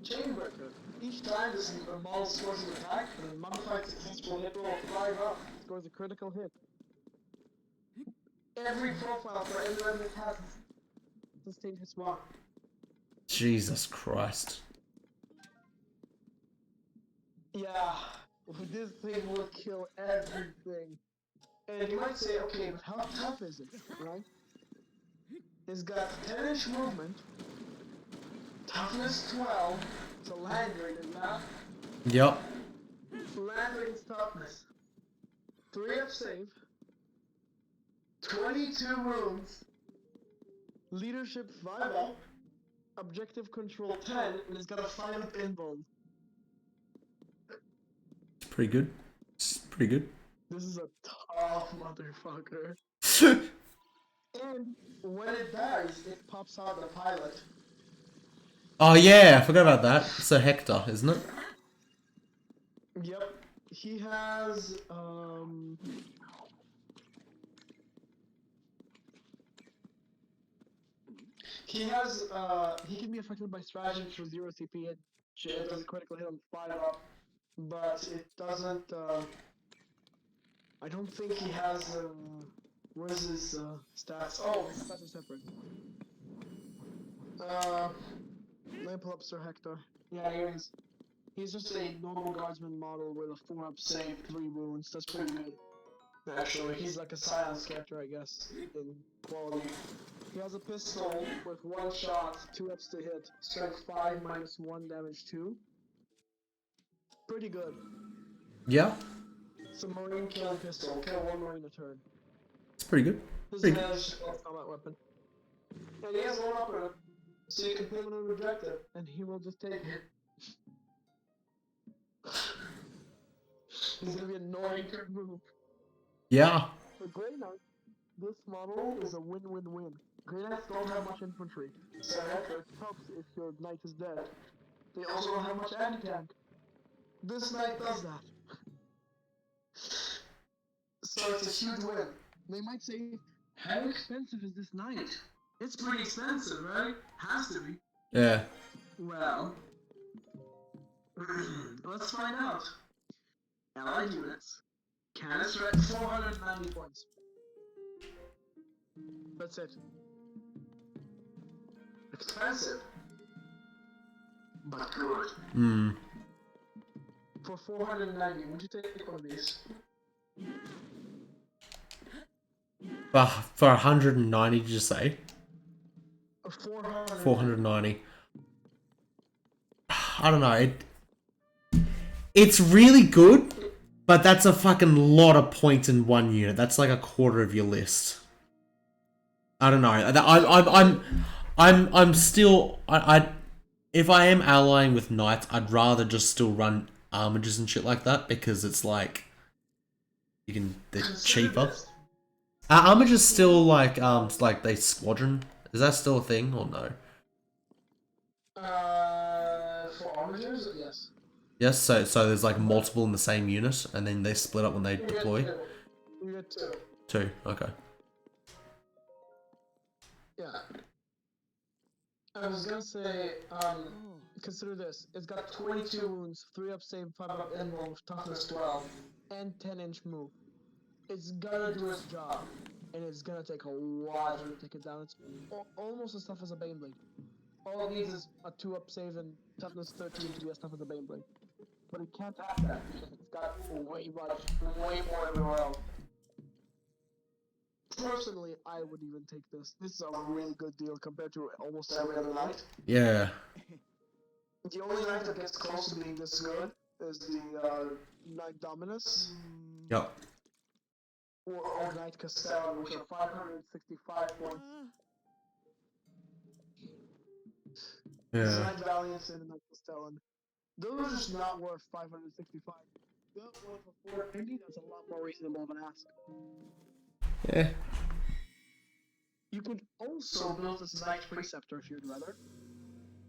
Chainbreaker. Each time this model scores an attack, the modified successful hit roll of 5 up scores a critical hit. Every profile for everyone that has sustained hits 1. Jesus Christ. Yeah, this thing will kill everything. And you might say, okay, but how tough is it, right? It's got 10-inch movement, toughness 12, it's a land rated map, Yep. Landing's toughness. 3 up save. 22 wounds. Leadership 5 up. Objective control 10, and it's got a 5 up invuln. It's pretty good. It's pretty good. This is a tough motherfucker. And when it dies, it pops out the pilot. Oh yeah, I forgot about that. It's a Hector, isn't it? Yep. He has he can be affected by stratagem for 0 CP. It does a critical hit on 5 up, but it doesn't I don't think he has where's his stats? Oh, his stats are separate. Let me pull up Sir Hector. Yeah, here he is. He's just a normal guardsman model with a 4 up save, 3 wounds. That's pretty good. Actually, he's like a silence character, I guess, in quality. He has a pistol with 1 shot, 2 ups to hit, strength 5 minus 1 damage 2. Pretty good. Yeah. It's a marine killing pistol. Kill 1 marine a turn. It's pretty good. This Pretty is a combat weapon. And he has 1 up in it, so you can permanently reject it, and he will just take it. He's gonna be annoying to remove. Yeah. For Grey Knight, this model is a win-win-win. Grey Knights don't have much infantry, so Hector helps if your knight is dead. They also don't have much anti-tank. This knight does that. So it's a huge win. They might say, how expensive is this knight? It's pretty expensive, right? Has to be. Yeah. Well, let's find out. Allied units. Canister at 490 points. That's it. Expensive. But good. Hmm. For 490, would you take one of these? For 190, did you say? 400. 490. I don't know. It's really good, but that's a fucking lot of points in 1 unit. That's like a quarter of your list. I don't know. I'm still. If I am allying with knights, I'd rather just still run armigers and shit like that because it's like they're cheaper. Armigers still like they squadron. Is that still a thing or no? For armigers, yes. Yes. So there's like multiple in the same unit, and then they split up when they deploy. You get 2. 2. Okay. Yeah. I was gonna say, consider this. It's got 22 wounds, 3 up save, 5 up invuln, toughness 12, and 10-inch move. It's gonna do its job, and it's gonna take a while to take it down. It's almost as tough as a Baneblade. All it needs is a 2 up save and toughness 13 to be as tough as a Baneblade. But it can't have that because it's got way more everywhere else. Personally, I would even take this. This is a really good deal compared to almost every other knight. Yeah. The only knight that gets close to being this good is the Knight Dominus Yep. or Knight Castellan, which are 565 points. Yeah. Knight Valiant and Knight Castellan. Those are just not worth 565. They're worth 490. That's a lot more reasonable of an ask. Yeah. You could also build this Knight Preceptor if you'd rather.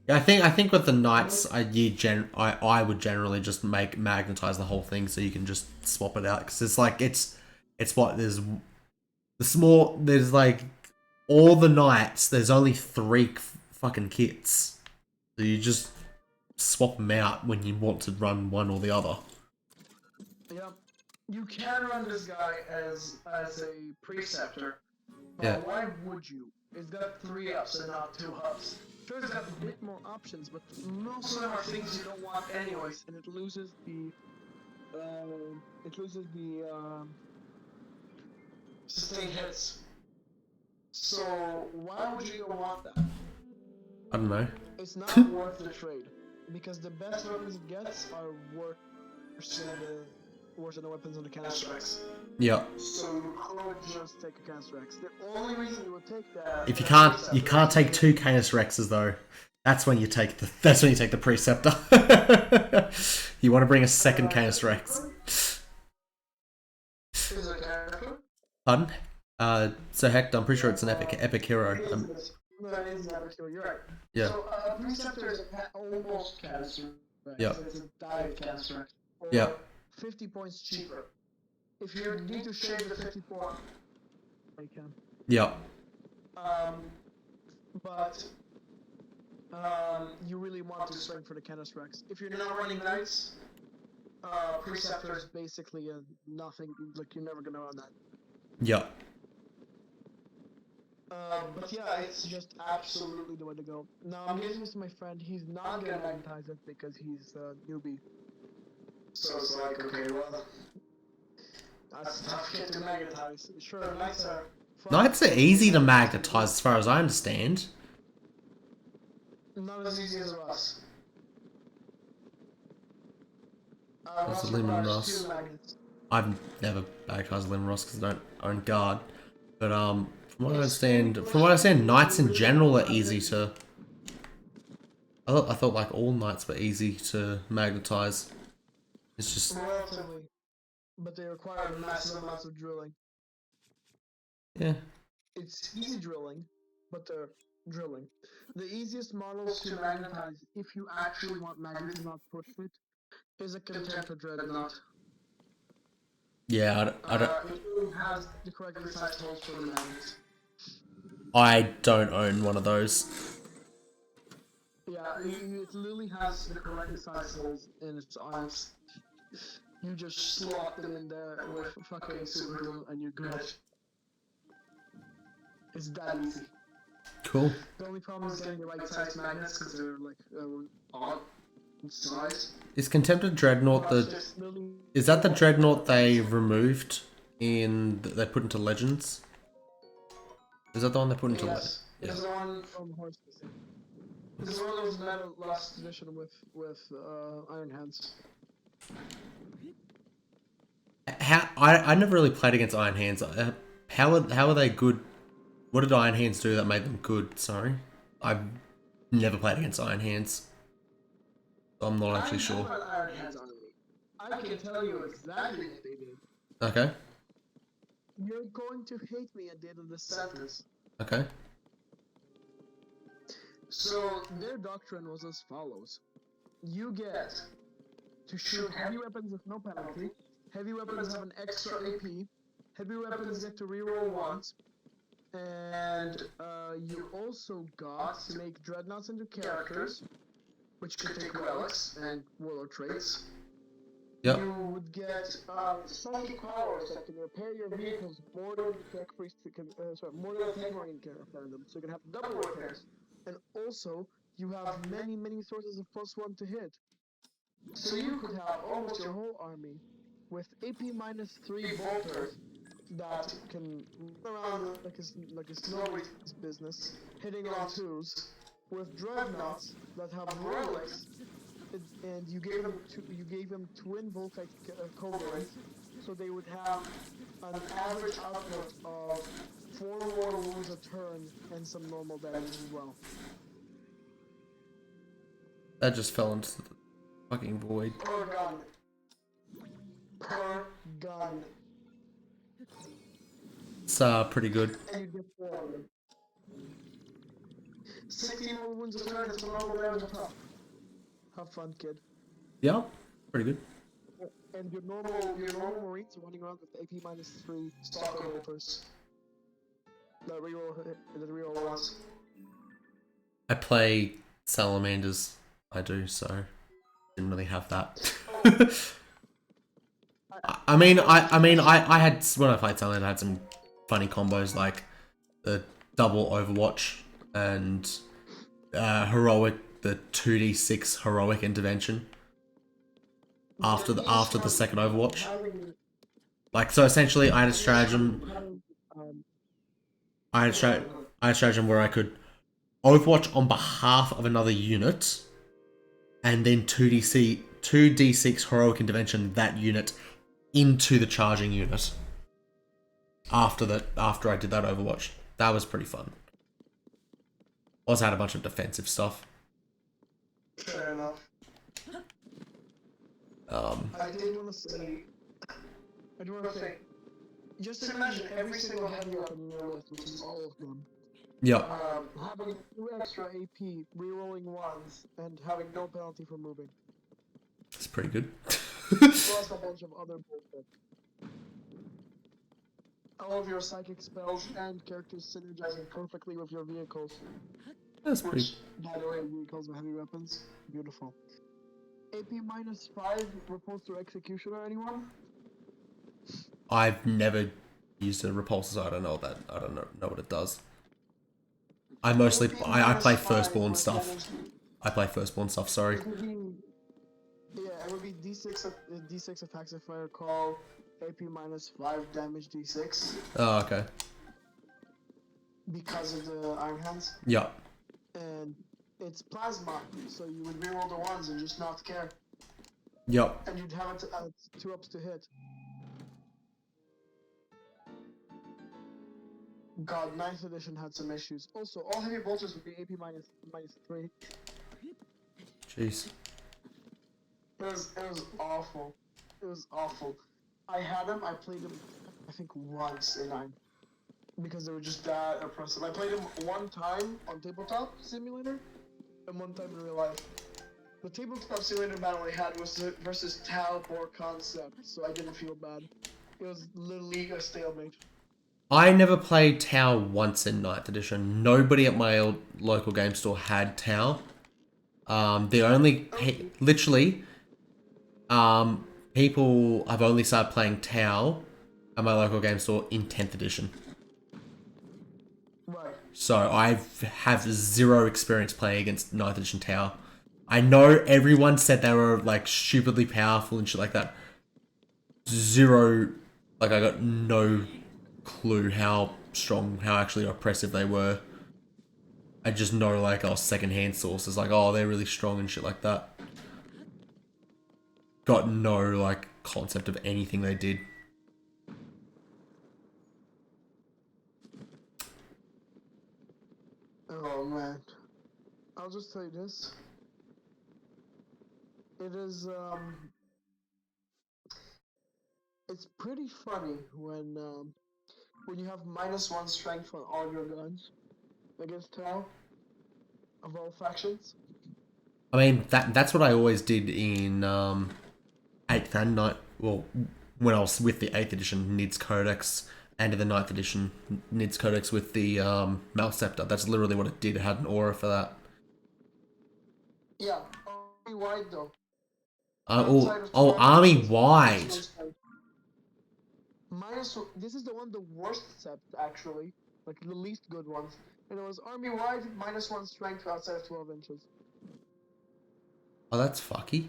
Yeah, I think with the knights, I would generally just magnetize the whole thing so you can just swap it out because it's like it's what there's like all the knights. There's only 3 fucking kits, so you just swap them out when you want to run one or the other. Yeah, you can run this guy as a Preceptor. Yeah. Why would you? It's got 3 ups and not 2 ups. Sure, it's got a bit more options, but most of them are things you don't want anyways, and it loses the sustained hits. So why would you want that? I don't know. It's not worth the trade. because the best weapons it gets are worse than the weapons on the Counter-Strikes. Yeah. So you could just take a Counter-Strikes. The only reason you would take that If you can't take two Canis Rexes though. That's when you take the Preceptor. You want to bring a second Canis Rex. is a character. Pardon? So Hector, I'm pretty sure it's an epic hero. No, it is an epic hero. You're right. Yeah. So Preceptor is almost Counter-Strike. Yeah. It's a dive Counter-Strike. Or Yeah. 50 points cheaper. If you need to shave the 54, you can. Yeah. But you really want to swing for the Canis Rex. If you're not running Knights, Preceptor is basically a nothing. Like you're never gonna run that. Yeah. But yeah, it's just absolutely the way to go. Now I'm giving this to my friend. He's not gonna magnetize it because he's a newbie. So it's like, okay, well, that's a tough shit to magnetize. Sure, Knights are fun. Knights are easy to magnetize as far as I understand. Not as easy as Rust. What's Rust a Limon requires Rust? 2 magnets. I've never magnetized Limb Ross because I don't own guard. But from what I understand, Knights in general are easy to. I thought like all Knights were easy to magnetize. It's just Relatively. But they require massive amounts of drilling. yeah. It's easy drilling, but they're drilling. The easiest models to magnetize, if you actually want magnets and not push it, is a Contemptor Dreadnought. Yeah, I don't. It really has the correctly sized holes for the magnets. I don't own one of those. Yeah, it literally has the correctly sized holes in its arms. You just slot them in there with fucking super glue and you're good. It's that easy. Cool. The only problem is getting the right size magnets because they're like odd in size. Is Contemptor Dreadnought That's the? just literally Is that the Dreadnought they removed they put into Legends? Is that the one they put into yes. Yeah. It's the one from Horse Racing. This is one that was made last edition with Iron Hands. I never really played against Iron Hands. How are they good? What did Iron Hands do that made them good? Sorry, I've never played against Iron Hands. So I'm not actually sure. I have Iron Hands on me. I can tell you exactly what they did. Okay. You're going to hate me at the end of this sentence. Okay. So their doctrine was as follows: you get to shoot heavy weapons with no penalty. Heavy weapons have an extra AP. Heavy weapons get to reroll once. And you also got to make dreadnoughts into characters, which could take relics and warlord traits. Yep. You would get psychic powers that can repair your vehicles more than tech priest more than tech marine can repair them. So you can have double repairs. And also you have many sources of +1 to hit. So you could have almost your whole army with AP -3 bolters that can run around like it's nobody's business, hitting on 2s, with dreadnoughts that have relics, and you gave them twin volkite culverins, so they would have an average output of 4 more wounds a turn and some normal damage as well. That just fell into the fucking void. Per gun. Per gun. It's pretty good. And you get 4 of them. 16 more wounds a turn and some normal damage on top. Have fun, kid. Yeah, pretty good. And your normal marines are running around with AP -3 stalker bolters. That reroll once. I play salamanders. I do, so didn't really have that. I mean, I had when I played Salamander, I had some funny combos like the double Overwatch and heroic, the 2d6 heroic intervention after the second Overwatch. Like, so essentially, I had a stratagem. I had a stratagem where I could Overwatch on behalf of another unit, and then 2d6 heroic intervention that unit into the charging unit. After I did that Overwatch, that was pretty fun. Also had a bunch of defensive stuff. Fair enough. I did want to say, just imagine every single heavy weapon in your list, which is all of them, Yep. having 2 extra AP, rerolling ones, and having no penalty for moving. It's pretty good. Plus a bunch of other bullshit. All of your psychic spells and characters synergizing perfectly with your vehicles. That's pretty. Which, by the way, vehicles are heavy weapons. Beautiful. AP -5 repulsor executioner, anyone? I've never used a repulsor, so I don't know that. I don't know what it does. I mostly I play firstborn stuff. I play firstborn stuff. Sorry. It would be, it would be D6 attacks if I recall. AP -5 damage D6 Oh, okay. because of the Iron Hands. Yeah. And it's plasma, so you would reroll the ones and just not care. Yep. And you'd have it 2 ups to hit. God, 9th edition had some issues. Also, all heavy bolters would be AP -3. Jeez. It was awful. It was awful. I had them. I played them, I think, once in 9, because they were just that oppressive. I played them one time on Tabletop Simulator, and one time in real life. The Tabletop Simulator battle I had was versus Tau or Concept, so I didn't feel bad. It was literally a stalemate. I never played Tau once in 9th edition. Nobody at my old local game store had Tau. The only literally, people I've only started playing Tau at my local game store in 10th edition. Right. So I have zero experience playing against 9th edition Tau. I know everyone said they were like stupidly powerful and shit like that. Zero, like I got no clue how strong, how actually oppressive they were. I just know like secondhand sources like, oh, they're really strong and shit like that. Got no like concept of anything they did. Oh man. I'll just tell you this. It is it's pretty funny when you have -1 strength on all your guns against Tau of all factions. I mean, that's what I always did in 8th and 9th. Well, when I was with the 8th edition NIDS Codex and in the 9th edition NIDS Codex with the Malceptor. That's literally what it did. It had an aura for that. Yeah, army wide though. Army wide. This is the worst sept actually, like the least good ones. And it was army wide -1 strength outside of 12 inches. Oh, that's fucky.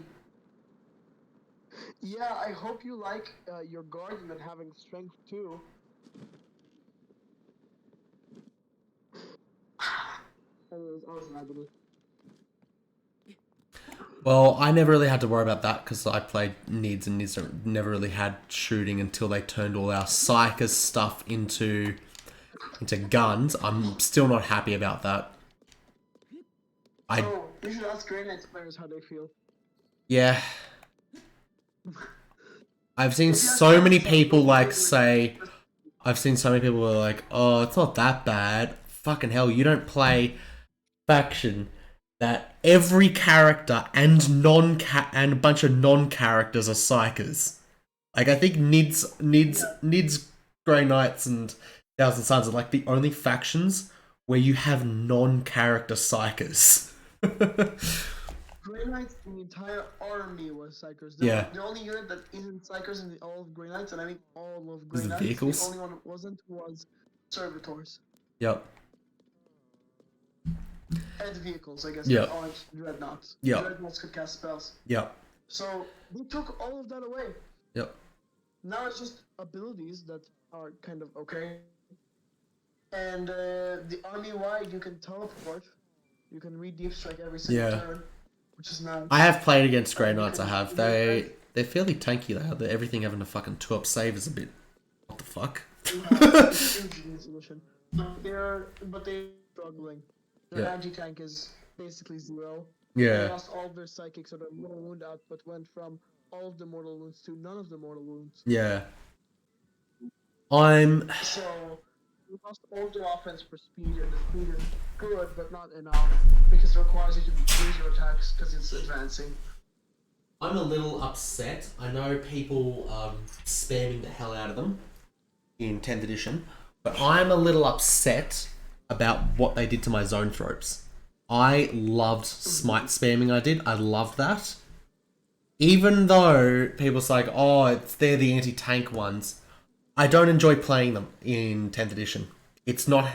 Yeah, I hope you like your guardsmen having strength too. Well, I never really had to worry about that because I played NIDS and NIDS never really had shooting until they turned all our Psychers stuff into guns. I'm still not happy about that. You should ask Grey Knights players how they feel. Yeah. I've seen so many people say, who are like, oh, it's not that bad. Fucking hell, you don't play faction that every character and a bunch of non-characters are Psychers. Like, I think NIDS, Grey Knights, and Thousand Suns are like the only factions where you have non-character Psychers. Grey Knights, the entire army was Psychers. The only unit that isn't Psychers in all of Grey Knights, and I mean all of Grey Knights, vehicles? the only one that wasn't was Servitors. Yep. And vehicles, I guess. Yep. All Dreadnoughts. Yep. Dreadnoughts could cast spells. Yep. So, they took all of that away. Yep. Now it's just abilities that are kind of okay. And the army-wide, you can teleport. You can read Deep Strike every single turn. which is nice. I have played against Grey Knights. I have. They're fairly tanky. They're everything having a fucking 2-up save is a bit. What the fuck? Solution. But they're struggling. Their Yeah. anti-tank is basically 0. Yeah. They lost all of their psychics, so their mortal wound output went from all of the mortal wounds to none of the mortal wounds. Yeah. I'm. So we lost all the offense for speed, and the speed is good, but not enough because it requires you to use your attacks because it's advancing. I'm a little upset. I know people are spamming the hell out of them in 10th edition, but I'm a little upset about what they did to my zone tropes. I loved smite spamming. I loved that. Even though people's like, oh, they're the anti-tank ones. I don't enjoy playing them in 10th edition. It's not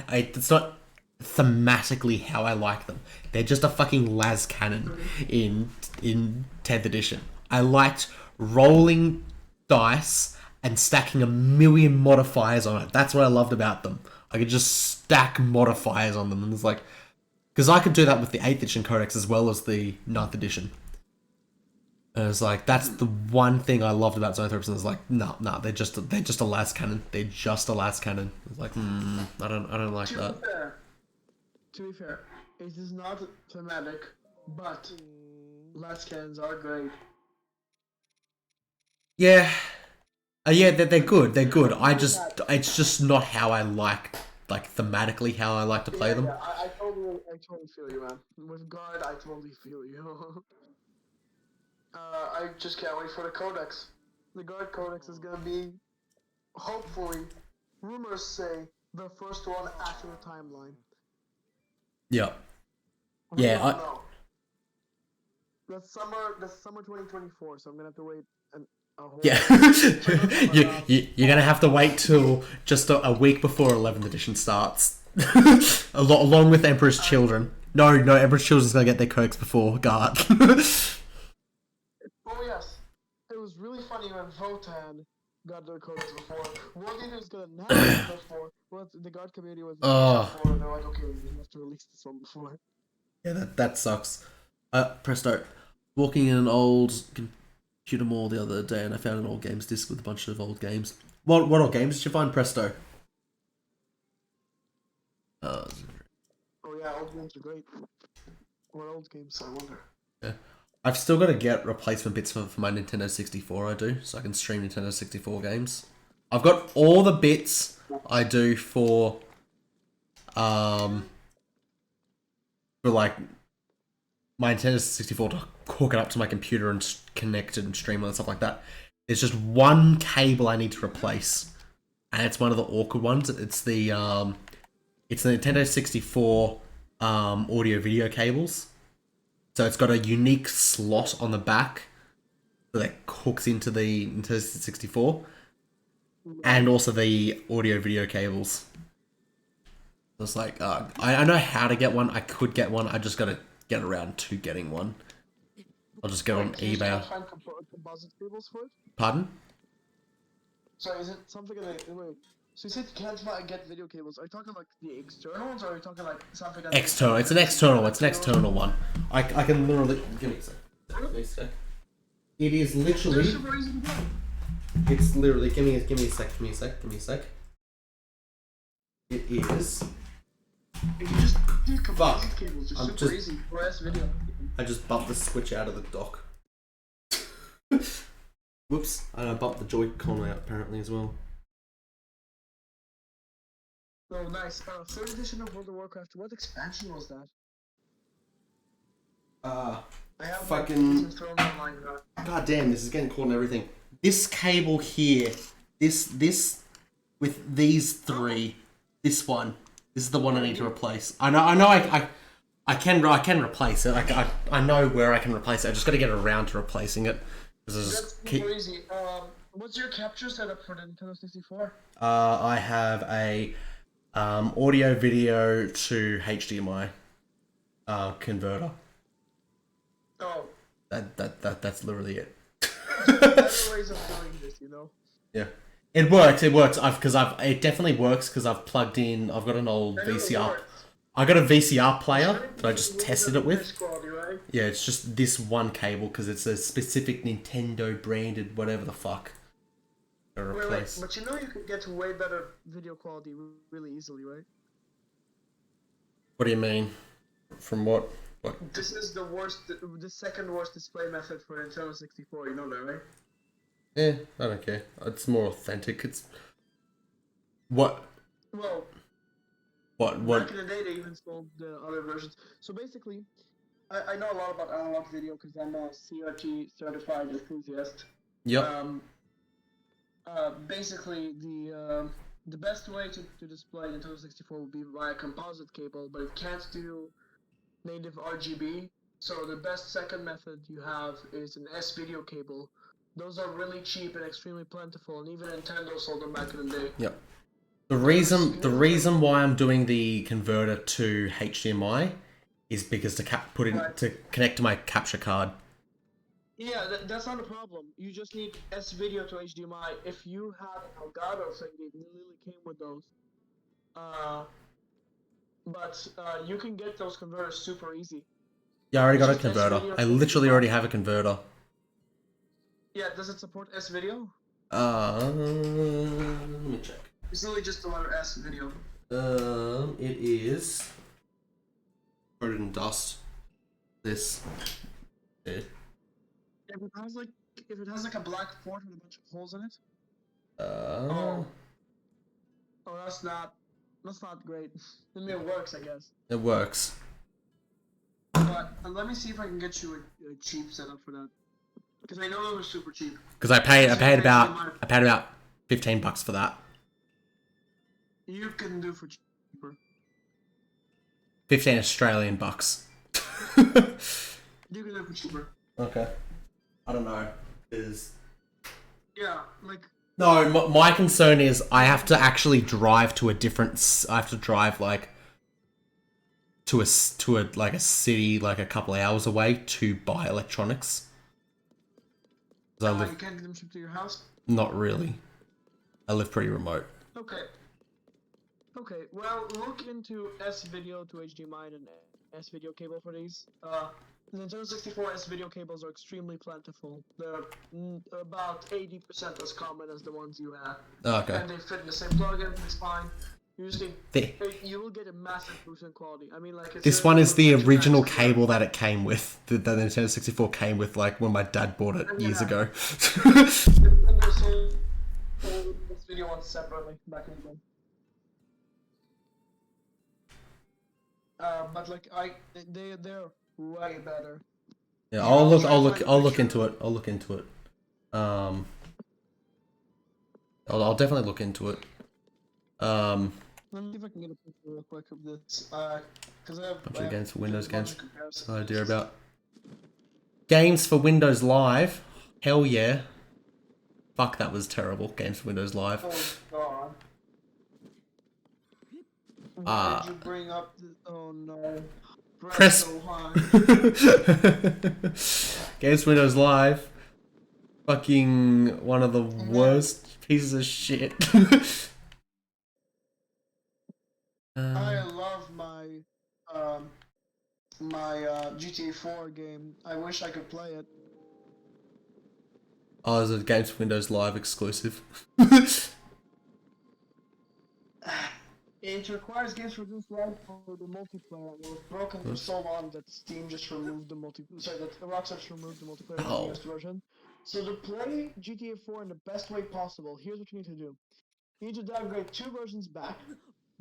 thematically how I like them. They're just a fucking las cannon in 10th edition. I liked rolling dice and stacking a million modifiers on it. That's what I loved about them. I could just stack modifiers on them, and it's like, because I could do that with the 8th edition codex as well as the 9th edition. And it's like, that's the one thing I loved about Zone Tropes, and it's like, no, they're just a las cannon. They're just a las cannon. It's like, I don't like that. To be fair, it is not thematic, but las cannons are great. Yeah. Yeah, they're good. They're good. It's just not how I like thematically how I like to play them. Yeah, I totally feel you, man. With guard, I totally feel you. I just can't wait for the codex. The guard codex is gonna be, hopefully, rumors say, the first one after the timeline. Yeah. We Yeah, don't know. That's summer 2024, so I'm gonna have to wait a whole. Yeah. You're gonna have to wait till just a week before 11th edition starts. Along with Emperor's Children. No, Emperor's Children's gonna get their codex before Guard. Oh yes, it was really funny when Votan got their codex before. World Eaters got it before. Well, the guard community was before, and they're like, okay, we have to release this one before. Yeah, that sucks. Presto. Walking in an old computer mall the other day, and I found an old games disc with a bunch of old games. What old games did you find, Presto? Oh yeah, old games are great. What old games, I wonder. Yeah. I've still got to get replacement bits for my Nintendo 64, I do, so I can stream Nintendo 64 games. I've got all the bits I do for like my Nintendo 64 to hook it up to my computer and connect it and stream it and stuff like that. There's just one cable I need to replace, and it's one of the awkward ones. It's the Nintendo 64 audio video cables. So it's got a unique slot on the back that hooks into the Nintendo 64, and also the audio video cables. So it's like, I know how to get one. I could get one. I just got to get around to getting one. I'll just go on Can you eBay. find composite cables for it? Pardon? So is it something like, wait, so you said you can't get video cables. Are you talking like the external ones, or are you talking like something that... External. It's an external one. I can literally... Give me a sec. Give me a sec. It is They're literally... super easy to get. It's literally... Give me a sec. It is... You just do composite Fuck. cables. They're I'm super just- easy. Whereas video. I just bumped the switch out of the dock. Whoops. I bumped the Joy-Con out apparently as well. Oh, nice. Third edition of World of Warcraft. What expansion was that? I have Fucking- like, thrown online. God damn, this is getting caught in everything. This cable here, this with these three, this one, this is the one I need to replace. I know I can replace it. I know where I can replace it. I just got to get around to replacing it. That's super easy. What's your capture setup for the Nintendo 64? I have a audio video to HDMI converter. Oh, That's literally it. that's the ways of doing this, you know? Yeah. It works. It definitely works because I've plugged in. I've got an old I know it VCR. works. I got a VCR player that I just tested it with. Quality, right? right? Yeah, it's just this one cable because it's a specific Nintendo branded whatever the fuck. To Wait, replace. but you know you can get way better video quality really easily, right? What do you mean? From what? What? This is the second worst display method for Nintendo 64. You know that, right? Yeah, I don't care. It's more authentic. It's what? Well, What? back in the day, they even sold the other versions. So basically, I know a lot about analog video because I'm a CRT certified enthusiast. Yep. Basically, the best way to display Nintendo 64 would be via composite cable, but it can't do native RGB. So the best second method you have is an S-video cable. Those are really cheap and extremely plentiful, and even Nintendo sold them back in the day. Yep. The reason why I'm doing the converter to HDMI is because to to connect to my capture card. Yeah, that's not a problem. You just need S-video to HDMI. If you have an Elgato thing, it literally came with those. But you can get those converters super easy. Yeah, I already got a Just converter. S-video I to literally HDMI. already have a converter. Yeah, does it support S-video? Let me check. It's literally just the letter S-video. It is coated in dust. This. Yeah. If it has like a black port with a bunch of holes in it. Oh. Oh, that's not great. I mean, it works, I guess. It works. But let me see if I can get you a cheap setup for that. Because I know it was super cheap. Because I paid about $15 for that. You can do for cheaper. 15 Australian bucks. You can do for cheaper. Okay. I don't know. Yeah, like No, my concern is I have to actually drive to a different. I have to drive like to a city like a couple of hours away to buy electronics. 'Cause I you live can't get them shipped to your house. not really. I live pretty remote. Okay. Okay. Well, look into S-video to HDMI and an S-video cable for these. The Nintendo 64 S-video cables are extremely plentiful. They're about 80% as common as the ones you have. Okay. And they fit in the same plug-in. It's fine. Usually, The- you will get a massive boost in quality. I mean, like This one is the original cable that it came with. The Nintendo 64 came with like when my dad bought it years ago. Nintendo sold this video one separately back in the day. But like they're way better. Yeah, I'll look into it. I'll look into it. I'll definitely look into it. Let me see if I can get a picture real quick of this. Because I have Bunch of games for Windows a bunch games. of comparisons. No idea about games for Windows Live. Hell yeah. Fuck, that was terrible. Games for Windows Live. Oh god. Why did you bring up the... Oh no. Press- so high. Games for Windows Live. Fucking one of the worst pieces of shit. I love my GTA 4 game. I wish I could play it. Oh, there's a Games for Windows Live exclusive. It requires Games for Windows Live for the multiplayer. It was broken for so long that Steam just removed the multiplayer. Sorry, that Rockstar just removed the multiplayer from the US version. So to play GTA 4 in the best way possible, here's what you need to do. You need to downgrade 2 versions back,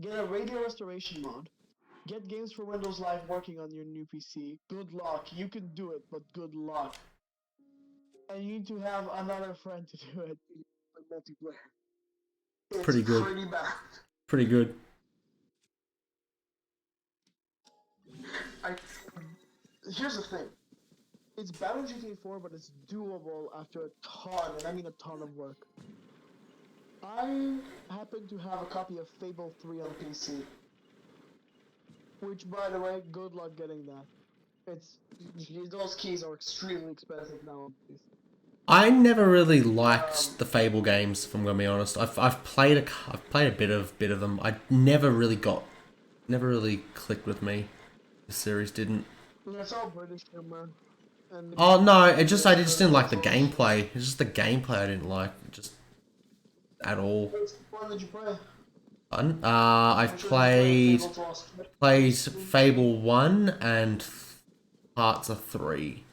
get a radio restoration mod, get Games for Windows Live working on your new PC. Good luck. You can do it, but good luck. And you need to have another friend to do it. Like multiplayer. It's Pretty good. Pretty bad. Pretty good. Here's the thing. It's bad on GTA 4, but it's doable after a ton, and I mean a ton of work. I happen to have a copy of Fable 3 on PC. Which, by the way, good luck getting that. Those keys are extremely expensive nowadays. I never really liked the Fable games, if I'm gonna be honest. I've played a bit of them. I never really clicked with me. The series didn't. It's all British humor. And Oh no, I just didn't like the gameplay. It's just the gameplay I didn't like, just at all. Which one did you play? Fun. I've Which one did you play? played Fable 2 plays Fable 1 and parts of 3.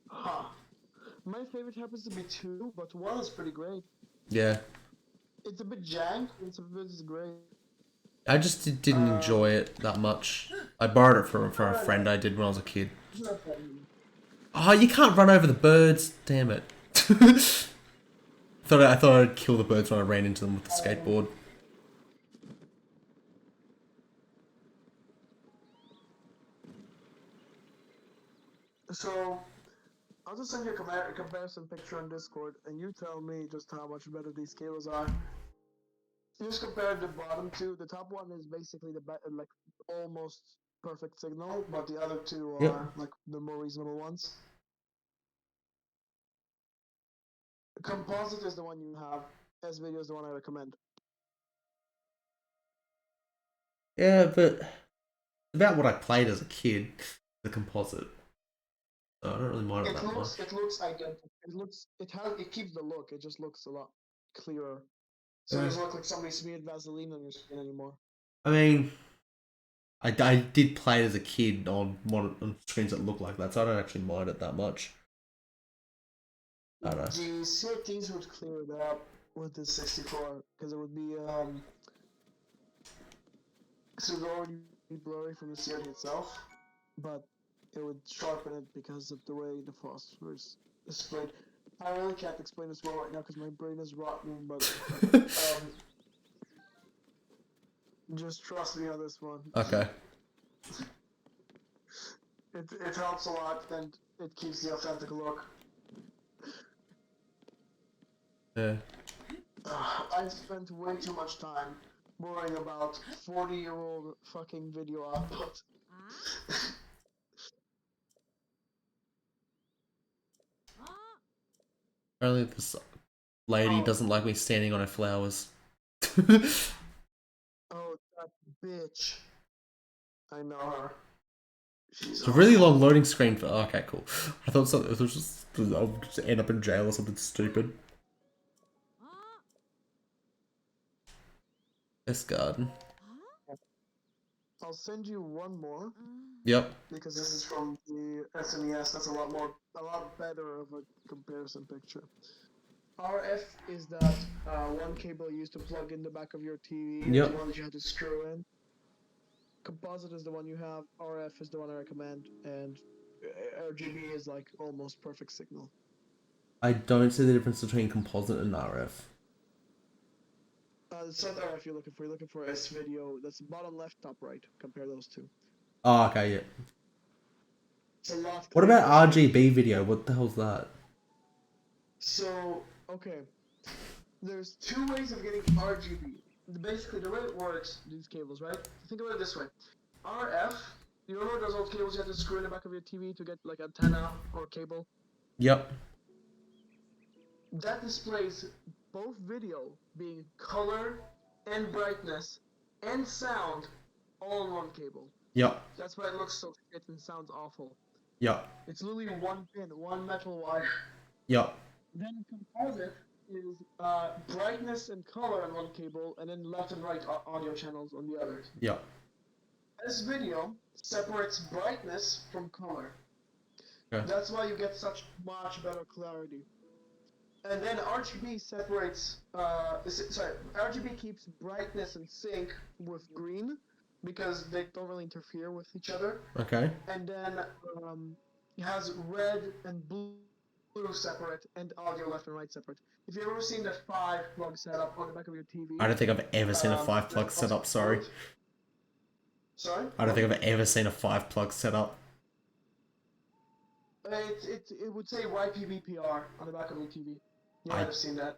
Huh. My favorite happens to be 2, but 1 is pretty great. Yeah. It's a bit jank, it's great. I just didn't enjoy it that much. I borrowed it from a friend I did when I was a kid. It's not that easy. Oh, you can't run over the birds. Damn it. I thought I'd kill the birds when I ran into them with the skateboard. So, I'll just send you a comparison picture on Discord, and you tell me just how much better these cables are. Just compare the bottom two. The top one is basically like almost perfect signal, but the other two are Yep. like the more reasonable ones. Composite is the one you have. S-Video is the one I recommend. Yeah, but about what I played as a kid, the composite. So I don't really mind it that much. It looks identical. It keeps the look. It just looks a lot clearer. So it Yeah. doesn't look like somebody smeared Vaseline on your skin anymore. I mean, I did play it as a kid on screens that look like that, so I don't actually mind it that much. I don't know. The settings would clear it up with the 64 because it would be so it would already be blurry from the CRT itself, but it would sharpen it because of the way the phosphorus is displayed. I really can't explain this well right now because my brain is rotten, but just trust me on this one. Okay. It helps a lot and it keeps the authentic look. Yeah. I've spent way too much time worrying about 40-year-old fucking video output. Apparently this lady doesn't like me standing on her flowers. Oh, that bitch. I know her. She's It's a really long loading screen for. Oh, okay, cool. I thought something. It was just. I'll just end up in jail or something stupid. This garden. I'll send you one more Yep. because this is from the SNES. That's a lot better of a comparison picture. RF is that one cable you used to plug in the back of your TV, Yep. the one that you had to screw in. Composite is the one you have. RF is the one I recommend, and RGB is like almost perfect signal. I don't see the difference between composite and RF. It's not RF you're looking for. You're looking for S-Video. That's bottom left, top right. Compare those two. Oh, okay, yeah. It's a lot. What about RGB video? What the hell's that? So, okay. There's two ways of getting RGB. Basically, the way it works, these cables, right? Think about it this way. RF, you remember those old cables you had to screw in the back of your TV to get like antenna or cable? Yep. That displays both video, being color and brightness and sound, all on one cable. Yep. That's why it looks so shit and sounds awful. Yep. It's literally one pin, one metal wire. Yep. Then composite is brightness and color on one cable, and then left and right audio channels on the others. Yep. S-Video separates brightness from color. Okay. That's why you get such much better clarity. And then RGB separates, RGB keeps brightness in sync with green, because they don't really interfere with each other. Okay. And then it has red and blue separate, and audio left and right separate. If you've ever seen the 5-plug setup on the back of your TV... I don't think I've ever seen a 5-plug setup, sorry. Sorry? I don't think I've ever seen a 5-plug setup. It would say YPVPR on the back of your TV. You might have seen that.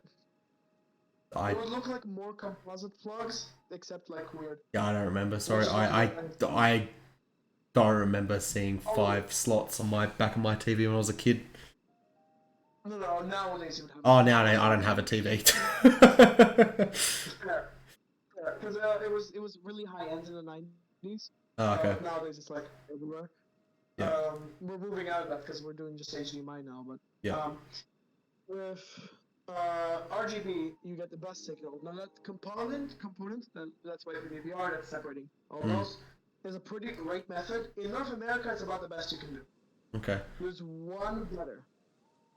It would look like more composite plugs, except like weird. Yeah, I don't remember. Sorry, I don't remember seeing 5 slots on my back of my TV when I was a kid. No, nowadays you would have. Oh, now I don't have a TV. Because it was really high end in the 90s. Oh, okay. Nowadays it's like everywhere. Yeah. We're moving out of that because we're doing just HDMI now. But Yeah. with RGB, you get the best signal. Now that component, that's why the DVR that's separating all those is a pretty great method. In North America, it's about the best you can do. Okay. There's one better,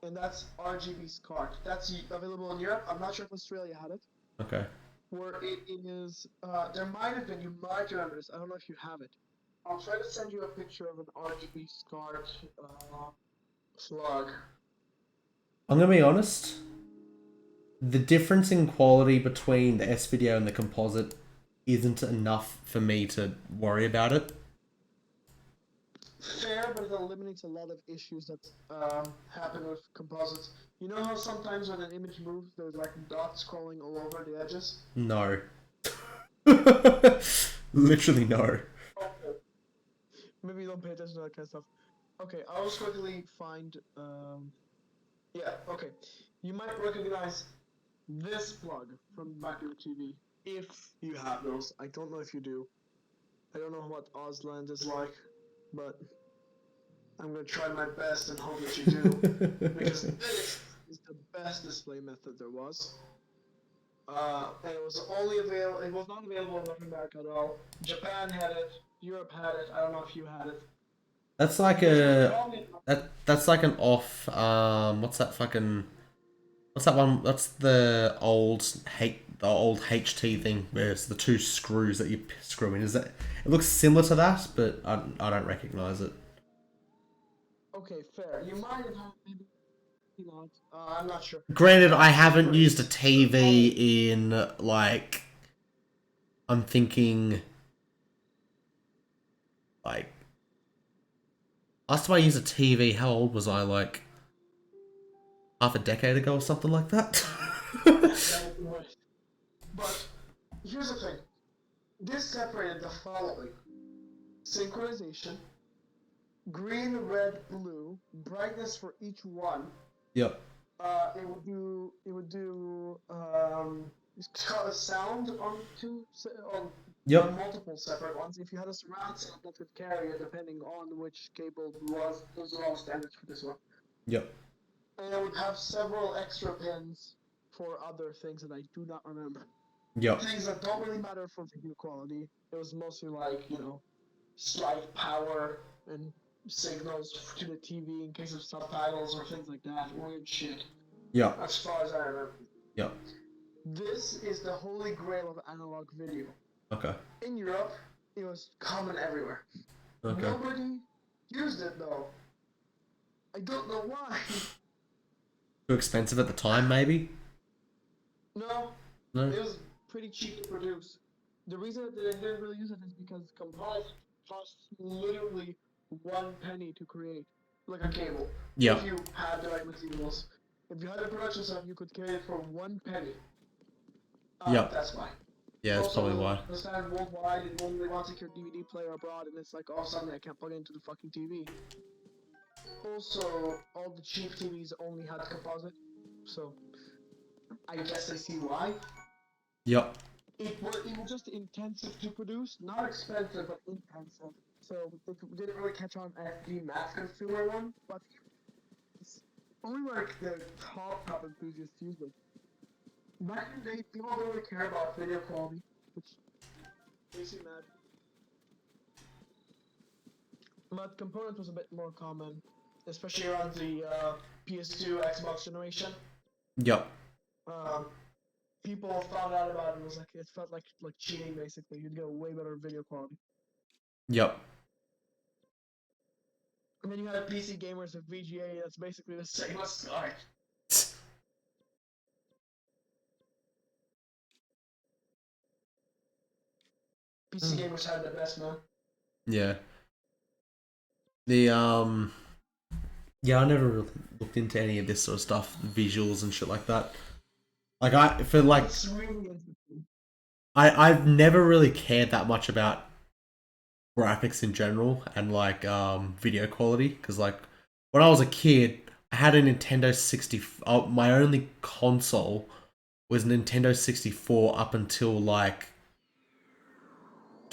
and that's RGB SCART. That's available in Europe. I'm not sure if Australia had it. Okay. Where it is, there might have been, you might remember this, I don't know if you have it. I'll try to send you a picture of an RGB SCART plug. I'm gonna be honest. The difference in quality between the S video and the composite isn't enough for me to worry about it. Fair, but it eliminates a lot of issues that happen with composites. You know how sometimes when an image moves, there's like dots scrolling all over the edges? No. Literally no. Okay. Maybe you don't pay attention to that kind of stuff. Okay, I'll just quickly find. Yeah, okay. You might recognize this plug from back in the TV. If you have those. I don't know if you do. I don't know what Ausland is like, but I'm gonna try my best and hope that you do. Because this is the best display method there was. And it was only available. It was not available in North America at all. Japan had it. Europe had it. I don't know if you had it. That's like that's like an off what's that one? That's the old HT thing where it's the two screws that you screw in. Is that it looks similar to that, but I don't recognize it. Okay, fair. You might have had maybe not. I'm not sure. Granted, I haven't used a TV in like I'm thinking like last time I used a TV, how old was I? Like half a decade ago or something like that. But here's the thing. This separated the following: synchronization, green, red, blue, brightness for each one. Yep. It would do sound on on multiple separate ones. If you had a surround sound, that would carry it depending on which cable was. Those are all standards for this one. Yep. And it would have several extra pins for other things that I do not remember. Yep. Things that don't really matter for video quality. It was mostly like, slight power and signals to the TV in case of subtitles or things like that. Weird shit. Yeah. As far as I remember. Yeah. This is the holy grail of analog video. Okay. In Europe, it was common everywhere. Okay. Nobody used it though. I don't know why. Too expensive at the time, maybe? No. No? It was pretty cheap to produce. The reason that they didn't really use it is because composite costs literally 1 penny to create. Like a cable. Yeah. If you had the right materials. If you had a production set, you could carry it for 1 penny. Yeah. That's why. Yeah, that's probably why. The standard worldwide, and when they want to take your DVD player abroad, and it's like all of a sudden I can't plug it into the fucking TV. Also, all the cheap TVs only had composite, so I guess I see why. Yep. It was just intensive to produce, not expensive, but intensive. So they didn't really catch on at the mass consumer one, but only like the top enthusiasts used it. Back in the day, people don't really care about video quality, which makes me mad. But component was a bit more common, especially around the PS2, Xbox generation. Yep. People found out about it and it felt like cheating basically. You'd get a way better video quality. Yep. And then you had PC gamers with VGA, that's basically the same as SCART. PC gamers had the best, man. Yeah. Yeah, I never really looked into any of this sort of stuff, visuals and shit like that. Like It's really interesting. I've never really cared that much about graphics in general and like video quality because like when I was a kid, I had a Nintendo 64. My only console was Nintendo 64 up until like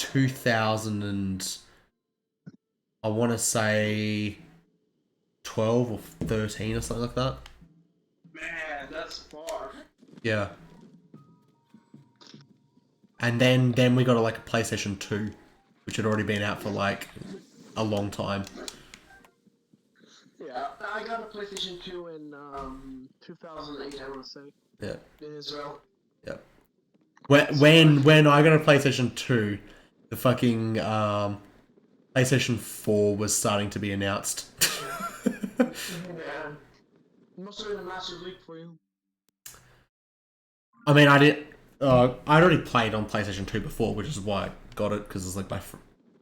2000 I want to say 12 or 13 or something like that. Man, that's far. Yeah. And then we got like a PlayStation 2, which had already been out for like a long time. Yeah, I got a PlayStation 2 in 2008, I want to say, Yeah. in Israel. Yeah. When I got a PlayStation 2, the fucking PlayStation 4 was starting to be announced. Man, must have been a massive leap for you. I mean, I'd already played on PlayStation 2 before, which is why I got it, because it's like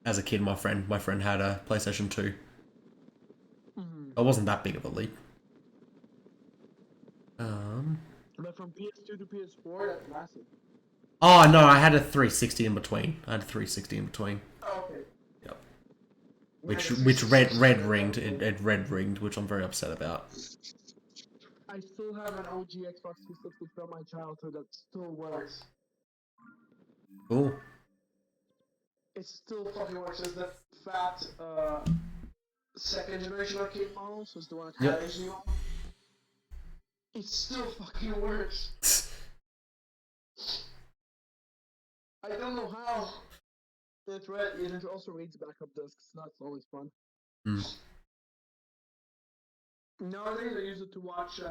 as a kid, my friend had a PlayStation 2. It wasn't that big of a leap. But from PS2 to PS4, that's massive. Oh no, I had a 360 in between. Oh, okay. Yep. Which red ringed. It red ringed, which I'm very upset about. I still have an OG Xbox 360 from my childhood that still works. Cool. It still fucking works. It's the fat, second generation arcade model, so it's the one that Yep. has you on. It still fucking works. I don't know how. It also reads backup discs, so that's always fun. Nowadays I use it to watch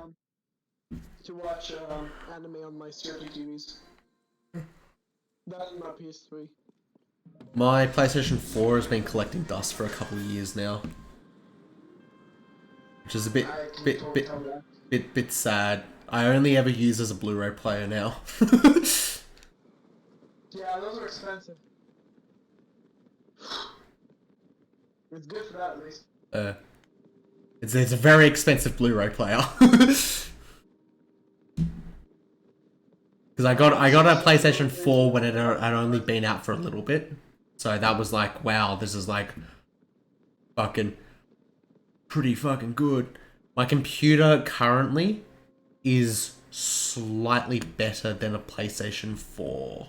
anime on my CRT TVs. That and my PS3. My PlayStation 4 has been collecting dust for a couple of years now, which is a bit I can bit totally bit tell that. bit sad. I only ever use as a Blu-ray player now. Yeah, those are expensive. It's good for that at least. It's a very expensive Blu-ray player. Because I got a PlayStation 4 when it had only been out for a little bit, so that was like, wow, this is like fucking pretty fucking good. My computer currently is slightly better than a PlayStation 4.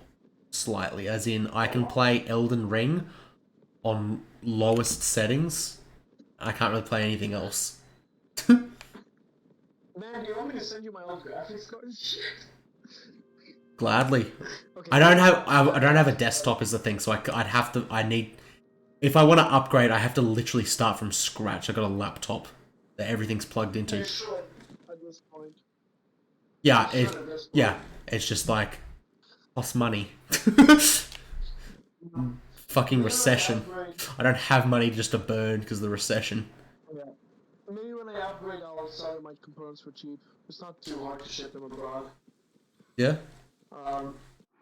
Slightly, as in I can play Elden Ring on lowest settings. I can't really play anything else. Man, do you want me to send you my old graphics card? Gladly. Okay. I don't have a desktop is the thing, so I need, if I want to upgrade, I have to literally start from scratch. I got a laptop that everything's plugged into. You should at this point. Yeah, You should at this point. yeah, it's just like costs money. Fucking recession. I don't have money just to burn because of the recession. Yeah. Maybe when I upgrade, I'll sell my components for cheap. It's not too hard to ship them abroad. Yeah.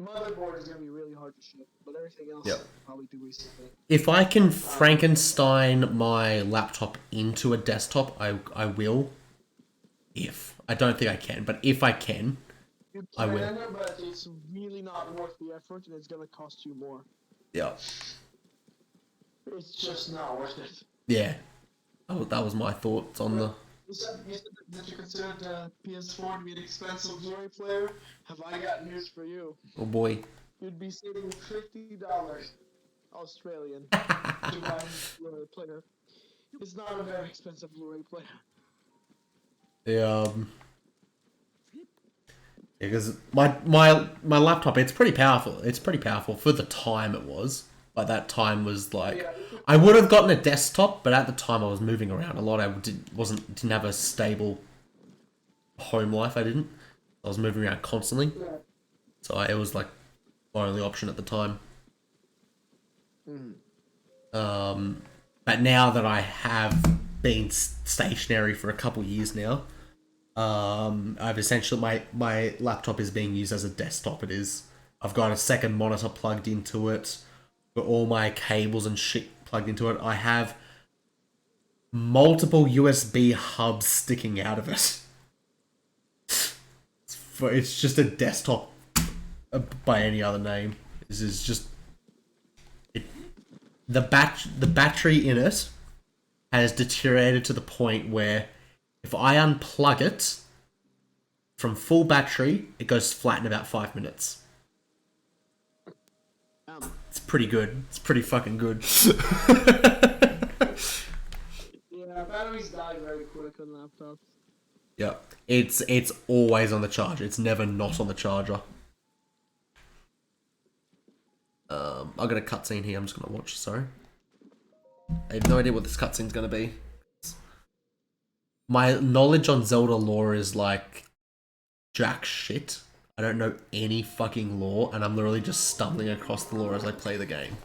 Motherboard is gonna be really hard to ship, but everything else Yep. probably do recently. If I can Frankenstein my laptop into a desktop, I will. If I don't think I can, but if I can, You I can, will. but it's really not worth the effort, and it's gonna cost you more. Yeah. It's just not worth it. Yeah. That was my thoughts on the. You said that you considered the PS4 to be an expensive Blu-ray player. Have I got news for you? Oh boy. You'd be saving $50 Australian to buy a Blu-ray player. It's not a very expensive Blu-ray player. Because my laptop, it's pretty powerful. It's pretty powerful for the time it was. Like that time was like, I would have gotten a desktop, but at the time I was moving around a lot. I didn't have a stable home life. I was moving around constantly, so it was like my only option at the time. But now that I have been stationary for a couple years now, I've essentially my laptop is being used as a desktop. It is. I've got a second monitor plugged into it, got all my cables and shit plugged into it. I have multiple USB hubs sticking out of it. It's just a desktop by any other name. This is just the battery in it has deteriorated to the point where if I unplug it from full battery, it goes flat in about 5 minutes. It's pretty good. It's pretty fucking good. Yeah, batteries die very quick on laptops. Yeah, it's always on the charger. It's never not on the charger. I got a cutscene here. I'm just gonna watch. Sorry, I have no idea what this cutscene's gonna be. My knowledge on Zelda lore is like jack shit. I don't know any fucking lore, and I'm literally just stumbling across the lore as I play the game.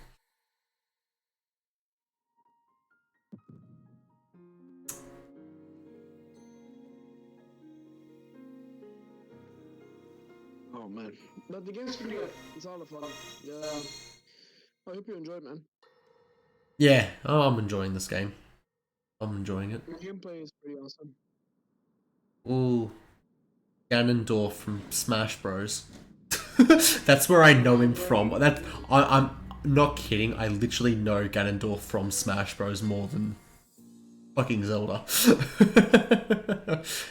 Oh man, but the game's pretty good. It's all the fun. Yeah, I hope you enjoy it, man. Yeah, oh, I'm enjoying this game. I'm enjoying it. The gameplay is pretty awesome. Ooh, Ganondorf from Smash Bros. That's where I know him from. I'm not kidding. I literally know Ganondorf from Smash Bros. More than fucking Zelda.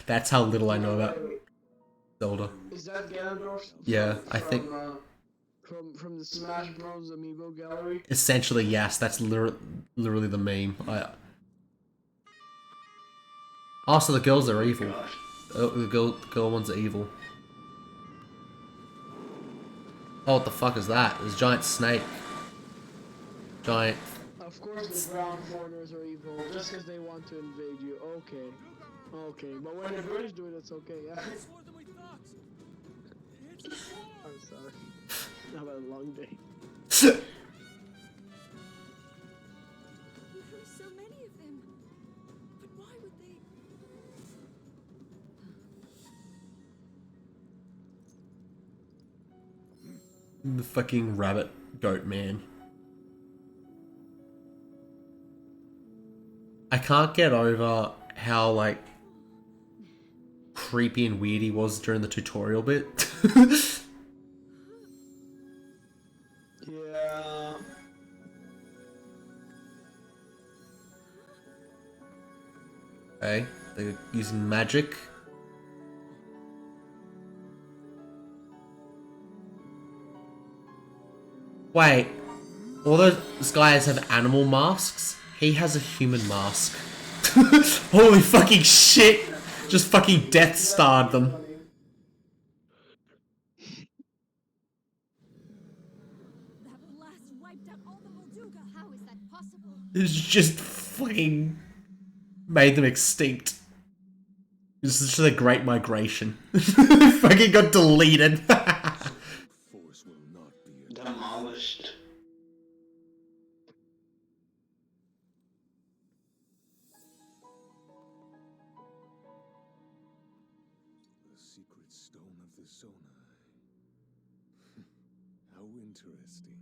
That's how little I know about Zelda. Is that Ganondorf? Yeah, I think From the Smash Bros. Amiibo gallery. essentially yes. That's literally the meme. Oh, so the girls are evil. Oh, the girl ones are evil. Oh, what the fuck is that? There's a giant snake. Giant. Of course, the brown foreigners are evil just because they want to invade you. Okay, okay, but when the British do it, it's okay. Yeah. I'm sorry. I've had a long day. There are so many of them. But why would they? The fucking rabbit goat man. I can't get over how like creepy and weird he was during the tutorial bit. Yeah. Okay, they're using magic. Wait, all those guys have animal masks? He has a human mask. Holy fucking shit! Just fucking Death Starred them. That blast wiped out all the Molduga. How is that possible? It's just fucking made them extinct. This is just a great migration. Fucking got deleted. Force will not be Demolished. the secret stone of the Zonai. How interesting.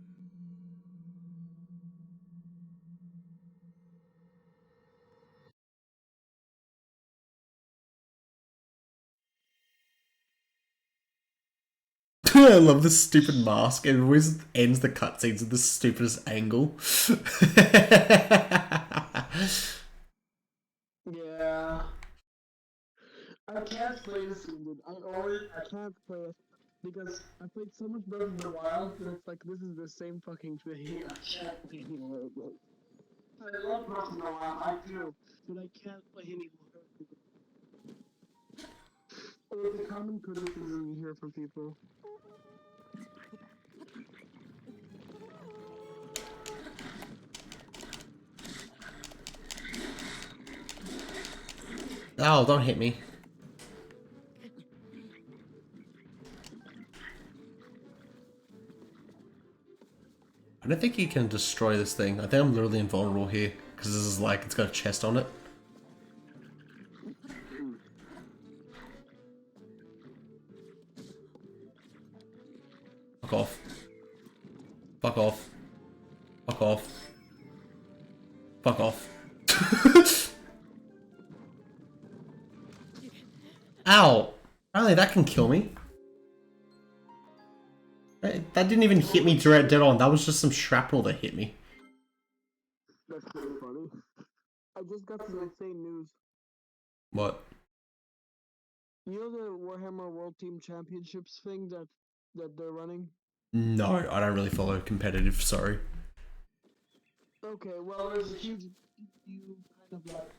I love this stupid mask. It always ends the cutscenes at the stupidest angle. Yeah. I can't play this game, dude. I can't play it because I played so much Breath of the Wild that it's like this is the same fucking thing. I can't play anymore, bro. I love Breath of the Wild, I do, but I can't play anymore. Or the common criticism you hear from people. Oh, don't hit me. I don't think you can destroy this thing. I think I'm literally invulnerable here. Because this is like, it's got a chest on it. Fuck off. Fuck off. Fuck off. Fuck off. Ow! Apparently that can kill me. That didn't even hit me dead on. That was just some shrapnel that hit me. That's pretty funny. I just got some insane news. What? You know the Warhammer World Team Championships thing that they're running? No, I don't really follow competitive. Sorry. Okay, well, there's a huge kind of like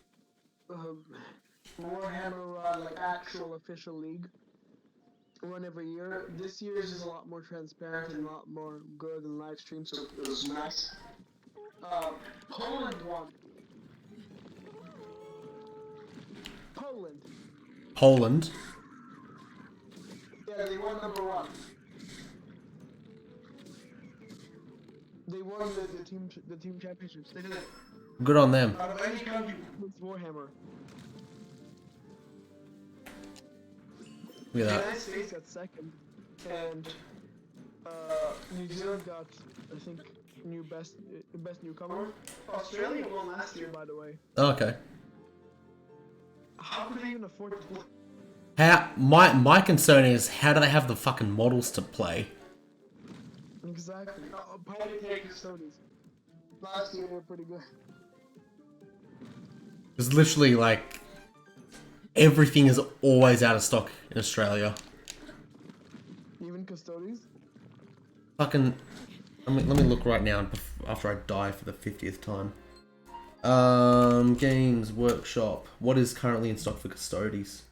Warhammer like actual official league run every year. This year's is a lot more transparent and a lot more good and live stream, so it was nice. Poland won. Poland. Poland. Yeah, they won #1. They won the team championships. They did it. Good on them. Out of any country, it's Warhammer. Look at that. United States got second, and New Zealand got, I think, best newcomer. Australia won last year, by the way. Okay. How could they even afford to play? My concern is how do they have the fucking models to play? Exactly. Pirate Take Custodies. Last year they were pretty good. It's literally like everything is always out of stock in Australia. Even Custodies? Fucking. Let me look right now after I die for the 50th time. Games Workshop. What is currently in stock for Custodies?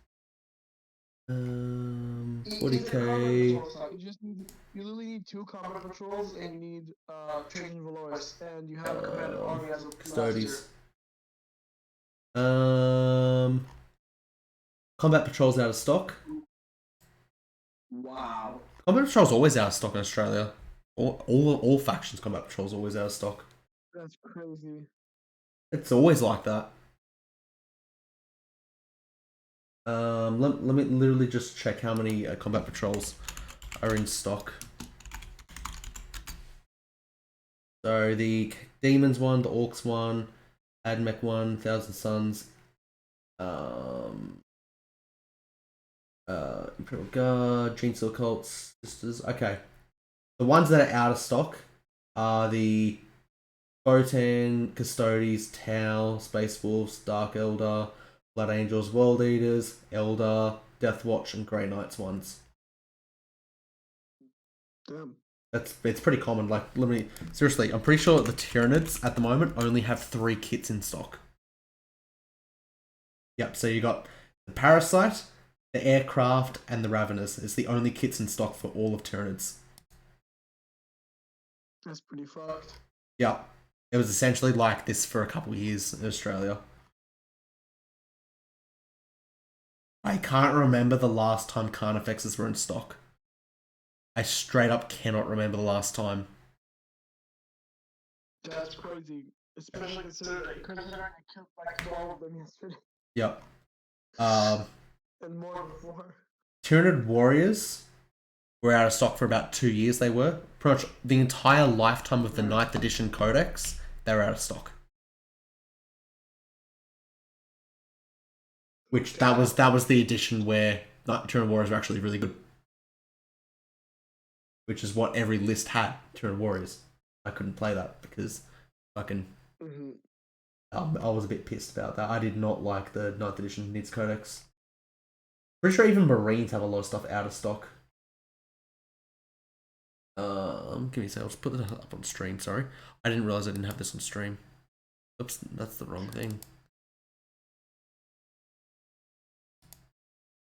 40k. You literally need 2 combat patrols and you need Trajan Valores, and you have a commander army as of Custodies. Combat Patrol's out of stock. Wow. Combat Patrol's always out of stock in Australia. All factions Combat Patrol's always out of stock. That's crazy. It's always like that. Let me literally just check how many Combat Patrols are in stock. So the Demons one, the Orcs one, Admech one, Thousand Suns, Imperial Guard, Genestealer Cults, Sisters. Okay, the ones that are out of stock are the Votann, Custodies, Tau, Space Wolves, Dark Eldar, Blood Angels, World Eaters, Eldar, Death Watch, and Grey Knights ones. Damn. It's pretty common. Like, seriously, I'm pretty sure the Tyranids at the moment only have 3 kits in stock. Yep, so you got the Parasite, the Aircraft, and the Ravenous. It's the only kits in stock for all of Tyranids. That's pretty fucked. Yep. It was essentially like this for a couple of years in Australia. I can't remember the last time Carnifexes were in stock. I straight up cannot remember the last time. That's crazy. Especially considering I killed like 12 of them yesterday. Yep. And more before. Tyranid Warriors were out of stock for about 2 years. They were pretty much the entire lifetime of the 9th edition Codex. They were out of stock. Which that was the edition where Tyranid Warriors were actually really good. Which is what every list had. Tyranid Warriors. I couldn't play that because fucking. I was a bit pissed about that. I did not like the 9th edition Nids Codex. Pretty sure even Marines have a lot of stuff out of stock. Give me a second. I'll just put that up on stream. Sorry, I didn't realize I didn't have this on stream. Oops, that's the wrong thing.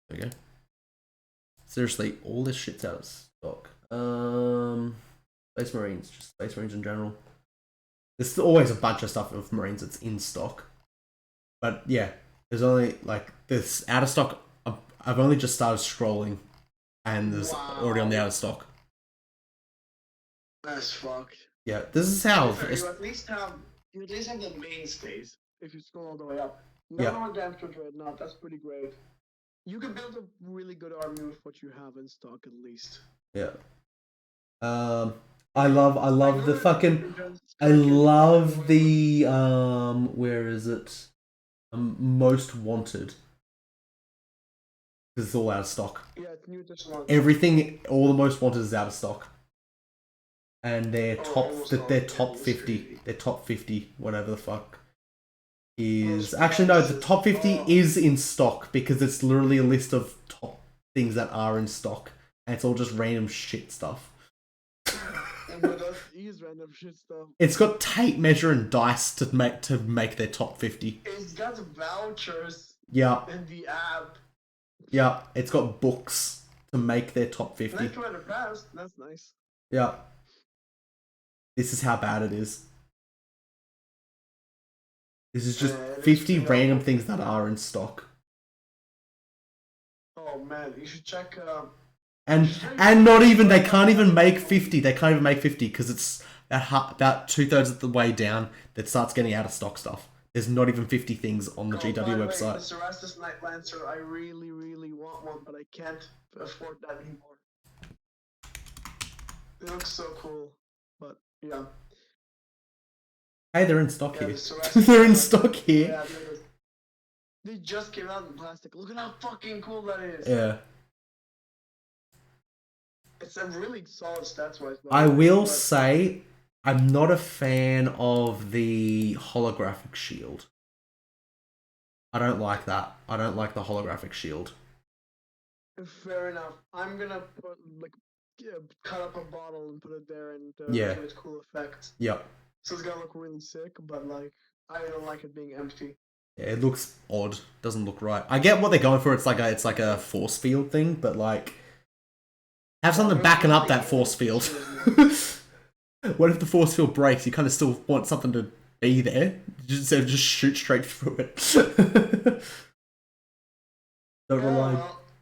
There we go. Seriously, all this shit's out of stock. Space Marines, just Space Marines in general. There's always a bunch of stuff of Marines that's in stock, but yeah, there's only like this out of stock. I've only just started scrolling, and there's already on the out of stock. That's fucked. Yeah, this is how. You at least have the mainstays if you scroll all the way up. Yeah. No Damper Dreadnought, that's pretty great. You can build a really good army with what you have in stock at least. Yeah. I love the fucking. I love the Where is it? Most Wanted. Because it's all out of stock. Yeah, it's new edition. Everything, all the Most Wanted is out of stock. And they're top 50. They're top 50, whatever the fuck. Actually, no, the top 50 is in stock because it's literally a list of top things that are in stock. And it's all just random shit stuff. But use random shit stuff. It's got tape measure and dice to make their top 50. It's got vouchers Yeah, in the app. yeah. It's got books to make their top 50. Nice one to pass. That's nice. Yeah. This is how bad it is. This is just Yeah, it is 50 pretty random awful. things that are in stock. Oh man, you should check. And not even, they can't even make 50. They can't even make 50 because it's about 2/3 of the way down that starts getting out of stock stuff. There's not even 50 things on the Oh, GW by the way, website. the Cerastus Night Lancer, I really, really want one, but I can't afford that anymore. It looks so cool, but yeah. Hey, they're in stock Yeah, here. the Cerastus They're in Night stock Lancer. here. Yeah, they just came out in plastic. Look at how fucking cool that is. Yeah. It's a really solid stats wise. I will say, I'm not a fan of the holographic shield. I don't like that. I don't like the holographic shield. Fair enough. I'm gonna put cut up a bottle and put it there and Yeah. give it cool effects. Yep. So it's gonna look really sick, but like I don't like it being empty. Yeah, it looks odd. Doesn't look right. I get what they're going for. It's like a force field thing, but like, have something backing up that force field. What if the force field breaks? You kind of still want something to be there, instead of just shoot straight through it. Don't rely.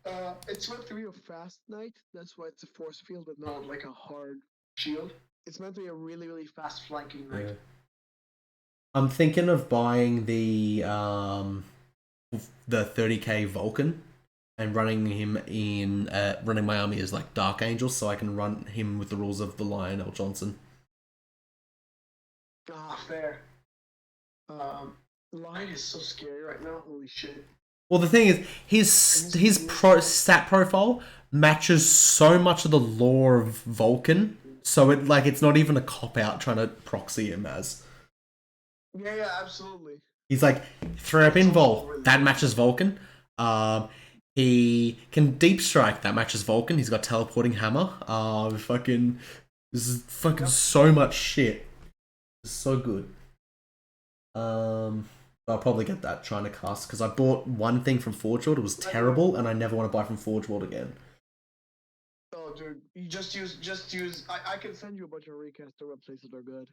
Well, it's meant to be a fast knight. That's why it's a force field and not like a hard shield. It's meant to be a really, really fast flanking knight. Yeah. I'm thinking of buying the 30k Vulcan and running him in running my army as like Dark Angel, so I can run him with the rules of the Lionel Johnson. Ah, fair. Lion is so scary right now. Holy shit. Well, the thing is, his stat profile matches so much of the lore of Vulcan, so it's not even a cop out trying to proxy him as. Yeah, absolutely. He's like, throw up in Vol, that matches Vulcan. He can deep strike, that matches Vulcan. He's got teleporting hammer. This is fucking so much shit. It's so good. I'll probably get that trying to cast because I bought one thing from Forge World. It was terrible, and I never want to buy from Forge World again. Oh, dude, you just use. I can send you a bunch of recaster websites that are good.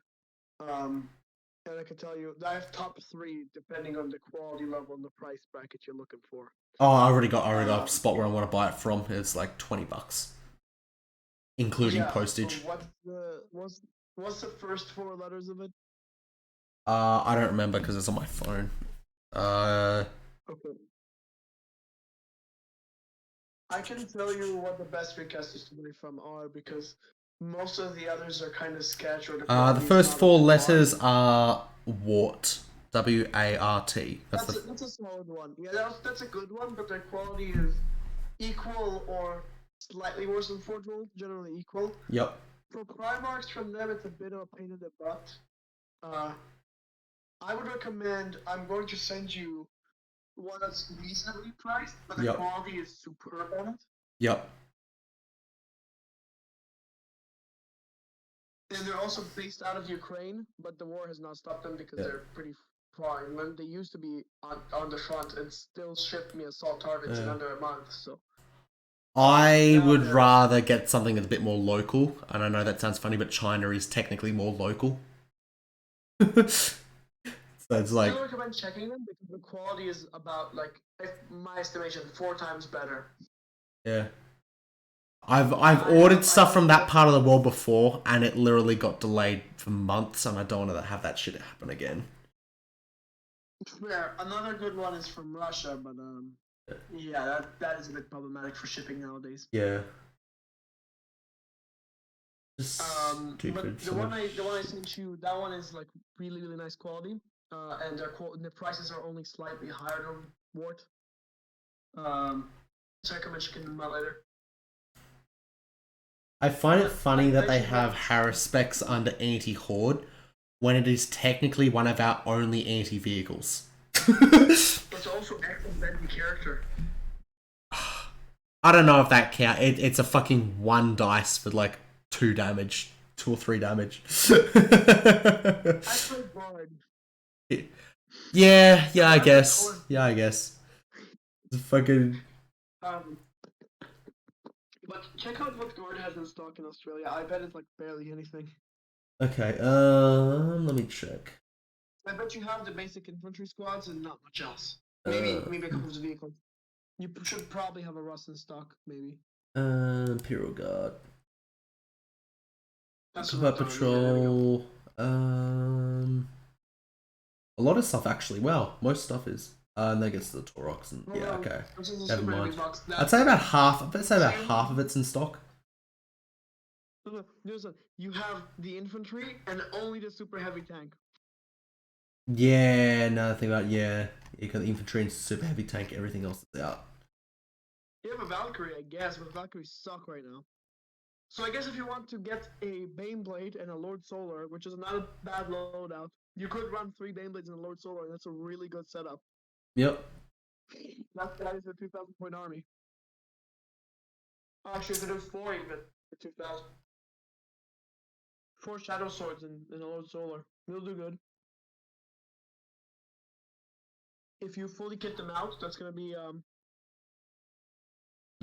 And I can tell you, I have top 3 depending on the quality level and the price bracket you're looking for. Oh, I already got a spot where I want to buy it from. It's like $20, including postage. So what's the first 4 letters of it? I don't remember because it's on my phone. Okay. I can tell you what the best recasters to buy from are because most of the others are kind of sketch or The first 4 letters are Wart. W-A-R-T. That's a solid one. Yeah, that's a good one, but their quality is equal or slightly worse than Forge World, generally equal. Yep. For Primarchs from them, it's a bit of a pain in the butt. I would recommend, I'm going to send you one that's reasonably priced, but the quality is superb on it. Yep. And they're also based out of Ukraine, but the war has not stopped them because they're pretty far inland. They used to be on the front and still ship me assault targets in under a month, so. I would rather get something that's a bit more local, and I know that sounds funny, but China is technically more local. So it's like, I recommend checking them because the quality is about, like, in my estimation, 4 times better. yeah. I've ordered stuff from that part of the world before, and it literally got delayed for months, and I don't want to have that shit happen again. Fair. Another good one is from Russia, but yeah, that is a bit problematic for shipping nowadays. Yeah. But the one I sent you, that one is like really, really nice quality, and the prices are only slightly higher than Wart. So I recommend checking them out later. I find it funny that they have Harris specs under anti-horde when it is technically one of our only anti-vehicles. It's also excellent bendy character. I don't know if that counts. It's a fucking 1 dice for like 2 damage 2 or 3 damage. I play Bard. Yeah, I guess. Yeah, I guess. It's fucking. But check out what Guard has in stock in Australia. I bet it's like barely anything. Okay, let me check. I bet you have the basic infantry squads and not much else. Maybe a couple of the vehicles. You should probably have a Russ in stock, maybe. Imperial Guard. That's Combat what I'm doing. Patrol. A lot of stuff actually. Wow, most stuff is. And then gets to the Taurox and yeah, okay. This is a Never super heavy mind. box. I'd say about half. I'd say about half of it's in stock. No, you have the infantry and only the super heavy tank. Yeah, another thing about you got the infantry and super heavy tank. Everything else is out. You have a Valkyrie, I guess, but Valkyries suck right now. So I guess if you want to get a Baneblade and a Lord Solar, which is not a bad loadout, you could run 3 Baneblades and a Lord Solar, and that's a really good setup. Yep. That is a 2,000 point army. Actually, you could do 4 even for 2,000. 4 Shadow Swords and a Lord Solar. You'll do good. If you fully kit them out, that's gonna be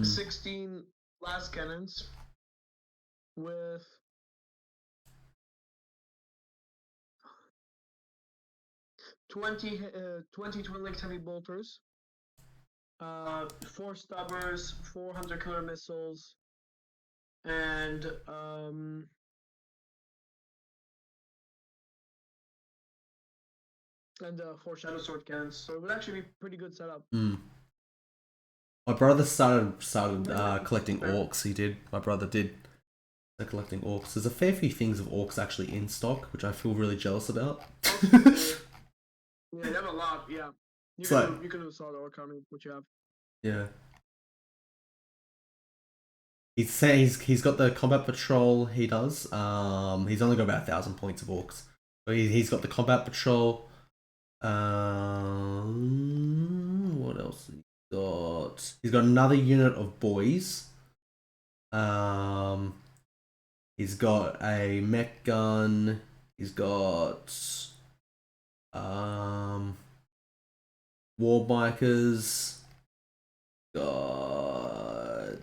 16 blast cannons with 20 twin-linked heavy bolters, 4 stubbers, 400 killer missiles, and 4 shadow sword cannons. So it would actually be a pretty good setup. My brother started collecting orcs. He did. My brother did. They're collecting orcs. There's a fair few things of orcs actually in stock, which I feel really jealous about. Yeah, they have a lot. Yeah, you can do solid orc army, what you have. Yeah. He's got the combat patrol. He does. He's only got about 1,000 points of orcs. So he's got the combat patrol. What else? He's got another unit of boys. He's got a mech gun. He's got war bikers. Got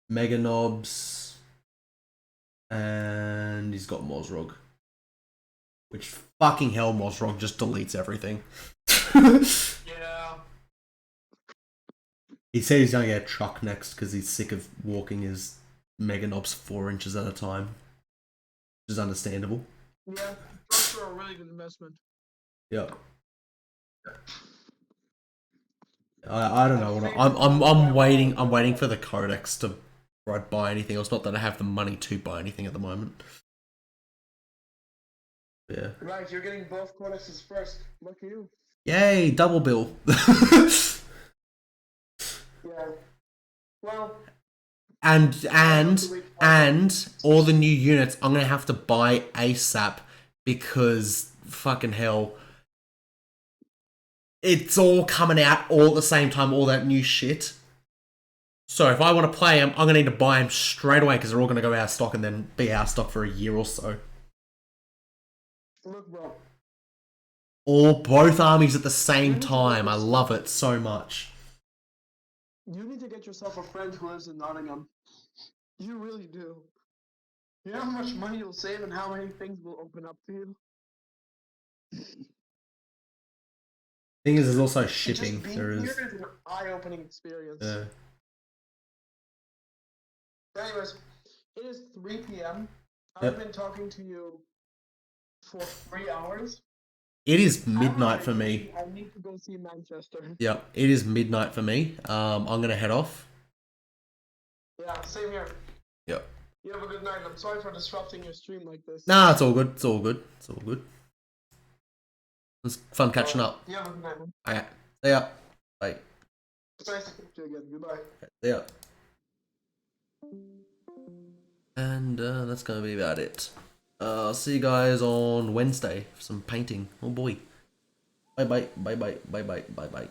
mega knobs, and he's got Mozrog. Which fucking hell, Mozrog just deletes everything. Yeah. He said he's gonna get a truck next because he's sick of walking his mega knobs 4 inches at a time, which is understandable. Yeah, trucks are a really good investment. Yeah. I don't know. I'm waiting. I'm waiting for the Codex to buy anything else. Not that I have the money to buy anything at the moment. Yeah. Right, you're getting both codexes first. Lucky you. Yay! Double bill. Yeah. Well. And all the new units I'm gonna have to buy ASAP because fucking hell. It's all coming out all at the same time, all that new shit. So if I want to play them, I'm going to need to buy them straight away because they're all going to go out of stock and then be out of stock for a year or so. Look, bro. Both armies at the same time. I love it so much. You need to get yourself a friend who lives in Nottingham. You really do. You know how much money you'll save and how many things will open up to you? Thing is, there's also shipping. There is. Here is an eye-opening experience. Yeah. Anyways, it is 3 p.m. Yep. I've been talking to you for 3 hours. It is midnight for me. I need to go see Manchester. Yep, it is midnight for me. I'm gonna head off. Yeah, same here. Yep. You have a good night. I'm sorry for disrupting your stream like this. Nah, it's all good. It's all good. It's all good. It was fun catching up. You have a good night, man. Alright. See ya. Bye. It's nice to talk to you again. Goodbye. See ya. And that's gonna be about it. I'll see you guys on Wednesday for some painting. Oh boy. Bye bye. Bye bye. Bye bye. Bye bye.